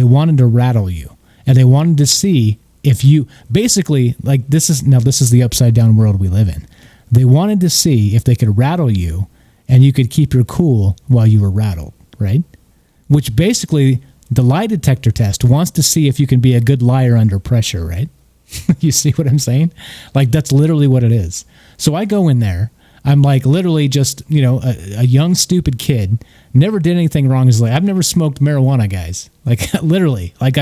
wanted to rattle you. And they wanted to see if you, basically, like, this is the upside down world we live in. They wanted to see if they could rattle you and you could keep your cool while you were rattled, right? Which basically, the lie detector test wants to see if you can be a good liar under pressure, right? You see what I'm saying? Like, that's literally what it is. So I go in there. I'm like literally just, a young, stupid kid. Never did anything wrong. I've never smoked marijuana, guys. Like, literally. Like,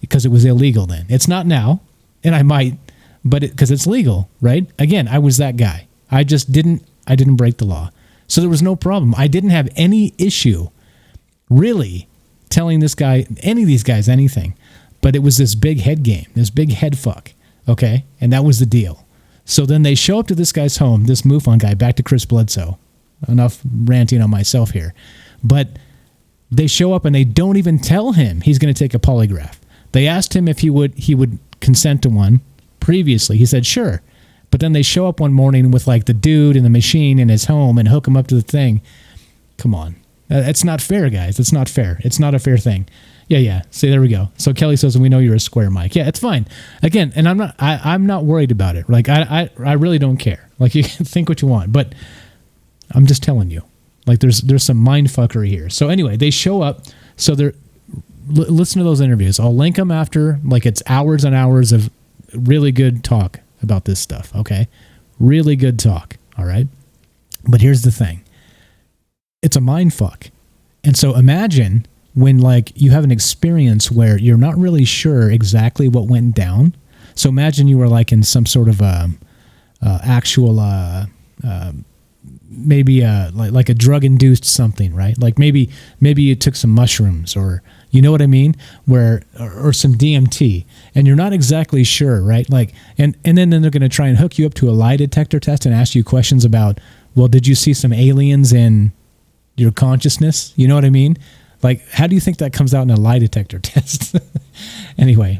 because it was illegal then. It's not now, and I might, but because it's legal, right? Again, I was that guy. I didn't break the law. So there was no problem. I didn't have any issue, really, telling this guy, any of these guys, anything. But it was this big head game, this big head fuck, okay? And that was the deal. So then they show up to this guy's home, this MUFON guy, back to Chris Bledsoe. Enough ranting on myself here. But they show up and they don't even tell him he's going to take a polygraph. They asked him if he would consent to one previously. He said, sure. But then they show up one morning with like the dude and the machine in his home and hook him up to the thing. Come on. It's not fair, guys. It's not fair. It's not a fair thing. Yeah. See, there we go. So Kelly says, we know you're a square, Mike. Yeah, it's fine. Again, and I'm not worried about it. Like, I really don't care. Like, you can think what you want, but I'm just telling you. Like, there's some mindfuckery here. So anyway, they show up. So listen to those interviews. I'll link them after. Like, it's hours and hours of really good talk about this stuff. Okay, really good talk. All right, but here's the thing. It's a mind fuck. And so imagine when like you have an experience where you're not really sure exactly what went down. So imagine you were like in some sort of actual maybe like a drug-induced something, right? Like maybe you took some mushrooms, or you know what I mean, or some DMT, and you're not exactly sure, right? Like, and then they're going to try and hook you up to a lie detector test and ask you questions about, well, did you see some aliens in your consciousness? You know what I mean? Like, how do you think that comes out in a lie detector test? Anyway,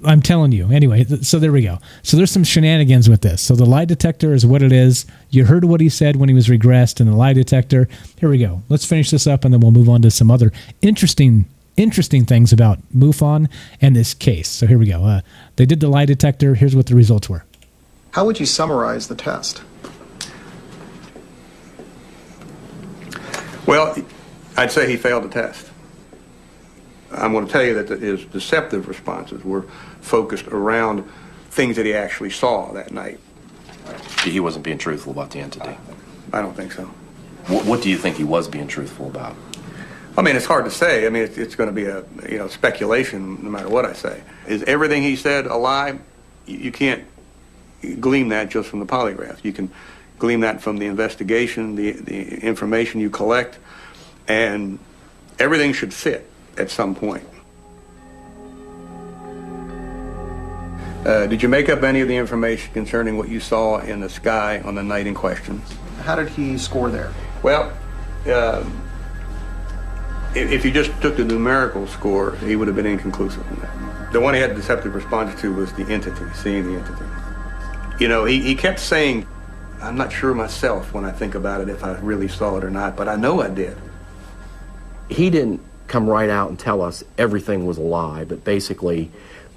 I'm telling you. Anyway, so there we go. So there's some shenanigans with this. So the lie detector is what it is. You heard what he said when he was regressed in the lie detector. Here we go. Let's finish this up, and then we'll move on to some other interesting things about MUFON and this case. So here we go. They did the lie detector. Here's what the results were. How would you summarize the test? Well, I'd say he failed the test. I'm going to tell you that his deceptive responses were focused around things that he actually saw that night. He wasn't being truthful about the entity. I don't think so. What do you think he was being truthful about? I mean, it's hard to say. I mean, it's going to be a speculation no matter what I say. Is everything he said a lie? You can't glean that just from the polygraph. You can glean that from the investigation, the information you collect, and everything should fit at some point. Did you make up any of the information concerning what you saw in the sky on the night in question? How did he score there? Well, if you just took the numerical score, he would have been inconclusive. The one he had deceptive response to was the entity, seeing the entity. You know, he kept saying, I'm not sure myself when I think about it if I really saw it or not, but I know I did. He didn't come right out and tell us everything was a lie, but basically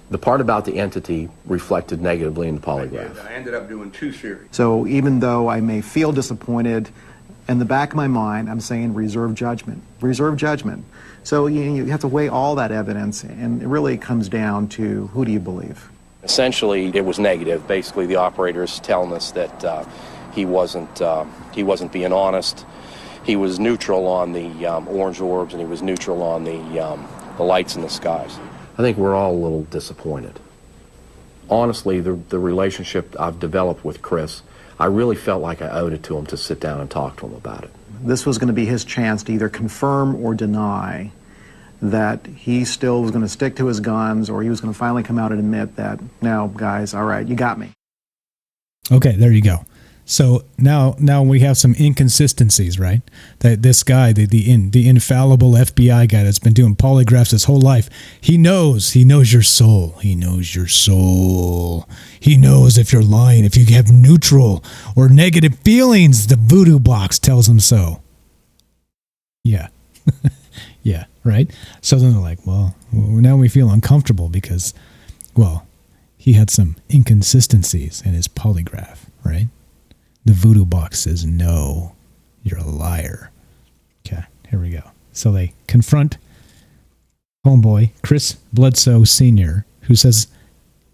the part about the entity reflected negatively in the polygraph. I ended up doing 2 series. So even though I may feel disappointed, in the back of my mind, I'm saying reserve judgment. Reserve judgment. So you have to weigh all that evidence, and it really comes down to who do you believe? Essentially, it was negative. Basically, the operator's telling us that he wasn't being honest. He was neutral on the orange orbs, and he was neutral on the lights in the skies. I think we're all a little disappointed. Honestly, the relationship I've developed with Chris, I really felt like I owed it to him to sit down and talk to him about it. This was going to be his chance to either confirm or deny that he still was going to stick to his guns, or he was going to finally come out and admit that, no, guys, all right, you got me. Okay, there you go. So now we have some inconsistencies, right? That this guy, the infallible FBI guy that's been doing polygraphs his whole life, he knows your soul. He knows your soul. He knows if you're lying, if you have neutral or negative feelings. The voodoo box tells him so. Yeah. Yeah, right? So then they're like, well, now we feel uncomfortable because, well, he had some inconsistencies in his polygraph, right? The voodoo box says, no, you're a liar. Okay, here we go. So they confront homeboy, Chris Bledsoe Sr., who says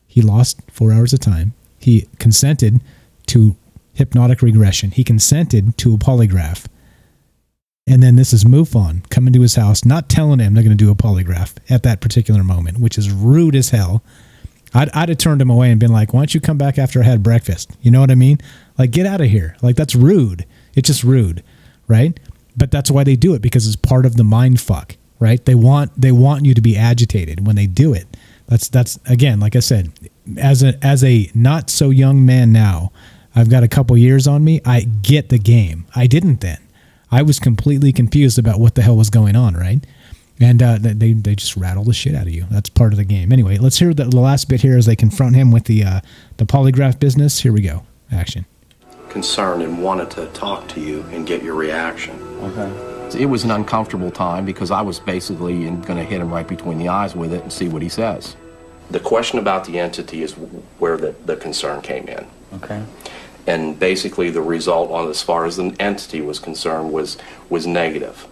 he lost 4 hours of time. He consented to hypnotic regression. He consented to a polygraph. And then this is MUFON coming to his house, not telling him they're going to do a polygraph at that particular moment, which is rude as hell. I'd have turned him away and been like, why don't you come back after I had breakfast? You know what I mean? Like, get out of here. Like, that's rude. It's just rude, right? But that's why they do it, because it's part of the mind fuck, right? They want you to be agitated when they do it. That's again, like I said, as a not so young man now, I've got a couple years on me. I get the game. I didn't then. I was completely confused about what the hell was going on, right? And they just rattle the shit out of you. That's part of the game. Anyway, let's hear the last bit here as they confront him with the polygraph business. Here we go. Action. Concerned and wanted to talk to you and get your reaction. Okay. It was an uncomfortable time because I was basically going to hit him right between the eyes with it and see what he says. The question about the entity is where the concern came in. Okay. And basically the result on as far as the entity was concerned was negative.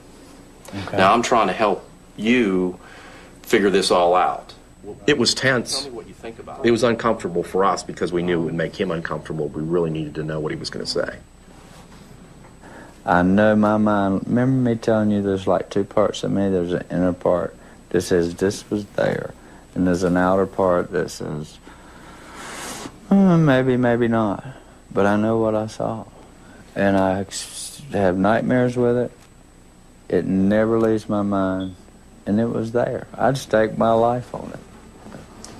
Okay. Now I'm trying to help you figure this all out. It was tense. Tell me what you think about it. It was uncomfortable for us because we knew it would make him uncomfortable. We really needed to know what he was going to say. I know my mind. Remember me telling you there's like two parts of me? There's an inner part that says this was there, and there's an outer part that says maybe, maybe not. But I know what I saw, and I have nightmares with it. It never leaves my mind, and it was there. I'd stake my life on it.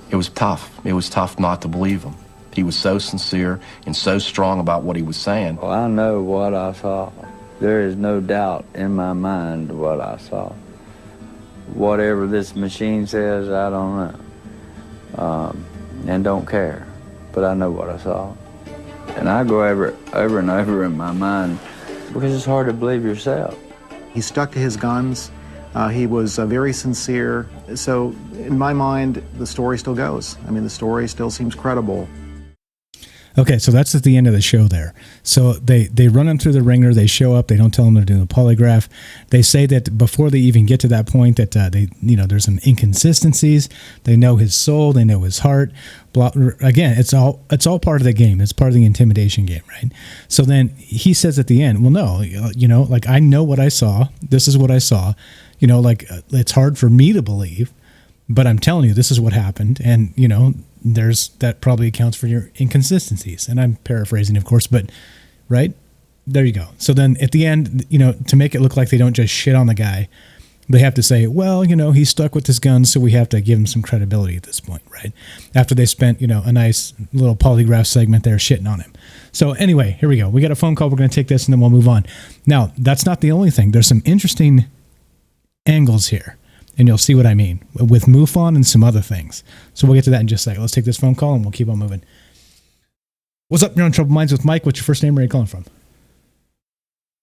It was tough. It was tough not to believe him. He was so sincere and so strong about what he was saying. Well, I know what I saw. There is no doubt in my mind what I saw. Whatever this machine says, I don't know, and don't care. But I know what I saw. And I go over and over in my mind because it's hard to believe yourself. He stuck to his guns. He was very sincere. So in my mind, the story still goes. I mean, the story still seems credible. Okay, so that's at the end of the show there. So they run him through the ringer. They show up. They don't tell him they're doing a polygraph. They say that before they even get to that point that there's some inconsistencies. They know his soul. They know his heart. Again, it's all part of the game. It's part of the intimidation game, right? So then he says at the end, well, no, like I know what I saw. This is what I saw. It's hard for me to believe, but I'm telling you, this is what happened. And, that probably accounts for your inconsistencies. And I'm paraphrasing, of course, but right there you go. So then at the end, to make it look like they don't just shit on the guy, they have to say, well, he's stuck with his guns, so we have to give him some credibility at this point, right? After they spent, a nice little polygraph segment there shitting on him. So anyway, here we go. We got a phone call. We're going to take this and then we'll move on. Now, that's not the only thing. There's some interesting angles here, and you'll see what I mean with MUFON and some other things. So we'll get to that in just a second. Let's take this phone call and we'll keep on moving. What's up? You're on Troubled Minds with Mike. What's your first name? Where are you calling from?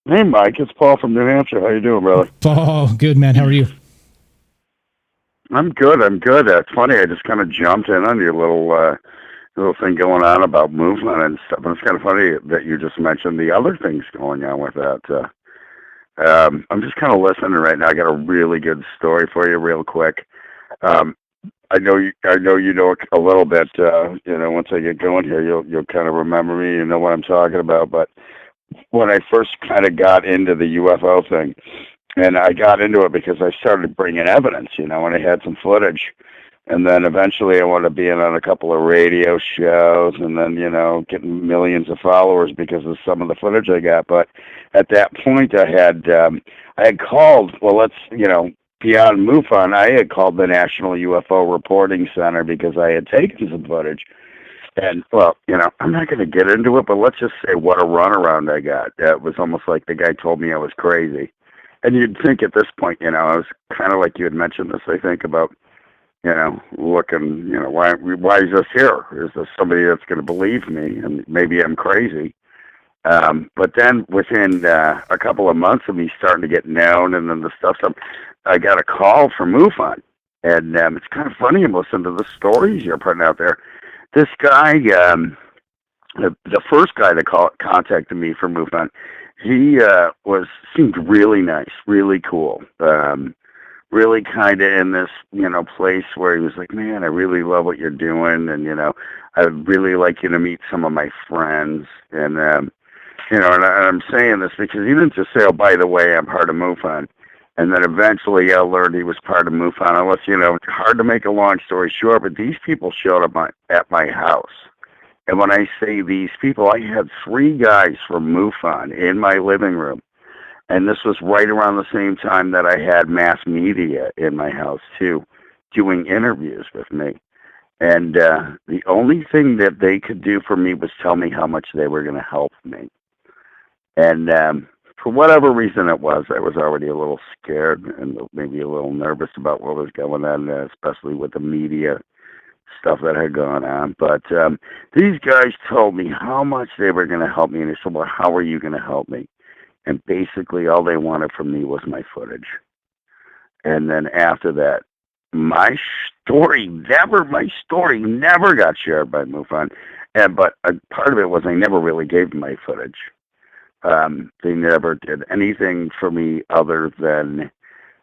Hey, Mike. It's Paul from New Hampshire. How you doing, brother? Paul, good, man. How are you? I'm good. It's funny. I just kind of jumped in on your little thing going on about MUFON and stuff. And it's kind of funny that you just mentioned the other things going on with that. I'm just kind of listening right now. I got a really good story for you, real quick. I know you know a little bit. Once I get going here, you'll kind of remember me. You know what I'm talking about. But when I first kind of got into the UFO thing, and I got into it because I started bringing evidence. And I had some footage And then eventually I wound up being on a couple of radio shows and then, getting millions of followers because of some of the footage I got. But at that point I had called, beyond MUFON, I had called the National UFO Reporting Center because I had taken some footage. And, I'm not going to get into it, but let's just say what a runaround I got. It was almost like the guy told me I was crazy. And you'd think at this point, I was kind of like you had mentioned this, I think, about, looking, why is this here? Is this somebody that's going to believe me? And maybe I'm crazy. But then within a couple of months of me starting to get known and then the stuff, I got a call from MUFON. And it's kind of funny to listen to the stories you're putting out there. This guy, the first guy that contacted me from MUFON, he seemed really nice, really cool. Really kind of in this, place where he was like, man, I really love what you're doing. And, I'd really like you to meet some of my friends. And, and I'm saying this because he didn't just say, oh, by the way, I'm part of MUFON. And then eventually I learned he was part of MUFON. Unless, hard to make a long story short, but these people showed up at my house. And when I say these people, I had 3 guys from MUFON in my living room. And this was right around the same time that I had mass media in my house, too, doing interviews with me. And the only thing that they could do for me was tell me how much they were going to help me. And for whatever reason it was, I was already a little scared and maybe a little nervous about what was going on, especially with the media stuff that had gone on. But these guys told me how much they were going to help me. And they said, well, how are you going to help me? And basically all they wanted from me was my footage. And then after that, my story never got shared by MUFON. But a part of it was I never really gave them my footage. They never did anything for me other than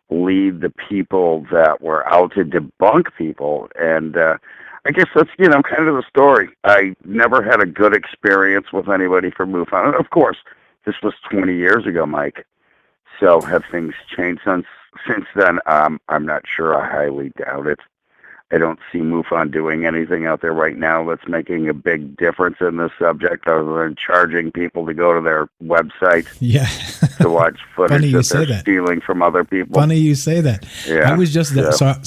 lead the people that were out to debunk people. And I guess that's, kind of the story. I never had a good experience with anybody from MUFON. And of course, this was 20 years ago, Mike. So have things changed since then? I'm not sure. I highly doubt it. I don't see MUFON doing anything out there right now that's making a big difference in this subject other than charging people to go to their website to watch footage that they're stealing from other people. Funny you say that. Yeah. I was just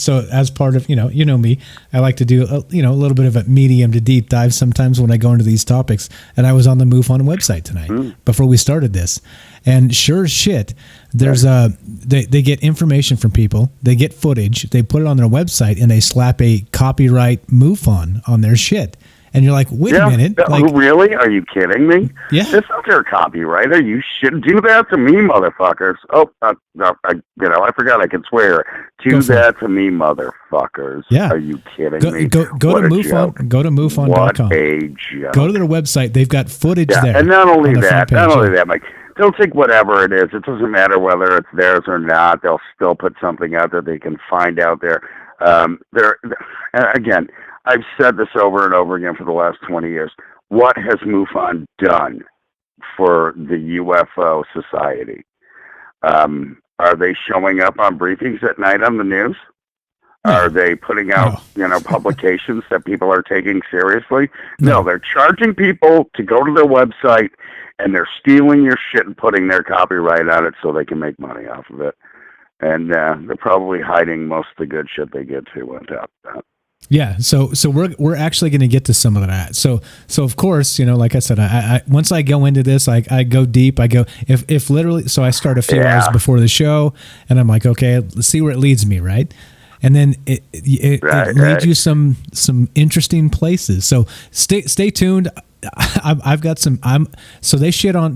so as part of, you know me, I like to do a little bit of a medium to deep dive sometimes when I go into these topics. And I was on the MUFON website tonight before we started this. And sure as shit, there's they get information from people, they get footage, they put it on their website, and they slap a copyright MUFON on their shit. And you're like, wait a minute. Really? Are you kidding me? Yeah. It's not their copyright. You shouldn't do that to me, motherfuckers. Oh, I forgot I can swear. Do that to me, motherfuckers. Yeah. Are you kidding me? Go to MUFON. Joke. Go to MUFON.com. What a joke. Go to their website. They've got footage there. And not only that, Mike. They'll take whatever it is. It doesn't matter whether it's theirs or not. They'll still put something out that they can find out there. Again, I've said this over and over again for the last 20 years. What has MUFON done for the UFO society? Are they showing up on briefings at night on the news? Are they putting out, publications that people are taking seriously? No, they're charging people to go to their website, and they're stealing your shit and putting their copyright on it so they can make money off of it. And they're probably hiding most of the good shit they get to on top of that. Yeah, so we're actually going to get to some of that. So of course, like I said, I once I go into this, I go deep. I go if literally. So I start a few hours before the show, and I'm like, okay, let's see where it leads me, right? And then it leads you some interesting places. So stay tuned. I've got some. So they shit on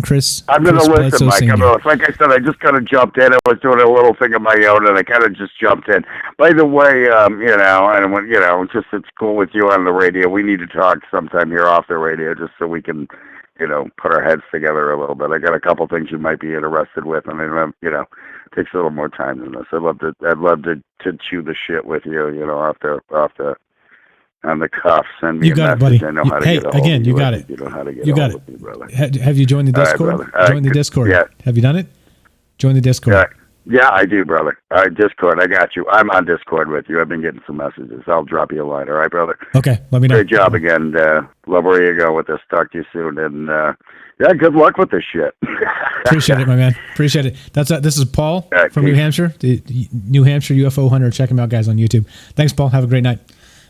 Chris. I'm going to listen, Mike. Like I said, I just kind of jumped in. I was doing a little thing of my own, and I kind of just jumped in. By the way, and when it's cool with you on the radio. We need to talk sometime here off the radio, just so we can, put our heads together a little bit. I got a couple things you might be interested with, and it takes a little more time than this. I'd love to chew the shit with you, off the. On the cuff, send me you got a message. It, buddy. I know how to get a hold again, of you got it. You know how to get you got hold it. of me, brother. Have you joined the Discord? All right, Join the Discord. Yeah. Have you done it? Join the Discord. Yeah. Yeah, I do, brother. Discord, I got you. I'm on Discord with you. I've been getting some messages. I'll drop you a line, all right, brother? Okay, let me know. Great job again. Love where you go with this. Talk to you soon. And, yeah, good luck with this shit. Appreciate it, my man. Appreciate it. This is Paul from New Hampshire, the New Hampshire UFO hunter. Check him out, guys, on YouTube. Thanks, Paul. Have a great night.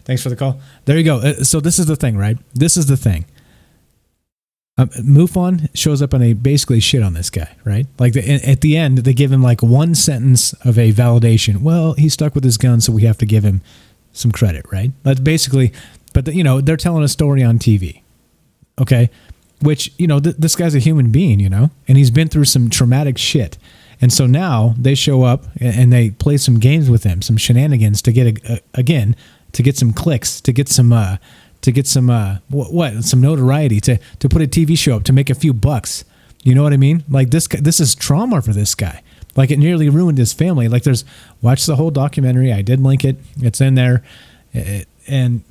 Thanks for the call. There you go. So this is the thing, right? This is the thing. MUFON shows up and they basically shit on this guy, right? Like at the end, they give him like one sentence of a validation. Well, he stuck with his gun, so we have to give him some credit, right? That's basically, but they're telling a story on TV, okay? Which, this guy's a human being, and he's been through some traumatic shit. And so now they show up and they play some games with him, some shenanigans to get, to get some clicks, to get some some notoriety, to put a TV show up, to make a few bucks. You know what I mean? Like this is trauma for this guy. Like it nearly ruined his family. Like watch the whole documentary. I did link it. It's in there. And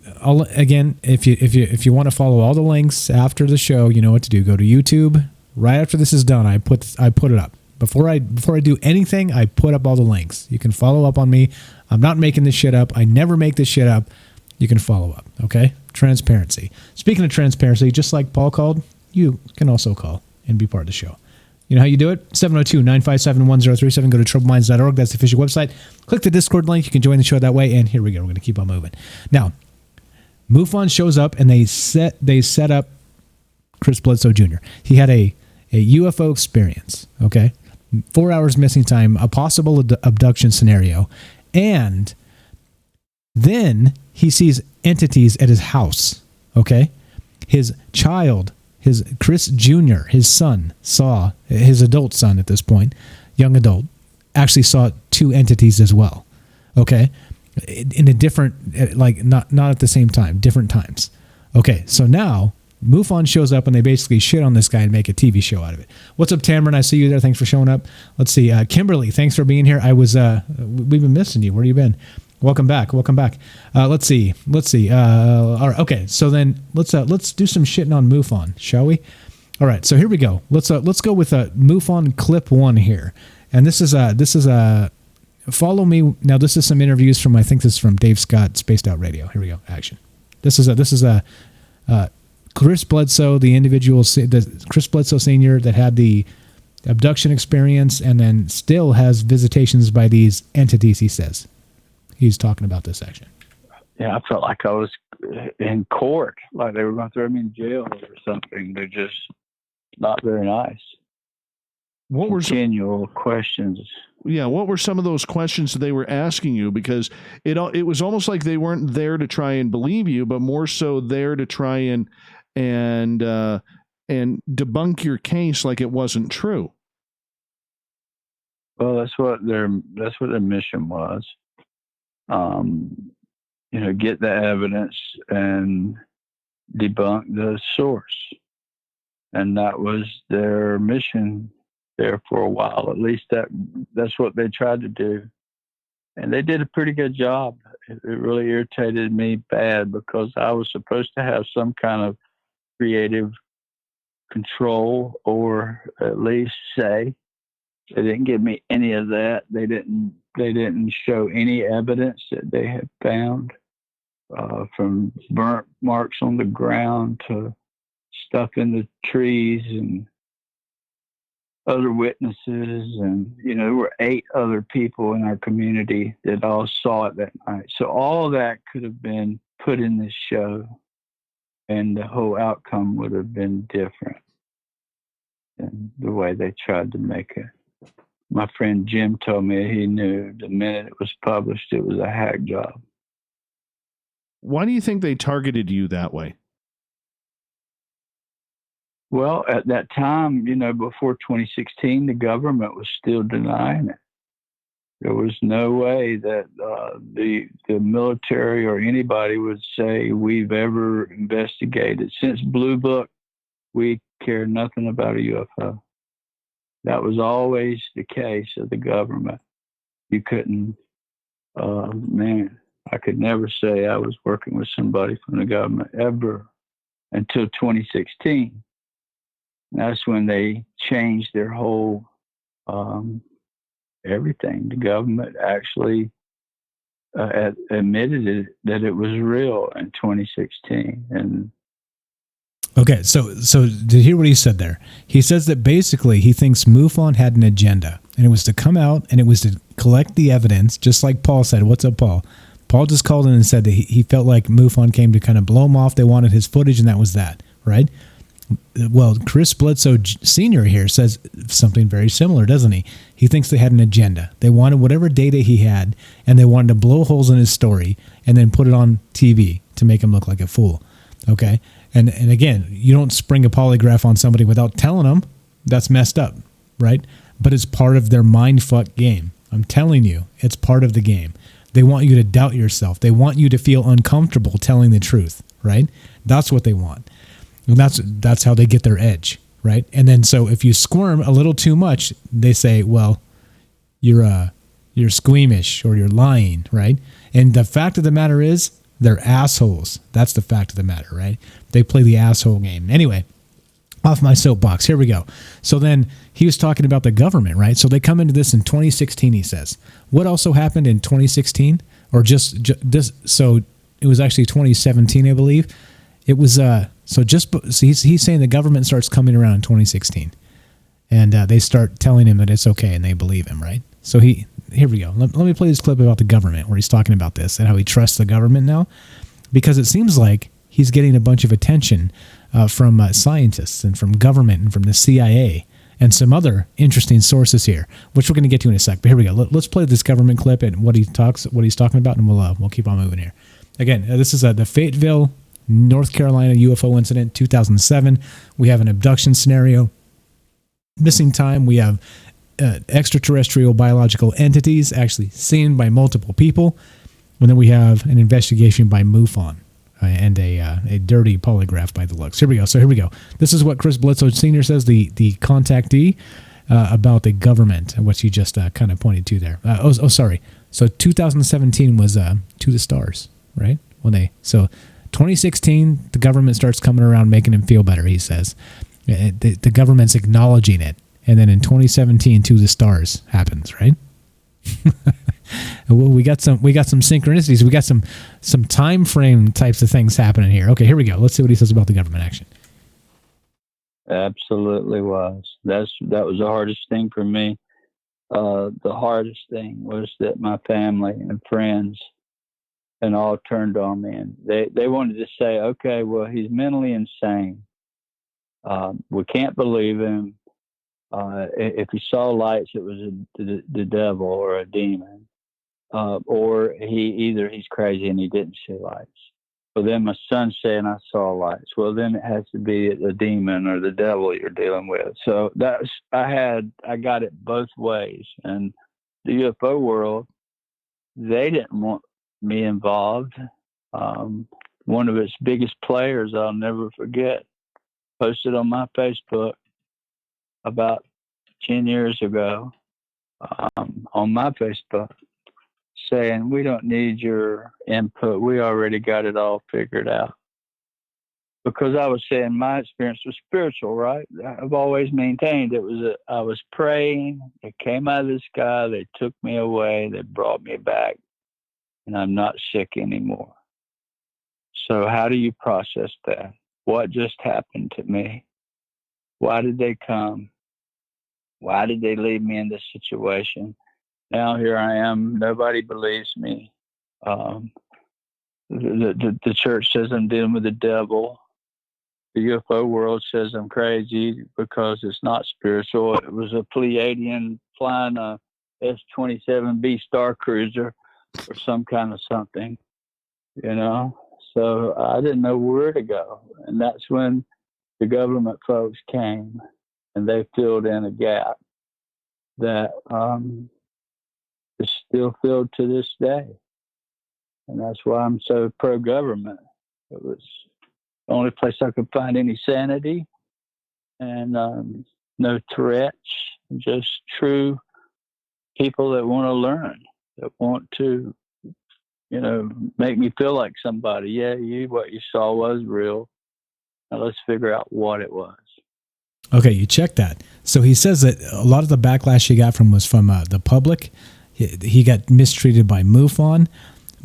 if you want to follow all the links after the show, you know what to do. Go to YouTube. Right after this is done, I put it up. Before I do anything, I put up all the links. You can follow up on me. I'm not making this shit up. I never make this shit up. You can follow up, okay? Transparency. Speaking of transparency, just like Paul called, you can also call and be part of the show. You know how you do it? 702-957-1037. Go to troubleminds.org. That's the official website. Click the Discord link. You can join the show that way. And here we go. We're going to keep on moving. Now, MUFON shows up and they set up Chris Bledsoe Jr. He had a UFO experience, okay? 4 hours missing time, a possible abduction scenario, and then he sees entities at his house, okay? His child, his Chris Jr., his son, saw, his adult son at this point, young adult, actually saw two entities as well, okay? In a different, like, not at the same time, different times. Okay, so now MUFON shows up and they basically shit on this guy and make a TV show out of it. What's up, Tamron? I see you there. Thanks for showing up. Let's see. Kimberly, thanks for being here. We've been missing you. Where you been? Welcome back. Let's see. All right. Okay. So then let's do some shitting on MUFON, shall we? All right. So here we go. Let's go with MUFON clip 1 here. And this is follow me. Now this is some interviews from, I think this is from Dave Scott, Spaced Out Radio. Here we go. Action. This is Chris Bledsoe, the individual, Chris Bledsoe Sr. that had the abduction experience and then still has visitations by these entities, he says. He's talking about this action. Yeah, I felt like I was in court, like they were going to throw me in jail or something. They're just not very nice. What were continual questions? Yeah, what were some of those questions that they were asking you? Because it was almost like they weren't there to try and believe you, but more so there to try and debunk your case like it wasn't true. Well, that's what their mission was. Get the evidence and debunk the source. And that was their mission there for a while. At least that's what they tried to do. And they did a pretty good job. It really irritated me bad because I was supposed to have some kind of creative control or at least say. They didn't give me any of that. They didn't show any evidence that they had found, from burnt marks on the ground to stuff in the trees and other witnesses. And, there were 8 other people in our community that all saw it that night. So all of that could have been put in this show and the whole outcome would have been different than the way they tried to make it. My friend Jim told me he knew the minute it was published, it was a hack job. Why do you think they targeted you that way? Well, at that time, before 2016, the government was still denying it. There was no way that the military or anybody would say we've ever investigated. Since Blue Book, we care nothing about a UFO. That was always the case of the government. You couldn't, I could never say I was working with somebody from the government ever until 2016. That's when they changed their whole everything. The government actually admitted that it was real in 2016. And okay, so to hear what he said there, he says that basically he thinks MUFON had an agenda, and it was to come out and it was to collect the evidence, just like Paul said. What's up, Paul? Paul just called in and said that he felt like MUFON came to kind of blow him off. They wanted his footage, and that was that, right? Well, Chris Bledsoe Sr. here says something very similar, doesn't he? He thinks they had an agenda. They wanted whatever data he had, and they wanted to blow holes in his story and then put it on TV to make him look like a fool, okay? And again, you don't spring a polygraph on somebody without telling them. That's messed up, right? But it's part of their mindfuck game. I'm telling you, it's part of the game. They want you to doubt yourself. They want you to feel uncomfortable telling the truth, right? That's what they want. And that's how they get their edge, right? And then so if you squirm a little too much, they say, well, you're squeamish or you're lying, right? And the fact of the matter is, they're assholes. That's the fact of the matter, right? They play the asshole game. Anyway, off my soapbox. Here we go. So then he was talking about the government, right? So they come into this in 2016, he says. What also happened in 2016? Or just this? So it was actually 2017, I believe. It was, so he's saying the government starts coming around in 2016. And they start telling him that it's okay, and they believe him, right? So here we go. Let me play this clip about the government where he's talking about this and how he trusts the government now. Because it seems like he's getting a bunch of attention from scientists and from government and from the CIA and some other interesting sources here, which we're going to get to in a sec. But here we go. Let's play this government clip and what he's talking about, and we'll keep on moving here. Again, this is the Fayetteville, North Carolina UFO incident, 2007. We have an abduction scenario. Missing time. We have extraterrestrial biological entities actually seen by multiple people. And then we have an investigation by MUFON and a dirty polygraph by the looks. Here we go. This is what Chris Bledsoe Sr. says, the contactee, about the government, what you just kind of pointed to there. Sorry. So 2017 was To the Stars, right? 2016, the government starts coming around making him feel better, he says. The government's acknowledging it. And then in 2017, To the Stars happens, right? Well, we got some synchronicities. We got some time frame types of things happening here. Okay, here we go. Let's see what he says about the government action. Absolutely was. That was the hardest thing for me. The hardest thing was that my family and friends and all turned on me, and they wanted to say, okay, well, he's mentally insane. We can't believe him. If he saw lights, it was the devil or a demon, or he's crazy and he didn't see lights. Well, then my son's saying I saw lights. Well, then it has to be a demon or the devil you're dealing with. So I got it both ways. And the UFO world, they didn't want me involved. One of its biggest players, I'll never forget, posted on my Facebook about 10 years ago on my Facebook saying, we don't need your input. We already got it all figured out. Because I was saying my experience was spiritual, right? I've always maintained I was praying. It came out of the sky. They took me away. They brought me back. And I'm not sick anymore. So how do you process that? What just happened to me? Why did they come? Why did they leave me in this situation? Now here I am. Nobody believes me. The church says I'm dealing with the devil. The UFO world says I'm crazy because it's not spiritual. It was a Pleiadian flying a S-27B Star Cruiser or some kind of something, So I didn't know where to go. And that's when the government folks came and they filled in a gap that is still filled to this day. And that's why I'm so pro-government. It was the only place I could find any sanity and no threats, just true people that want to learn, that want to, make me feel like somebody. Yeah, what you saw was real. Now let's figure out what it was. Okay, you check that. So he says that a lot of the backlash he got was from the public. He got mistreated by MUFON.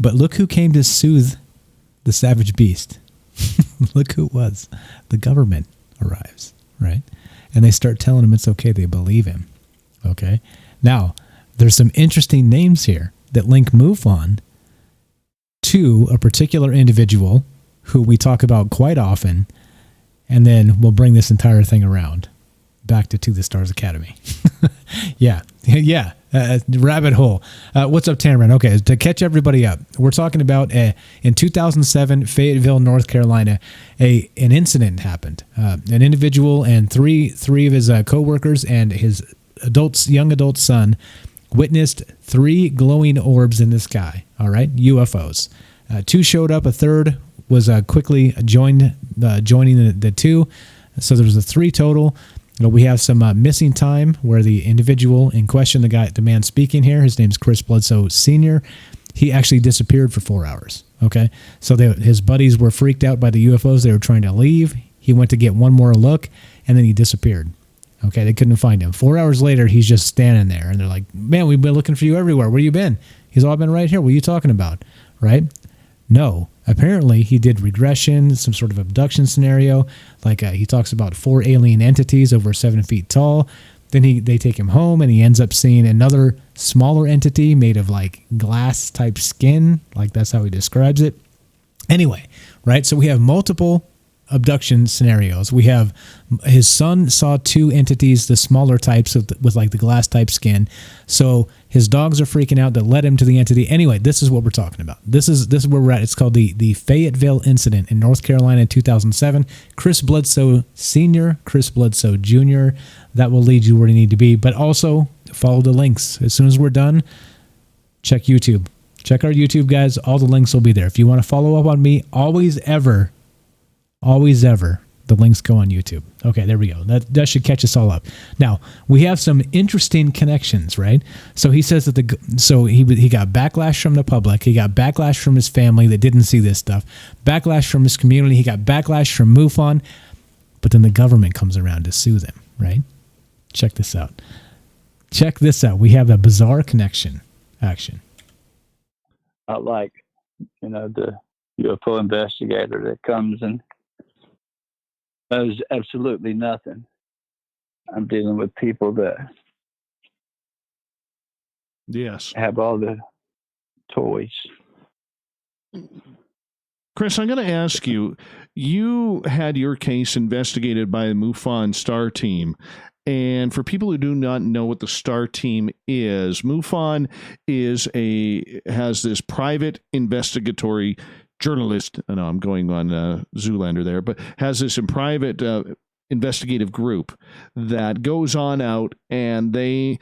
But look who came to soothe the savage beast. Look who it was. The government arrives, right? And they start telling him it's okay. They believe him. Okay? Now, there's some interesting names here that link MUFON to a particular individual who we talk about quite often, and then we'll bring this entire thing around back to the Stars Academy. Yeah. Rabbit hole. What's up, Tamron? Okay, to catch everybody up, we're talking about in 2007, Fayetteville, North Carolina, an incident happened. An individual and three of his co-workers and his young adult son witnessed 3 glowing orbs in the sky. All right, UFOs. 2 showed up. A third was quickly joining the 2. So there was a 3 total. We have some missing time where the individual in question, the man speaking here, his name's Chris Bledsoe Sr., he actually disappeared for 4 hours. Okay, so his buddies were freaked out by the UFOs. They were trying to leave. He went to get one more look, and then he disappeared. Okay, they couldn't find him. 4 hours later, he's just standing there, and they're like, man, we've been looking for you everywhere. Where you been? He's all been right here. What are you talking about? Right? No. Apparently, he did regression, some sort of abduction scenario. Like he talks about 4 alien entities over 7 feet tall. Then they take him home, and he ends up seeing another smaller entity made of like glass-type skin. Like that's how he describes it. Anyway, right? So we have multiple abduction scenarios. We have his son saw 2 entities, the smaller types with like the glass type skin. So his dogs are freaking out that led him to the entity. Anyway, this is what we're talking about. This is where we're at. It's called the Fayetteville incident in North Carolina in 2007. Chris Bledsoe Sr., Chris Bledsoe Jr. That will lead you where you need to be. But also follow the links. As soon as we're done, check YouTube. Check our YouTube, guys. All the links will be there. If you want to follow up on me, always ever, the links go on YouTube. Okay, there we go. That should catch us all up. Now, we have some interesting connections, right? So he says that he got backlash from the public. He got backlash from his family that didn't see this stuff. Backlash from his community. He got backlash from MUFON. But then the government comes around to soothe him, right? Check this out. We have a bizarre connection action. I like, the UFO investigator that comes and knows absolutely nothing. I'm dealing with people that have all the toys. Chris, I'm going to ask you, you had your case investigated by the MUFON STAR team. And for people who do not know what the STAR team is, MUFON has this private investigatory journalist, I know I'm going on Zoolander there, but has this in private investigative group that goes on out and they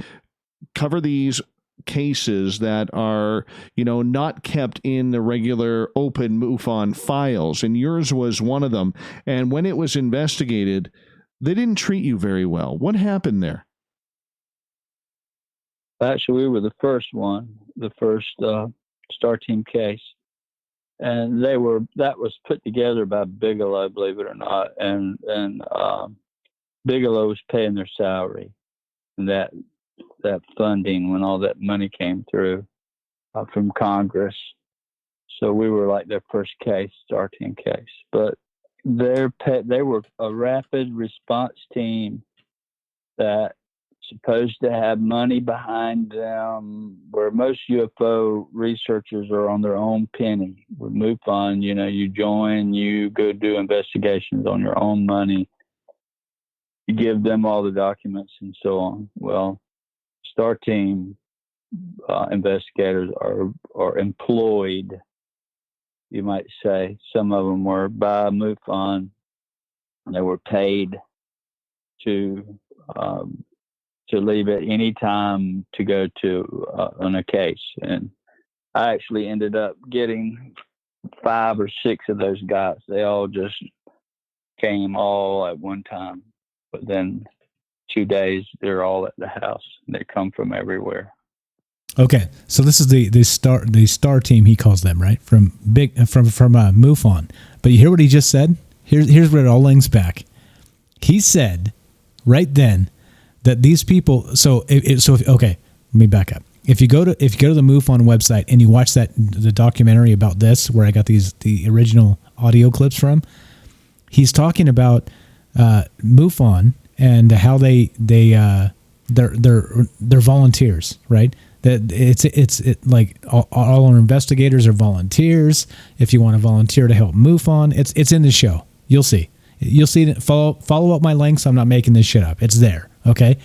cover these cases that are, not kept in the regular open MUFON files. And yours was one of them. And when it was investigated, they didn't treat you very well. What happened there? Actually, we were the first STAR team case. And that was put together by Bigelow, believe it or not. And Bigelow was paying their salary. And that funding, when all that money came through from Congress. So we were like their first case, STAR team case. But they were a rapid response team that supposed to have money behind them, where most UFO researchers are on their own penny. With MUFON, you join, you go do investigations on your own money. You give them all the documents and so on. Well, STAR team investigators are employed, you might say. Some of them were by MUFON. They were paid to leave at any time to go to on a case. And I actually ended up getting 5 or 6 of those guys. They all just came all at one time. But then 2 days, they're all at the house. They come from everywhere. Okay, so this is the STAR team, he calls them, right? From MUFON. But you hear what he just said? Here's where it all links back. He said right then that these people. So okay, let me back up. If you go to the MUFON website and you watch the documentary about this, where I got the original audio clips from, he's talking about MUFON and how they're volunteers, right? That it's like all our investigators are volunteers. If you want to volunteer to help MUFON, it's in the show. You'll see it. Follow up my links. I'm not making this shit up. It's there. Okay.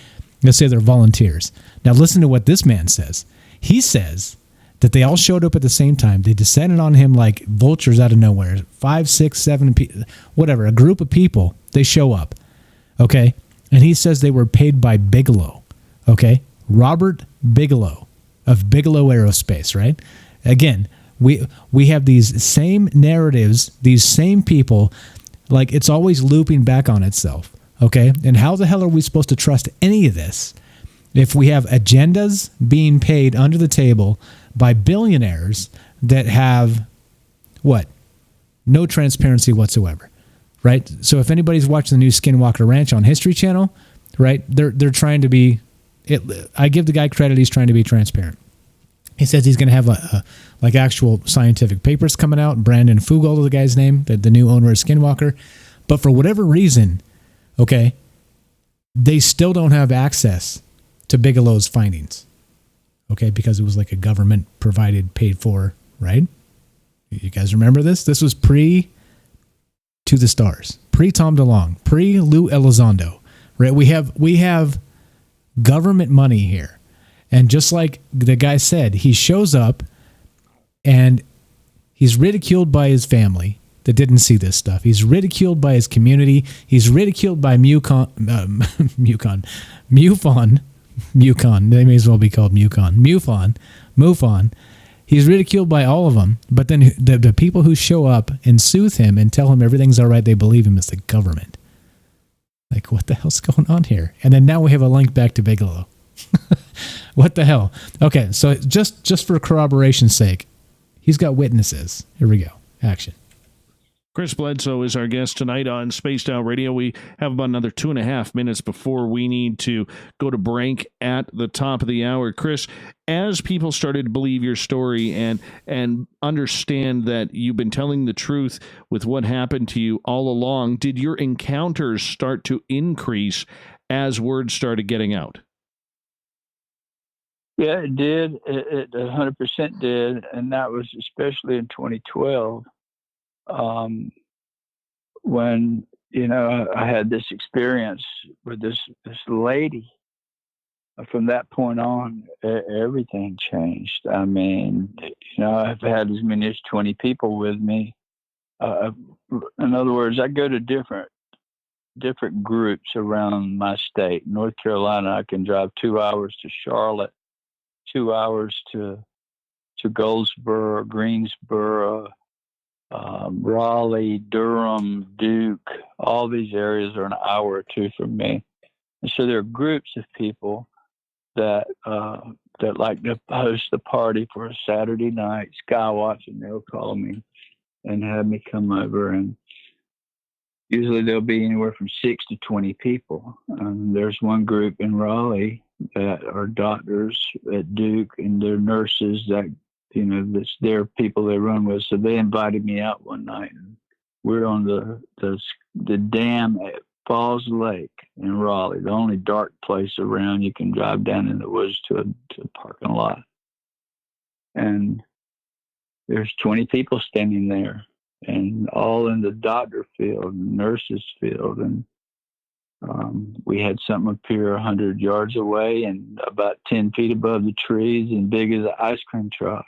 Let's say they're volunteers. Now listen to what this man says. He says that they all showed up at the same time. They descended on him like vultures out of nowhere. 5, 6, 7, whatever. A group of people. They show up. Okay. And he says they were paid by Bigelow. Okay. Robert Bigelow of Bigelow Aerospace, right? Again, we have these same narratives, these same people, like it's always looping back on itself. Okay? And how the hell are we supposed to trust any of this if we have agendas being paid under the table by billionaires that have, what? No transparency whatsoever, right? So if anybody's watching the new Skinwalker Ranch on History Channel, right, they're trying to be, I give the guy credit, he's trying to be transparent. He says he's going to have like actual scientific papers coming out. Brandon Fugel is the guy's name, the new owner of Skinwalker. But for whatever reason, okay, they still don't have access to Bigelow's findings, okay, because it was like a government provided, paid for, right? You guys remember this? This was pre To the Stars, pre Tom DeLonge, pre Lou Elizondo, right? We have government money here, and just like the guy said, he shows up and he's ridiculed by his family that didn't see this stuff. He's ridiculed by his community. He's ridiculed by MUFON. They may as well be called MUFON. He's ridiculed by all of them. But then the people who show up and soothe him and tell him everything's all right, they believe him, is the government. Like, what the hell's going on here? And then now we have a link back to Bigelow. What the hell? Okay, so just for corroboration's sake, he's got witnesses. Here we go. Action. Chris Bledsoe is our guest tonight on Spaced Out Radio. We have about another 2.5 minutes before we need to go to break at the top of the hour. Chris, as people started to believe your story and understand that you've been telling the truth with what happened to you all along, did your encounters start to increase as word started getting out? Yeah, it did. It 100% did, and that was especially in 2012. When, I had this experience with this lady. From that point on, everything changed. I mean, I've had as many as 20 people with me. In other words, I go to different groups around my state. North Carolina, I can drive 2 hours to Charlotte, 2 hours to Goldsboro, Greensboro, Raleigh, Durham, Duke. All these areas are an hour or two from me. And so there are groups of people that like to host a party for a Saturday night, sky watching. They'll call me and have me come over, and usually there'll be anywhere from 6 to 20 people. There's one group in Raleigh that are doctors at Duke, and they're nurses that, that's their people they run with. So they invited me out one night, and we're on the dam at Falls Lake in Raleigh, the only dark place around. You can drive down in the woods to a parking lot. And there's 20 people standing there, and all in the doctor field, nurses field. And we had something appear 100 yards away and about 10 feet above the trees and big as an ice cream truck.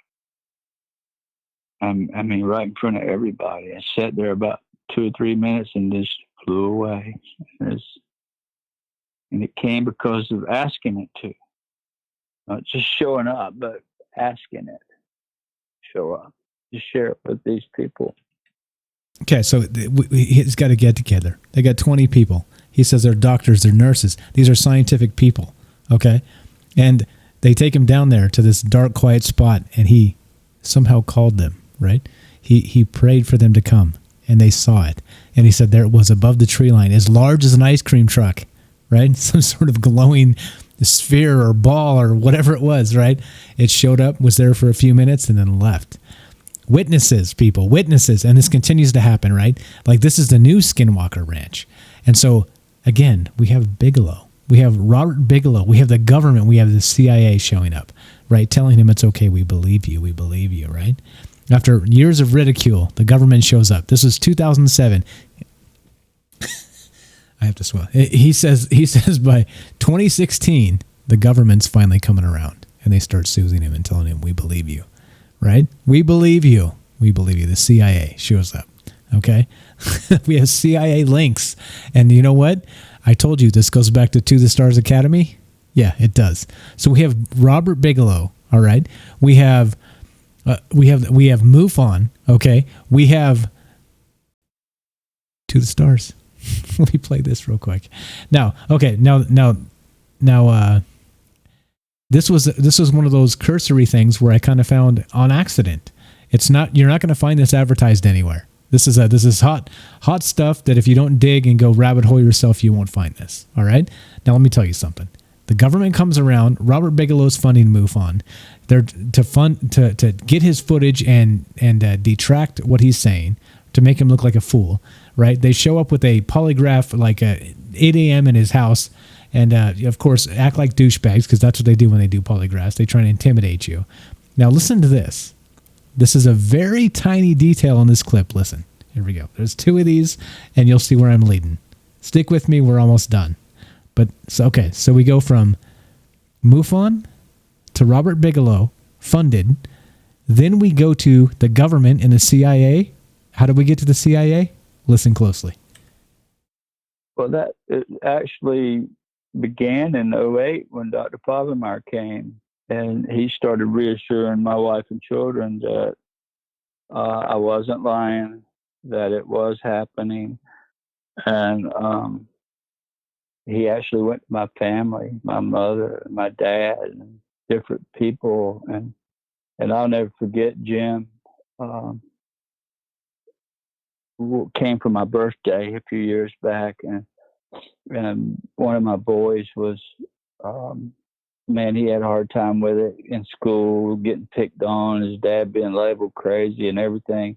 I mean, right in front of everybody. I sat there about 2 or 3 minutes and just flew away. And it came because of asking it to. Not just showing up, but asking it. Show up. Just share it with these people. Okay, so he's got to get together. They got 20 people. He says they're doctors, they're nurses. These are scientific people, okay? And they take him down there to this dark, quiet spot, and he somehow called them, right? He prayed for them to come, and they saw it. And he said there it was above the tree line, as large as an ice cream truck, right? Some sort of glowing sphere or ball or whatever it was, right? It showed up, was there for a few minutes, and then left. Witnesses, people, witnesses, and this continues to happen, right? Like this is the new Skinwalker Ranch. And so, again, we have Bigelow. We have Robert Bigelow. We have the government. We have the CIA showing up, right? Telling him it's okay. We believe you, right? After years of ridicule, the government shows up. This was 2007. I have to swell. He says by 2016, the government's finally coming around, and they start soothing him and telling him, we believe you, right? We believe you. We believe you. The CIA shows up, okay? We have CIA links. And you know what? I told you this goes back to the Stars Academy. Yeah, it does. So we have Robert Bigelow, all right? We have MUFON, okay? We have To the Stars. Let me play this real quick. Now, okay, now this was one of those cursory things where I kind of found on accident. You're not going to find this advertised anywhere. This is hot stuff that if you don't dig and go rabbit hole yourself, you won't find this. All right? Now let me tell you something. The government comes around. Robert Bigelow's funding MUFON. They're to get his footage and detract what he's saying, to make him look like a fool, right? They show up with a polygraph like 8 a.m. in his house, and of course act like douchebags, because that's what they do when they do polygraphs. They try to intimidate you. Now listen to this. This is a very tiny detail in this clip. Listen, here we go. There's 2 of these, and you'll see where I'm leading. Stick with me. We're almost done. So we go from MUFON to Robert Bigelow, funded. Then we go to the government and the CIA. How do we get to the CIA? Listen closely. Well, it actually began in 2008 when Dr. Pavenmeyer came, and he started reassuring my wife and children that I wasn't lying, that it was happening. And he actually went to my family, my mother, my dad, and different people. And I'll never forget Jim. Came for my birthday a few years back, and one of my boys was, man, he had a hard time with it in school, getting picked on, his dad being labeled crazy and everything.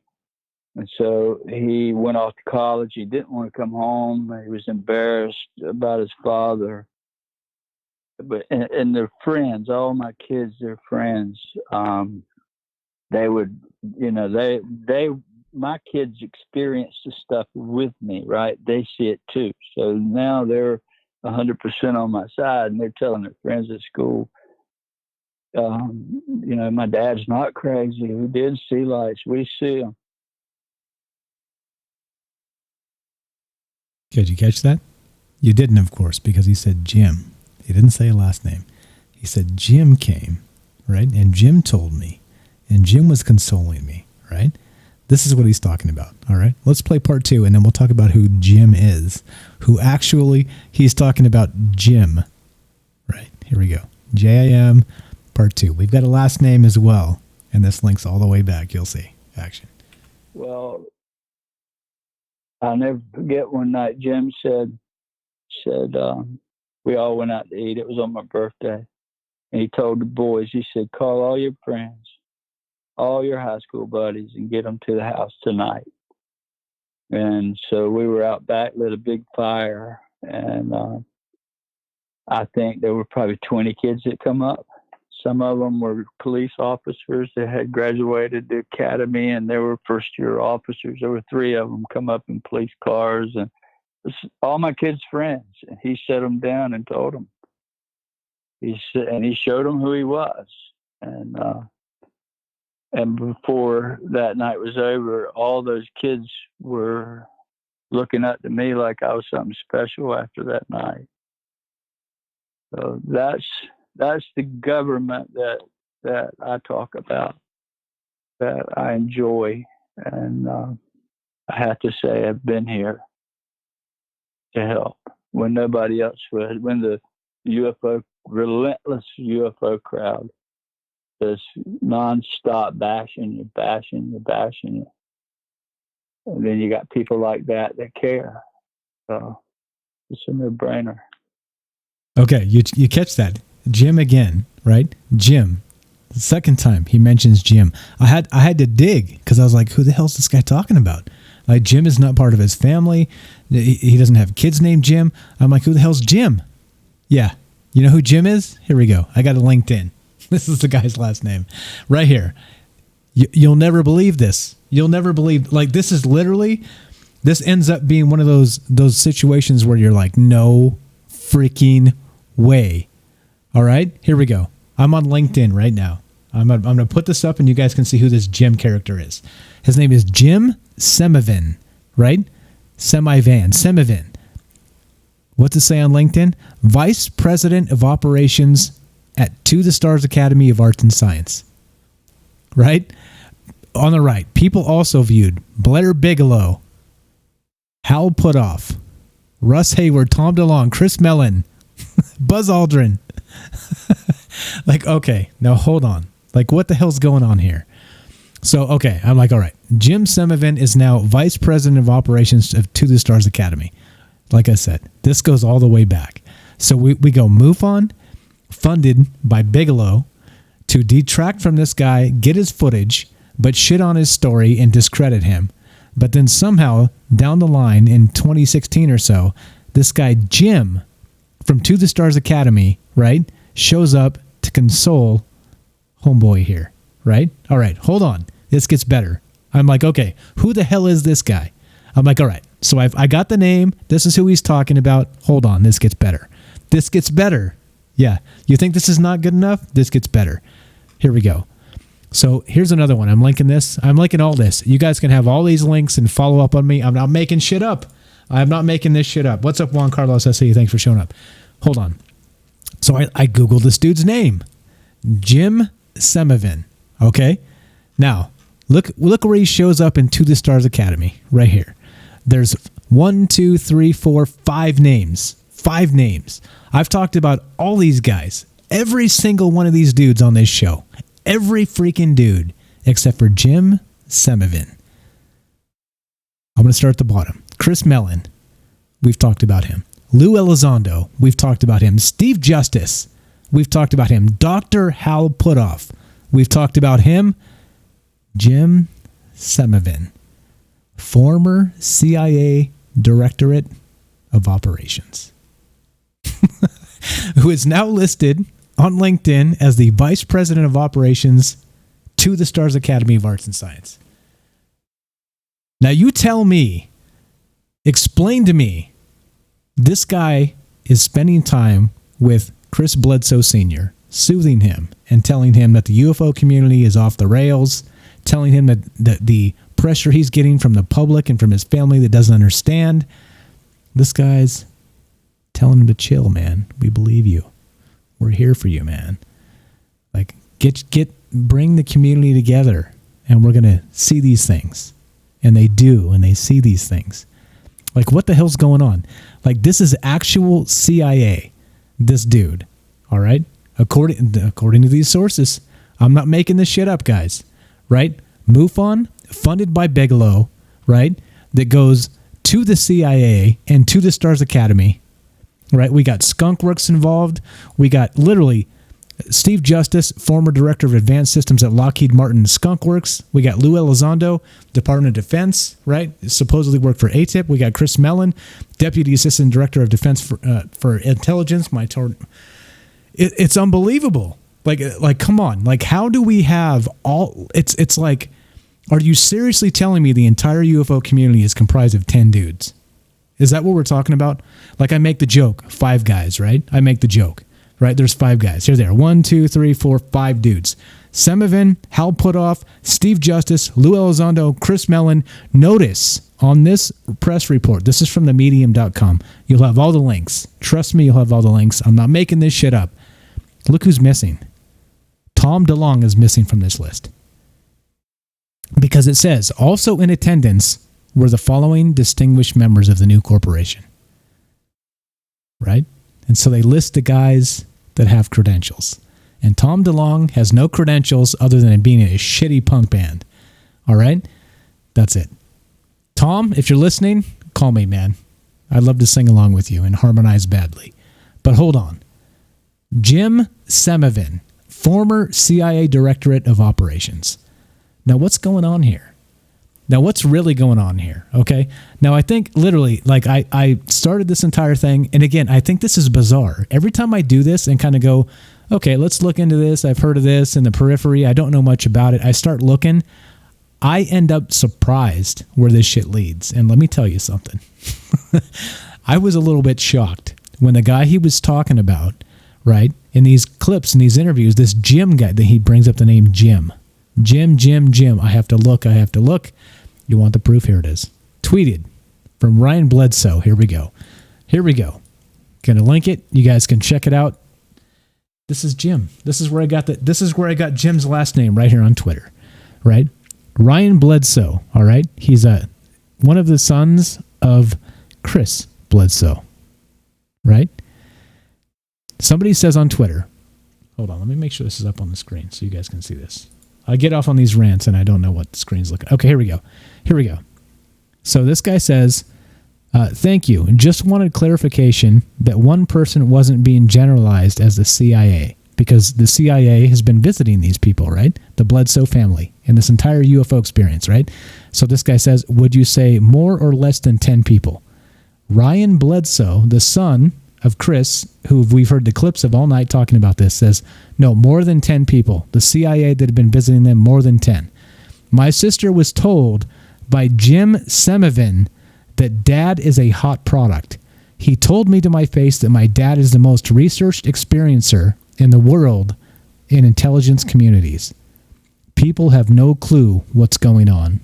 And so he went off to college. He didn't want to come home. He was embarrassed about his father. But and their friends, all my kids, their friends, they would, my kids experience the stuff with me, right? They see it too. So now they're 100% on my side, and they're telling their friends at school, my dad's not crazy. We did see lights. We see them. Did you catch that? You didn't, of course, because he said Jim. He didn't say a last name. He said Jim came, right? And Jim told me. And Jim was consoling me, right? This is what he's talking about, all right? Let's play part 2, and then we'll talk about who Jim is. He's talking about Jim, right? Here we go. JIM, part 2. We've got a last name as well, and this links all the way back. You'll see. Action. Well, I'll never forget one night Jim said, we all went out to eat. It was on my birthday. And he told the boys, he said, call all your friends, all your high school buddies, and get them to the house tonight. And so we were out back, lit a big fire. And I think there were probably 20 kids that come up. Some of them were police officers that had graduated the academy, and they were first-year officers. There were 3 of them come up in police cars, and all my kids' friends. And he set them down and told them. He showed them who he was. And before that night was over, all those kids were looking up to me like I was something special after that night. So that's the government that I talk about, that I enjoy. And I have to say I've been here to help when nobody else would, when the relentless UFO crowd is nonstop bashing you. And then you got people like that care. So it's a no-brainer. Okay, you catch that. Jim again, right? Jim. The second time he mentions Jim. I had to dig because I was like, who the hell is this guy talking about? Like, Jim is not part of his family. He doesn't have kids named Jim. I'm like, who the hell's Jim? Yeah. You know who Jim is? Here we go. I got a LinkedIn. This is the guy's last name. Right here. You'll never believe this. You'll never believe. Like, this is literally, this ends up being one of those situations where you're like, no freaking way. All right? Here we go. I'm on LinkedIn right now. I'm going to put this up and you guys can see who this Jim character is. His name is Jim Semivin, right? Semivin. What's it say on LinkedIn? Vice President of Operations at To the Stars Academy of Arts and Science. Right? On the right, people also viewed Blair Bigelow, Hal Puthoff, Russ Hayward, Tom DeLonge, Chris Mellon, Buzz Aldrin. Like, okay, now hold on. Like, what the hell's going on here? So, okay, I'm like, all right. Jim Semivin is now Vice President of Operations of To the Stars Academy. Like I said, this goes all the way back. So we go MUFON, funded by Bigelow, to detract from this guy, get his footage, but shit on his story and discredit him. But then somehow, down the line in 2016 or so, this guy Jim from To the Stars Academy, right, shows up to console homeboy here, right? All right, hold on. This gets better. I'm like, okay, who the hell is this guy? I'm like, all right, so I got the name. This is who he's talking about. Hold on, this gets better. This gets better. Yeah, you think this is not good enough? This gets better. Here we go. So here's another one. I'm linking this. I'm linking all this. You guys can have all these links and follow up on me. I'm not making shit up. I'm not making this shit up. What's up, Juan Carlos SC? Thanks for showing up. Hold on. So I Googled this dude's name. Jim Semivin. Okay? Now, look where he shows up in To the Stars Academy. Right here. There's 1, 2, 3, 4, 5 names. 5 names. I've talked about all these guys. Every single one of these dudes on this show. Every freaking dude. Except for Jim Semivin. I'm going to start at the bottom. Chris Mellon. We've talked about him. Lou Elizondo. We've talked about him. Steve Justice. We've talked about him. Dr. Hal Puthoff. We've talked about him. Jim Semivin. Former CIA Directorate of Operations. Who is now listed on LinkedIn as the Vice President of Operations to the Stars Academy of Arts and Science. Now you tell me, explain to me, this guy is spending time with Chris Bledsoe Sr., soothing him and telling him that the UFO community is off the rails, telling him that the pressure he's getting from the public and from his family that doesn't understand. This guy's telling him to chill, man. We believe you. We're here for you, man. Like, bring the community together, and we're going to see these things. And they do, and they see these things. Like, what the hell's going on? Like, this is actual CIA, this dude, all right? According to these sources, I'm not making this shit up, guys, right? MUFON, funded by Bigelow, right, that goes to the CIA and to the Stars Academy, right? We got Skunkworks involved. We got literally Steve Justice, former director of advanced systems at Lockheed Martin Skunkworks. We got Lou Elizondo, Department of Defense, right? Supposedly worked for ATIP. We got Chris Mellon, Deputy Assistant Director of Defense for Intelligence. It's unbelievable. Like, come on. Like, how do we have all... It's like, are you seriously telling me the entire UFO community is comprised of 10 dudes? Is that what we're talking about? Like, I make the joke, 5 guys, right? I make the joke, right? There's 5 guys. Here they are. 1, 2, 3, 4, 5 dudes. Semivin, Hal Puthoff, Steve Justice, Lou Elizondo, Chris Mellon. Notice on this press report, this is from themedium.com. You'll have all the links. Trust me, you'll have all the links. I'm not making this shit up. Look who's missing. Tom DeLonge is missing from this list. Because it says, also in attendance were the following distinguished members of the new corporation. Right? And so they list the guys that have credentials. And Tom DeLonge has no credentials other than being in a shitty punk band. All right? That's it. Tom, if you're listening, call me, man. I'd love to sing along with you and harmonize badly. But hold on. Jim Semivin, former CIA Directorate of Operations. Now, what's going on here? Now, what's really going on here? Okay. Now, I think literally, like I started this entire thing. And again, I think this is bizarre. Every time I do this and kind of go, okay, let's look into this. I've heard of this in the periphery. I don't know much about it. I start looking. I end up surprised where this shit leads. And let me tell you something. I was a little bit shocked when the guy he was talking about, right, in these clips, in these interviews, this Jim guy, that he brings up the name Jim. Jim. I have to look. You want the proof? Here it is. Tweeted from Ryan Bledsoe. Here we go. Gonna link it. You guys can check it out. This is Jim. This is where I got Jim's last name, right here on Twitter. Right? Ryan Bledsoe. All right. He's one of the sons of Chris Bledsoe. Right? Somebody says on Twitter. Hold on, let me make sure this is up on the screen so you guys can see this. I get off on these rants and I don't know what the screen's looking. Okay, here we go. So this guy says, thank you. Just wanted clarification that one person wasn't being generalized as the CIA, because the CIA has been visiting these people, right? The Bledsoe family and this entire UFO experience, right? So this guy says, would you say more or less than 10 people? Ryan Bledsoe, the son of Chris, who we've heard the clips of all night talking about this, says, no, more than 10 people. The CIA that had been visiting them, more than 10. My sister was told by Jim Semivin that dad is a hot product. He told me to my face that my dad is the most researched experiencer in the world in intelligence communities. People have no clue what's going on.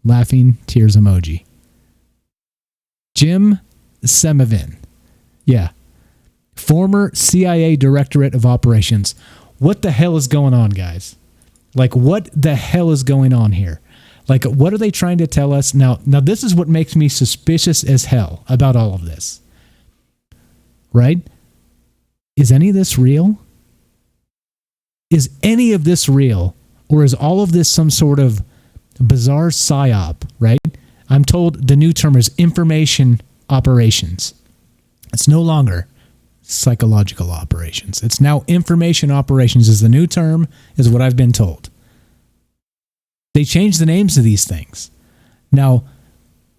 Laughing tears emoji. Jim Semivin. Yeah. Former CIA Directorate of Operations. What the hell is going on, guys? Like, what the hell is going on here? Like, what are they trying to tell us? Now, this is what makes me suspicious as hell about all of this. Right? Is any of this real? Is any of this real? Or is all of this some sort of bizarre psyop, right? I'm told the new term is information operations. It's no longer psychological operations. It's now information operations is the new term, is what I've been told. They changed the names of these things. Now,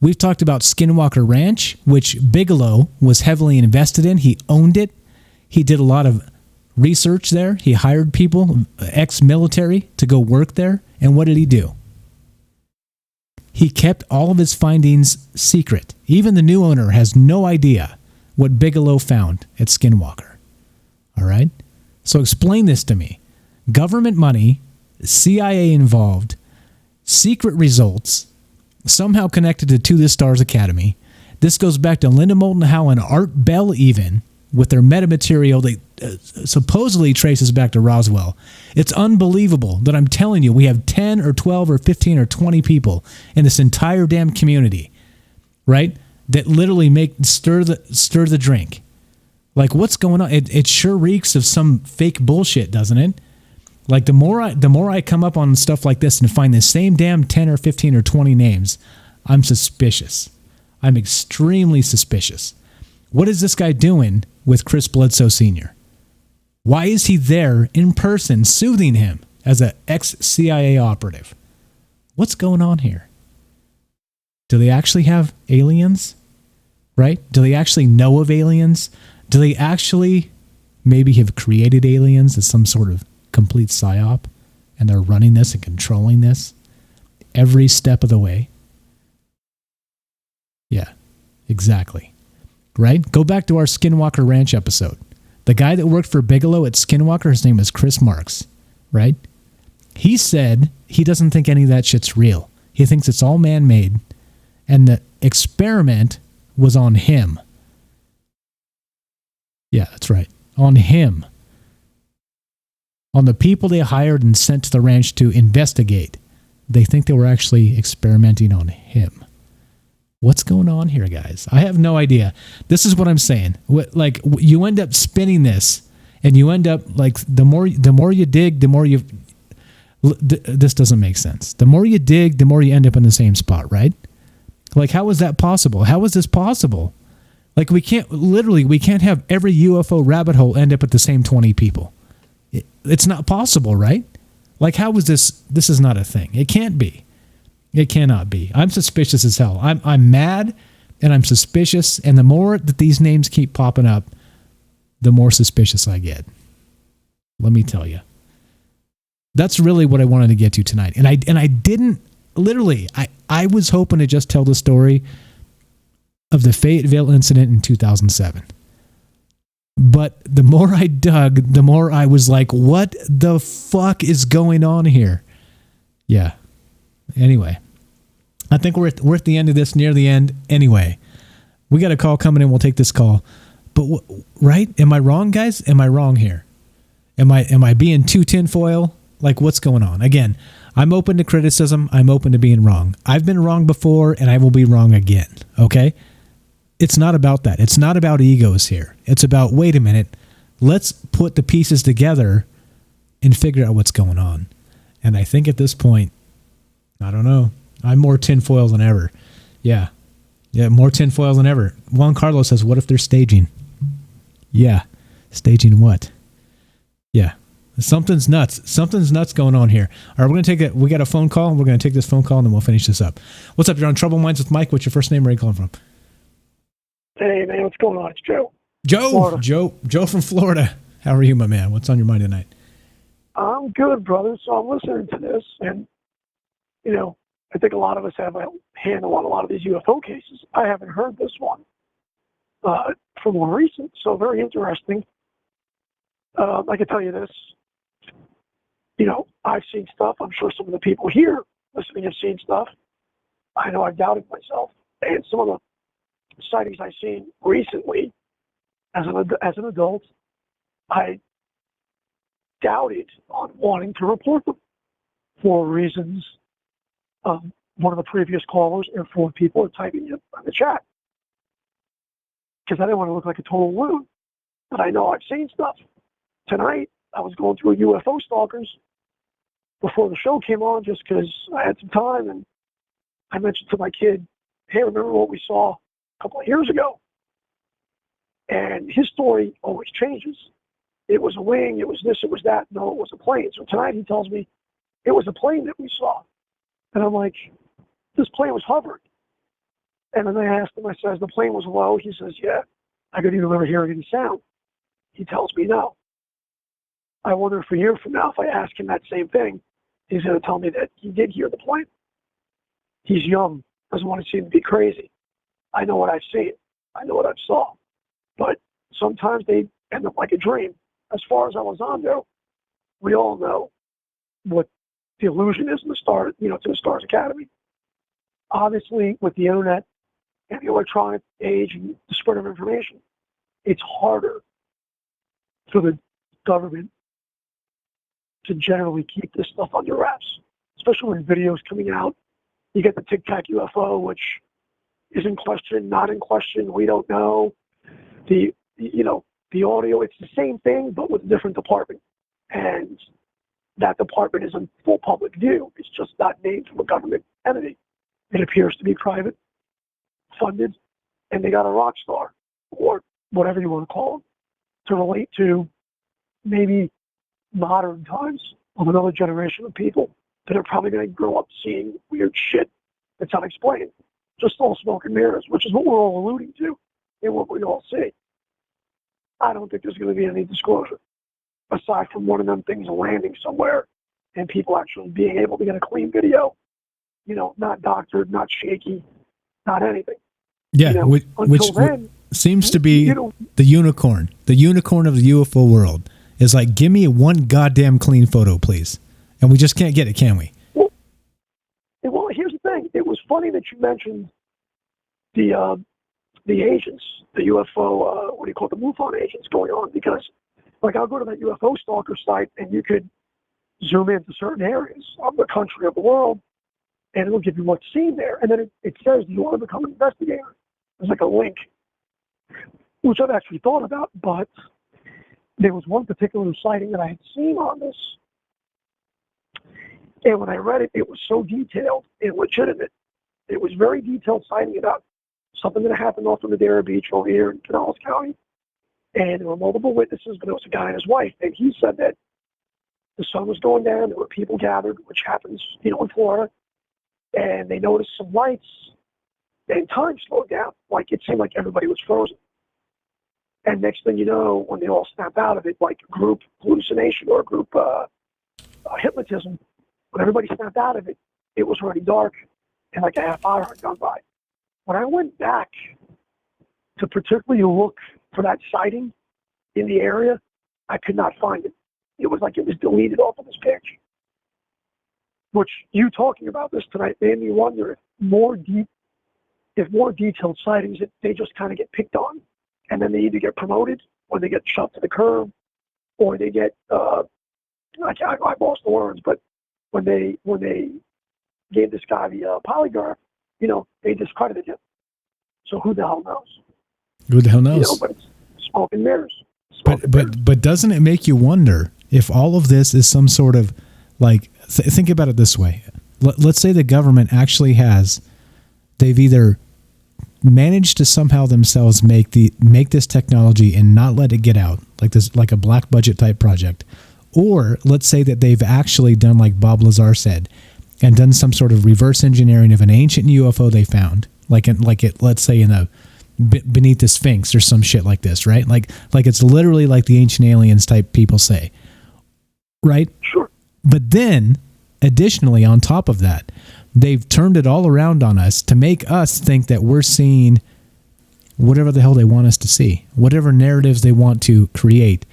we've talked about Skinwalker Ranch, which Bigelow was heavily invested in. He owned it. He did a lot of research there. He hired people, ex-military, to go work there. And what did he do? He kept all of his findings secret. Even the new owner has no idea what Bigelow found at Skinwalker. All right? So explain this to me. Government money, CIA involved, secret results, somehow connected to the Stars Academy. This goes back to Linda Moulton Howe and Art Bell even, with their metamaterial that supposedly traces back to Roswell. It's unbelievable that I'm telling you we have 10 or 12 or 15 or 20 people in this entire damn community, right, that literally stir the drink. Like, what's going on? It sure reeks of some fake bullshit, doesn't it? Like, the more I come up on stuff like this and find the same damn 10 or 15 or 20 names, I'm suspicious. I'm extremely suspicious. What is this guy doing with Chris Bledsoe Sr.? Why is he there in person soothing him as an ex-CIA operative? What's going on here? Do they actually have aliens? Right? Do they actually know of aliens? Do they actually maybe have created aliens as some sort of complete psyop, and they're running this and controlling this every step of the way? Yeah, exactly. Right? Go back to our Skinwalker Ranch episode. The guy that worked for Bigelow at Skinwalker, his name was Chris Marks, right? He said he doesn't think any of that shit's real. He thinks it's all man-made, and the experiment was on him. Yeah, that's right. On him. On the people they hired and sent to the ranch to investigate. They think they were actually experimenting on him. What's going on here, guys? I have no idea. This is what I'm saying. Like, you end up spinning this, and you end up, like, the more you dig, the more you... This doesn't make sense. The more you dig, the more you end up in the same spot, right? Like, how is that possible? How is this possible? Like we can't have every UFO rabbit hole end up at the same 20 people. It's not possible, right? Like how is this is not a thing. It can't be. It cannot be. I'm suspicious as hell. I'm mad and I'm suspicious, and the more that these names keep popping up, the more suspicious I get. Let me tell you. That's really what I wanted to get to tonight. And I didn't literally I was hoping to just tell the story of the Fayetteville incident in 2007. But the more I dug, the more I was like, what the fuck is going on here? Yeah. Anyway, I think we're at the end of this, near the end. Anyway, we got a call coming in. We'll take this call. But right? Am I wrong, guys? Am I wrong here? Am I being too tinfoil? Like, what's going on? Again, I'm open to criticism. I'm open to being wrong. I've been wrong before, and I will be wrong again. Okay? It's not about that. It's not about egos here. It's about, wait a minute, let's put the pieces together and figure out what's going on. And I think at this point, I don't know. I'm more tinfoil than ever. Yeah, more tinfoil than ever. Juan Carlos says, what if they're staging? Yeah, staging what? Yeah, something's nuts. Something's nuts going on here. All right, we got a phone call. We're going to take this phone call, and then we'll finish this up. What's up? You're on Trouble Minds with Mike. What's your first name? Where are you calling from? Hey, man, what's going on? It's Joe. Joe from Florida. How are you, my man? What's on your mind tonight? I'm good, brother. So I'm listening to this, and, you know, I think a lot of us have a handle on a lot of these UFO cases. I haven't heard this one for more recent, so very interesting. I can tell you this. You know, I've seen stuff. I'm sure some of the people here listening have seen stuff. I know I've doubted myself. And some of the sightings I've seen recently as an adult, I doubted on wanting to report them for reasons. One of the previous callers informed people are typing in the chat because I didn't want to look like a total loon. But I know I've seen stuff. Tonight, I was going through UFO stalkers before the show came on just because I had some time, and I mentioned to my kid, hey, remember what we saw a couple of years ago? And his story always changes. It was a wing, it was this, it was that. No, it was a plane. So tonight he tells me it was a plane that we saw. And I'm like, this plane was hovering. And then I asked him, I says, the plane was low. He says, yeah. I couldn't even remember hearing any sound. He tells me no. I wonder if a year from now, if I ask him that same thing, he's going to tell me that he did hear the plane. He's young, doesn't want to seem to be crazy. I know what I've seen. I know what I've saw. But sometimes they end up like a dream. As far as Elizondo, we all know what the illusion is in the Star, to the Stars Academy. Obviously, with the internet and the electronic age and the spread of information, it's harder for the government to generally keep this stuff under wraps, especially when videos coming out. You get the Tic Tac UFO, which is in question, not in question. We don't know. The audio, it's the same thing, but with a different department. And that department is in full public view. It's just not named from a government entity. It appears to be private, funded, and they got a rock star, or whatever you want to call them, to relate to maybe modern times of another generation of people that are probably going to grow up seeing weird shit that's unexplained. Just all smoke and mirrors, which is what we're all alluding to and what we all see. I don't think there's going to be any disclosure, aside from one of them things landing somewhere and people actually being able to get a clean video, not doctored, not shaky, not anything. Yeah, which seems to be the unicorn of the UFO world. Is like, give me one goddamn clean photo, please. And we just can't get it, can we? Well, here's the thing. It was funny that you mentioned the agents, the UFO, the MUFON agents going on, because, I'll go to that UFO stalker site and you could zoom into certain areas of the country, of the world, and it'll give you what's seen there. And then it says, do you want to become an investigator? There's like a link, which I've actually thought about, but there was one particular sighting that I had seen on this. And when I read it, it was so detailed and legitimate. It was very detailed sighting about something that happened off of Madera Beach over here in Pinellas County. And there were multiple witnesses, but it was a guy and his wife. And he said that the sun was going down, there were people gathered, which happens, in Florida. And they noticed some lights, and time slowed down. Like, it seemed like everybody was frozen. And next thing you know, when they all snap out of it, like a group hallucination or a group hypnotism, when everybody snapped out of it, it was already dark, and like a half hour had gone by. When I went back to particularly look for that sighting in the area, I could not find it. It was like it was deleted off of this page. Which, you talking about this tonight made me wonder if more detailed sightings, they just kind of get picked on, and then they either get promoted, or they get shoved to the curb, or they get, I lost the words, but when they gave this guy the polygraph, they discredited him. So who the hell knows? Who the hell knows? But it's smoke and mirrors. But doesn't it make you wonder if all of this is some sort of, like, think about it this way. Let's say the government actually they've either managed to somehow themselves make this technology and not let it get out, like a black budget type project. Or let's say that they've actually done like Bob Lazar said, and done some sort of reverse engineering of an ancient UFO they found, let's say beneath the Sphinx or some shit like this, right? Like it's literally like the ancient aliens type people say, right? Sure. But then, additionally, on top of that, they've turned it all around on us to make us think that we're seeing whatever the hell they want us to see, whatever narratives they want to create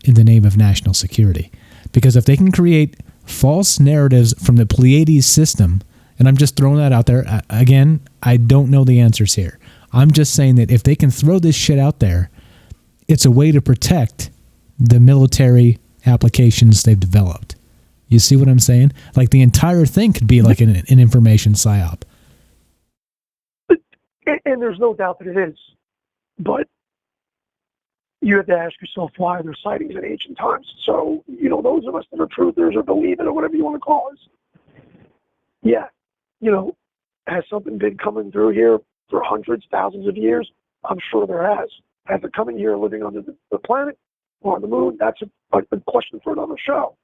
in the name of national security. Because if they can create false narratives from the Pleiades system, and I'm just throwing that out there, again, I don't know the answers here. I'm just saying that if they can throw this shit out there, it's a way to protect the military applications they've developed. You see what I'm saying? Like the entire thing could be like an information psyop. And there's no doubt that it is. But you have to ask yourself why there's sightings in ancient times. So, those of us that are truthers or believe it or whatever you want to call us, yeah, has something been coming through here for hundreds, thousands of years? I'm sure there has. Has it coming here living under the planet or on the moon? That's a question for another show.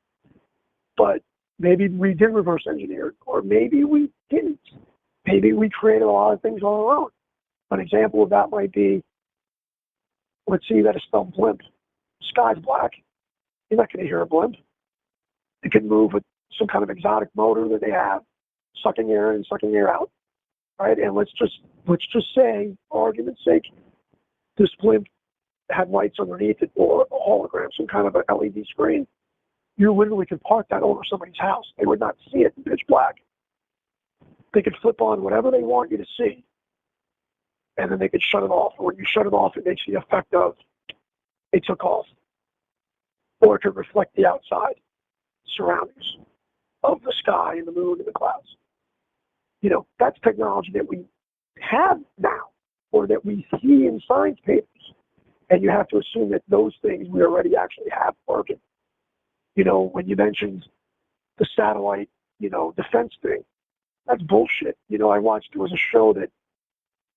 But maybe we did reverse engineer it, or maybe we didn't. Maybe we created a lot of things on our own. An example of that might be, let's say you got a stealth blimp. Sky's black. You're not going to hear a blimp. It can move with some kind of exotic motor that they have, sucking air in and sucking air out. Right? And let's just say, for argument's sake, this blimp had lights underneath it or a hologram, some kind of an LED screen. You literally could park that over somebody's house. They would not see it in pitch black. They could flip on whatever they want you to see, and then they could shut it off. Or when you shut it off, it makes the effect of it took off. Or it could reflect the outside surroundings of the sky and the moon and the clouds. That's technology that we have now, or that we see in science papers. And you have to assume that those things we already actually have working. When you mentioned the satellite, defense thing, that's bullshit. There was a show that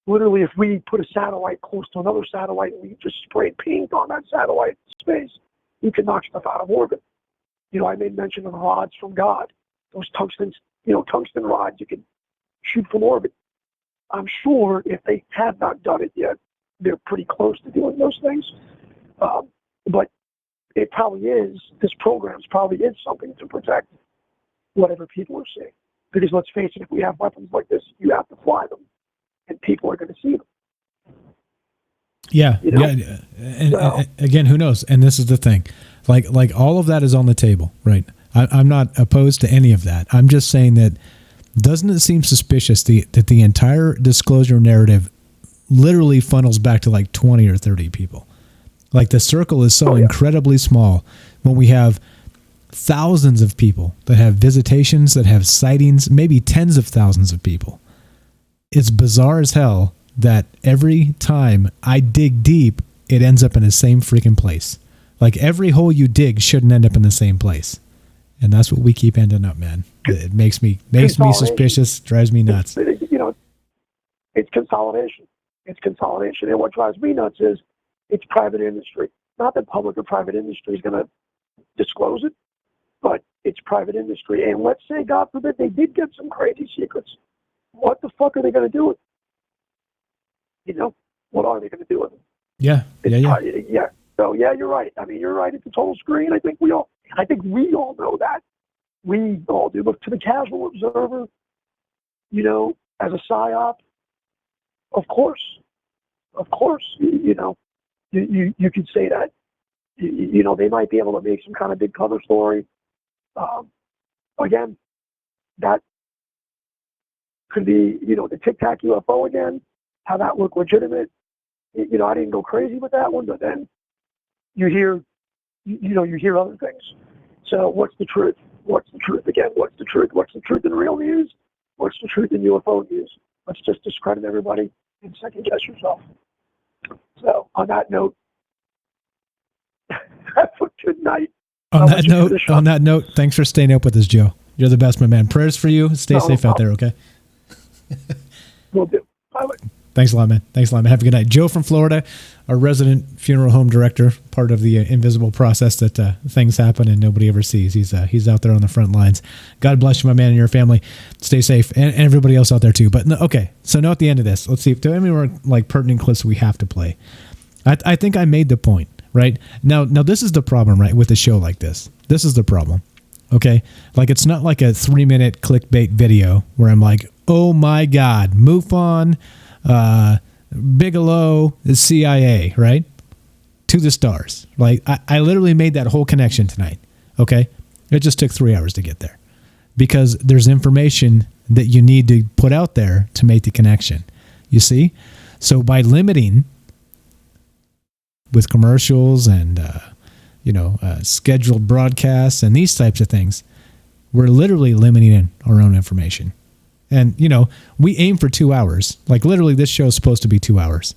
literally if we put a satellite close to another satellite and we just sprayed paint on that satellite space, you could knock stuff out of orbit. I made mention of rods from God. Those tungsten rods you could shoot from orbit. I'm sure if they have not done it yet, they're pretty close to doing those things. But it probably is, this program probably is something to protect whatever people are seeing. Because let's face it, if we have weapons like this, you have to fly them, and people are going to see them. Yeah, yeah. And again, who knows? And this is the thing. Like all of that is on the table, right? I'm not opposed to any of that. I'm just saying that doesn't it seem suspicious that the entire disclosure narrative literally funnels back to like 20 or 30 people? Like the circle is so incredibly small when we have thousands of people that have visitations, that have sightings, maybe tens of thousands of people. It's bizarre as hell that every time I dig deep, it ends up in the same freaking place. Like every hole you dig shouldn't end up in the same place. And that's what we keep ending up, man. It makes me suspicious, drives me nuts. It's consolidation. It's consolidation. And what drives me nuts is it's private industry. Not that public or private industry is going to disclose it, but it's private industry. And let's say, God forbid, they did get some crazy secrets. What the fuck are they going to do with it? You know, what are they going to do with it? Yeah. Yeah. So yeah, you're right. I mean, you're right. It's a total screen. I think we all know that. We all do. But to the casual observer, you know, as a psyop, of course, you know, you could say that. You know, they might be able to make some kind of big cover story. Again, that could be, you know, the Tic Tac UFO again, how that looked legitimate. You know, I didn't go crazy with that one, but then you hear other things. So what's the truth? What's the truth again? What's the truth? What's the truth in real news? What's the truth in UFO news? Let's just discredit everybody and second guess yourself. So on that note, have a good night. On that note, thanks for staying up with us, Joe. You're the best, my man. Prayers for you. Stay safe out there, okay? Will do. Bye. Thanks a lot, man. Have a good night. Joe from Florida, our resident funeral home director, part of the invisible process that things happen and nobody ever sees. He's out there on the front lines. God bless you, my man, and your family. Stay safe, and everybody else out there too. But okay, so now at the end of this, let's see if there are any more like pertinent clips we have to play. I think I made the point, right? Now this is the problem, right, with a show like this. This is the problem, okay? Like it's not like a 3-minute clickbait video where I'm like, oh my God, MUFON, Bigelow, the CIA, right? To the stars. Like I literally made that whole connection tonight. Okay. It just took 3 hours to get there because there's information that you need to put out there to make the connection. You see? So by limiting with commercials and, scheduled broadcasts and these types of things, we're literally limiting our own information. And, we aim for 2 hours. Like, literally, this show is supposed to be 2 hours.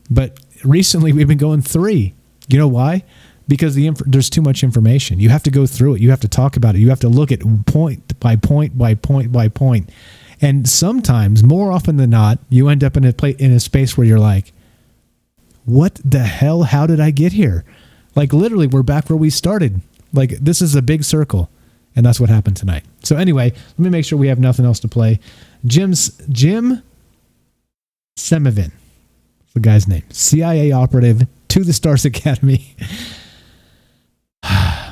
But recently, we've been going 3. You know why? Because there's too much information. You have to go through it. You have to talk about it. You have to look at point by point by point by point. And sometimes, more often than not, you end up in a space where you're like, what the hell? How did I get here? Like, literally, we're back where we started. Like, this is a big circle. And that's what happened tonight. So anyway, let me make sure we have nothing else to play. Jim Semivin, the guy's name. CIA operative to the Stars Academy.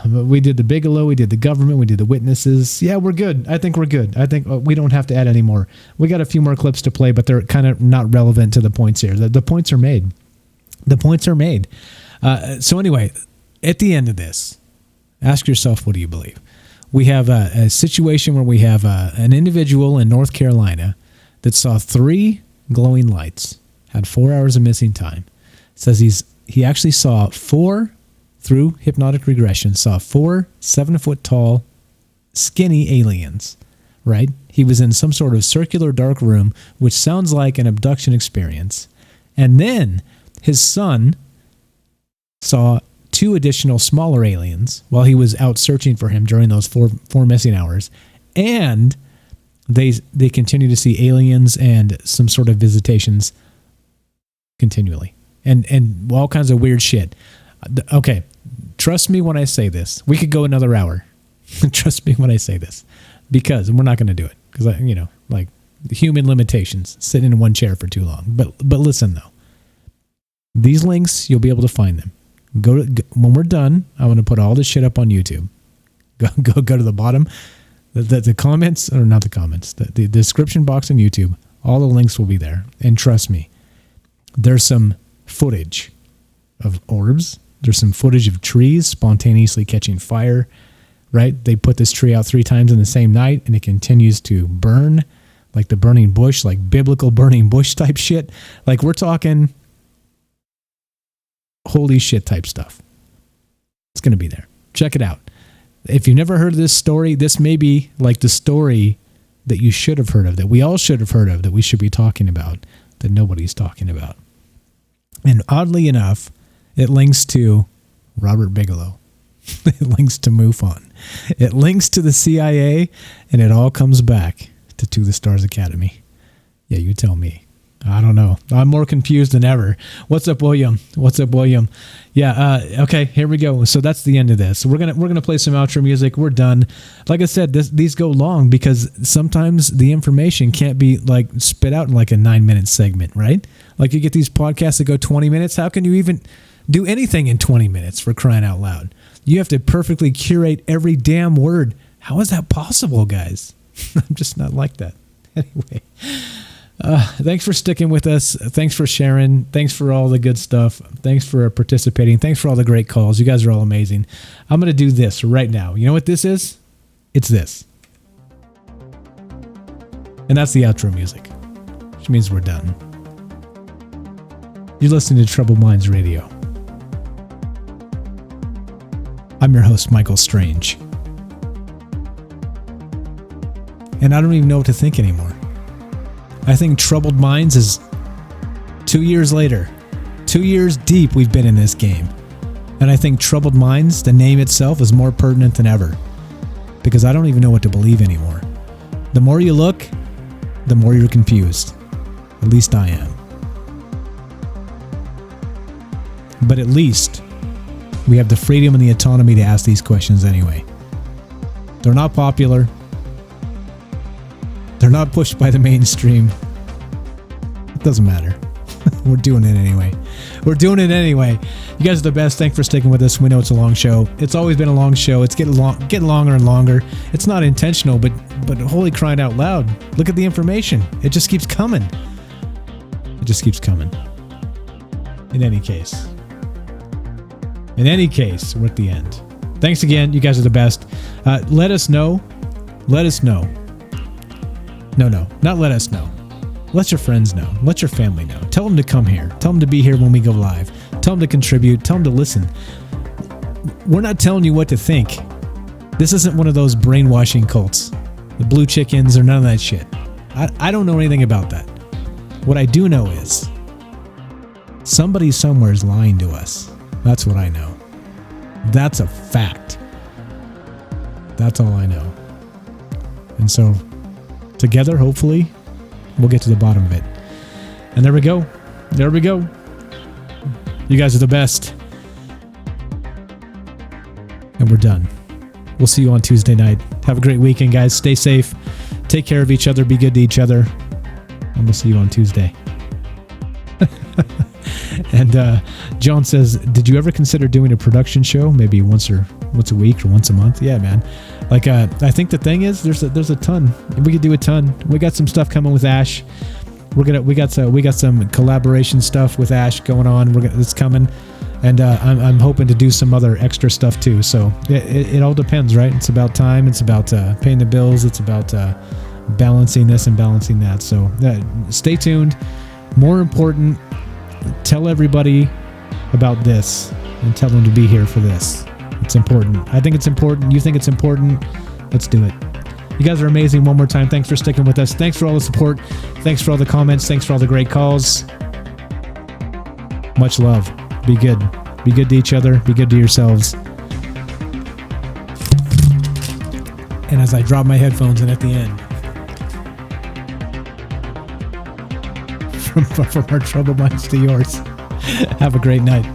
We did the Bigelow, we did the government, we did the witnesses. Yeah, we're good. I think we're good. I think we don't have to add any more. We got a few more clips to play, but they're kind of not relevant to the points here. The points are made. The points are made. So anyway, at the end of this, ask yourself, what do you believe? We have a situation where we have an individual in North Carolina that saw 3 glowing lights, had 4 hours of missing time. Says he actually saw 4, through hypnotic regression, saw 4 7-foot tall, skinny aliens, right? He was in some sort of circular dark room, which sounds like an abduction experience. And then his son saw 2 additional smaller aliens while he was out searching for him during those four missing hours. And they continue to see aliens and some sort of visitations continually. And all kinds of weird shit. Okay, trust me when I say this. We could go another hour. Trust me when I say this. Because we're not going to do it. Because, like the human limitations, sitting in one chair for too long. But listen, though. These links, you'll be able to find them. When we're done, I want to put all this shit up on YouTube. Go to the bottom, the comments, or not the comments, the description box on YouTube. All the links will be there. And trust me, there's some footage of orbs. There's some footage of trees spontaneously catching fire, right? They put this tree out 3 times in the same night, and it continues to burn, like the burning bush, like biblical burning bush type shit. Like, we're talking holy shit type stuff. It's going to be there. Check it out. If you've never heard of this story, this may be like the story that you should have heard of, that we all should have heard of, that we should be talking about, that nobody's talking about. And oddly enough, it links to Robert Bigelow. It links to MUFON. It links to the CIA, and it all comes back to the Stars Academy. Yeah, you tell me. I don't know. I'm more confused than ever. What's up, William? What's up, William? Yeah. Okay. Here we go. So that's the end of this. We're gonna play some outro music. We're done. Like I said, these go long because sometimes the information can't be like spit out in like a 9-minute segment, right? Like you get these podcasts that go 20 minutes. How can you even do anything in 20 minutes, for crying out loud? You have to perfectly curate every damn word. How is that possible, guys? I'm just not like that. Anyway. Thanks for sticking with us. Thanks for sharing. Thanks for all the good stuff. Thanks for participating. Thanks for all the great calls. You guys are all amazing. I'm going to do this right now. You know what this is? It's this. And that's the outro music, which means we're done. You're listening to Troubled Minds Radio. I'm your host, Michael Strange. And I don't even know what to think anymore. I think Troubled Minds is 2 years later. 2 years deep we've been in this game. And I think Troubled Minds, the name itself, is more pertinent than ever. Because I don't even know what to believe anymore. The more you look, the more you're confused. At least I am. But at least we have the freedom and the autonomy to ask these questions anyway. They're not popular. They're not pushed by the mainstream. It doesn't matter. We're doing it anyway. We're doing it anyway. You guys are the best. Thanks for sticking with us. We know it's a long show. It's always been a long show. It's getting longer and longer. It's not intentional, but holy crying out loud. Look at the information. It just keeps coming. It just keeps coming. In any case, we're at the end. Thanks again. You guys are the best. Let us know. Let us know. No, not let us know. Let your friends know. Let your family know. Tell them to come here. Tell them to be here when we go live. Tell them to contribute. Tell them to listen. We're not telling you what to think. This isn't one of those brainwashing cults. The blue chickens or none of that shit. I don't know anything about that. What I do know is somebody somewhere is lying to us. That's what I know. That's a fact. That's all I know. And so together, hopefully, we'll get to the bottom of it. And there we go. There we go. You guys are the best. And we're done. We'll see you on Tuesday night. Have a great weekend, guys. Stay safe. Take care of each other. Be good to each other. And we'll see you on Tuesday. And John says, did you ever consider doing a production show? Maybe once a week or once a month? Yeah, man. Like, I think the thing is, there's a ton. We could do a ton. We got some stuff coming with Ash. We got some collaboration stuff with Ash going on. It's coming, and I'm hoping to do some other extra stuff too. So it all depends, right? It's about time. It's about paying the bills. It's about balancing this and balancing that. So stay tuned. More important, tell everybody about this and tell them to be here for this. It's important. I think it's important. You think it's important. Let's do it. You guys are amazing. One more time, thanks for sticking with us. Thanks for all the support. Thanks for all the comments. Thanks for all the great calls. Much love. Be good. Be good to each other. Be good to yourselves. And as I drop my headphones in at the end, from our troubled minds to yours, have a great night.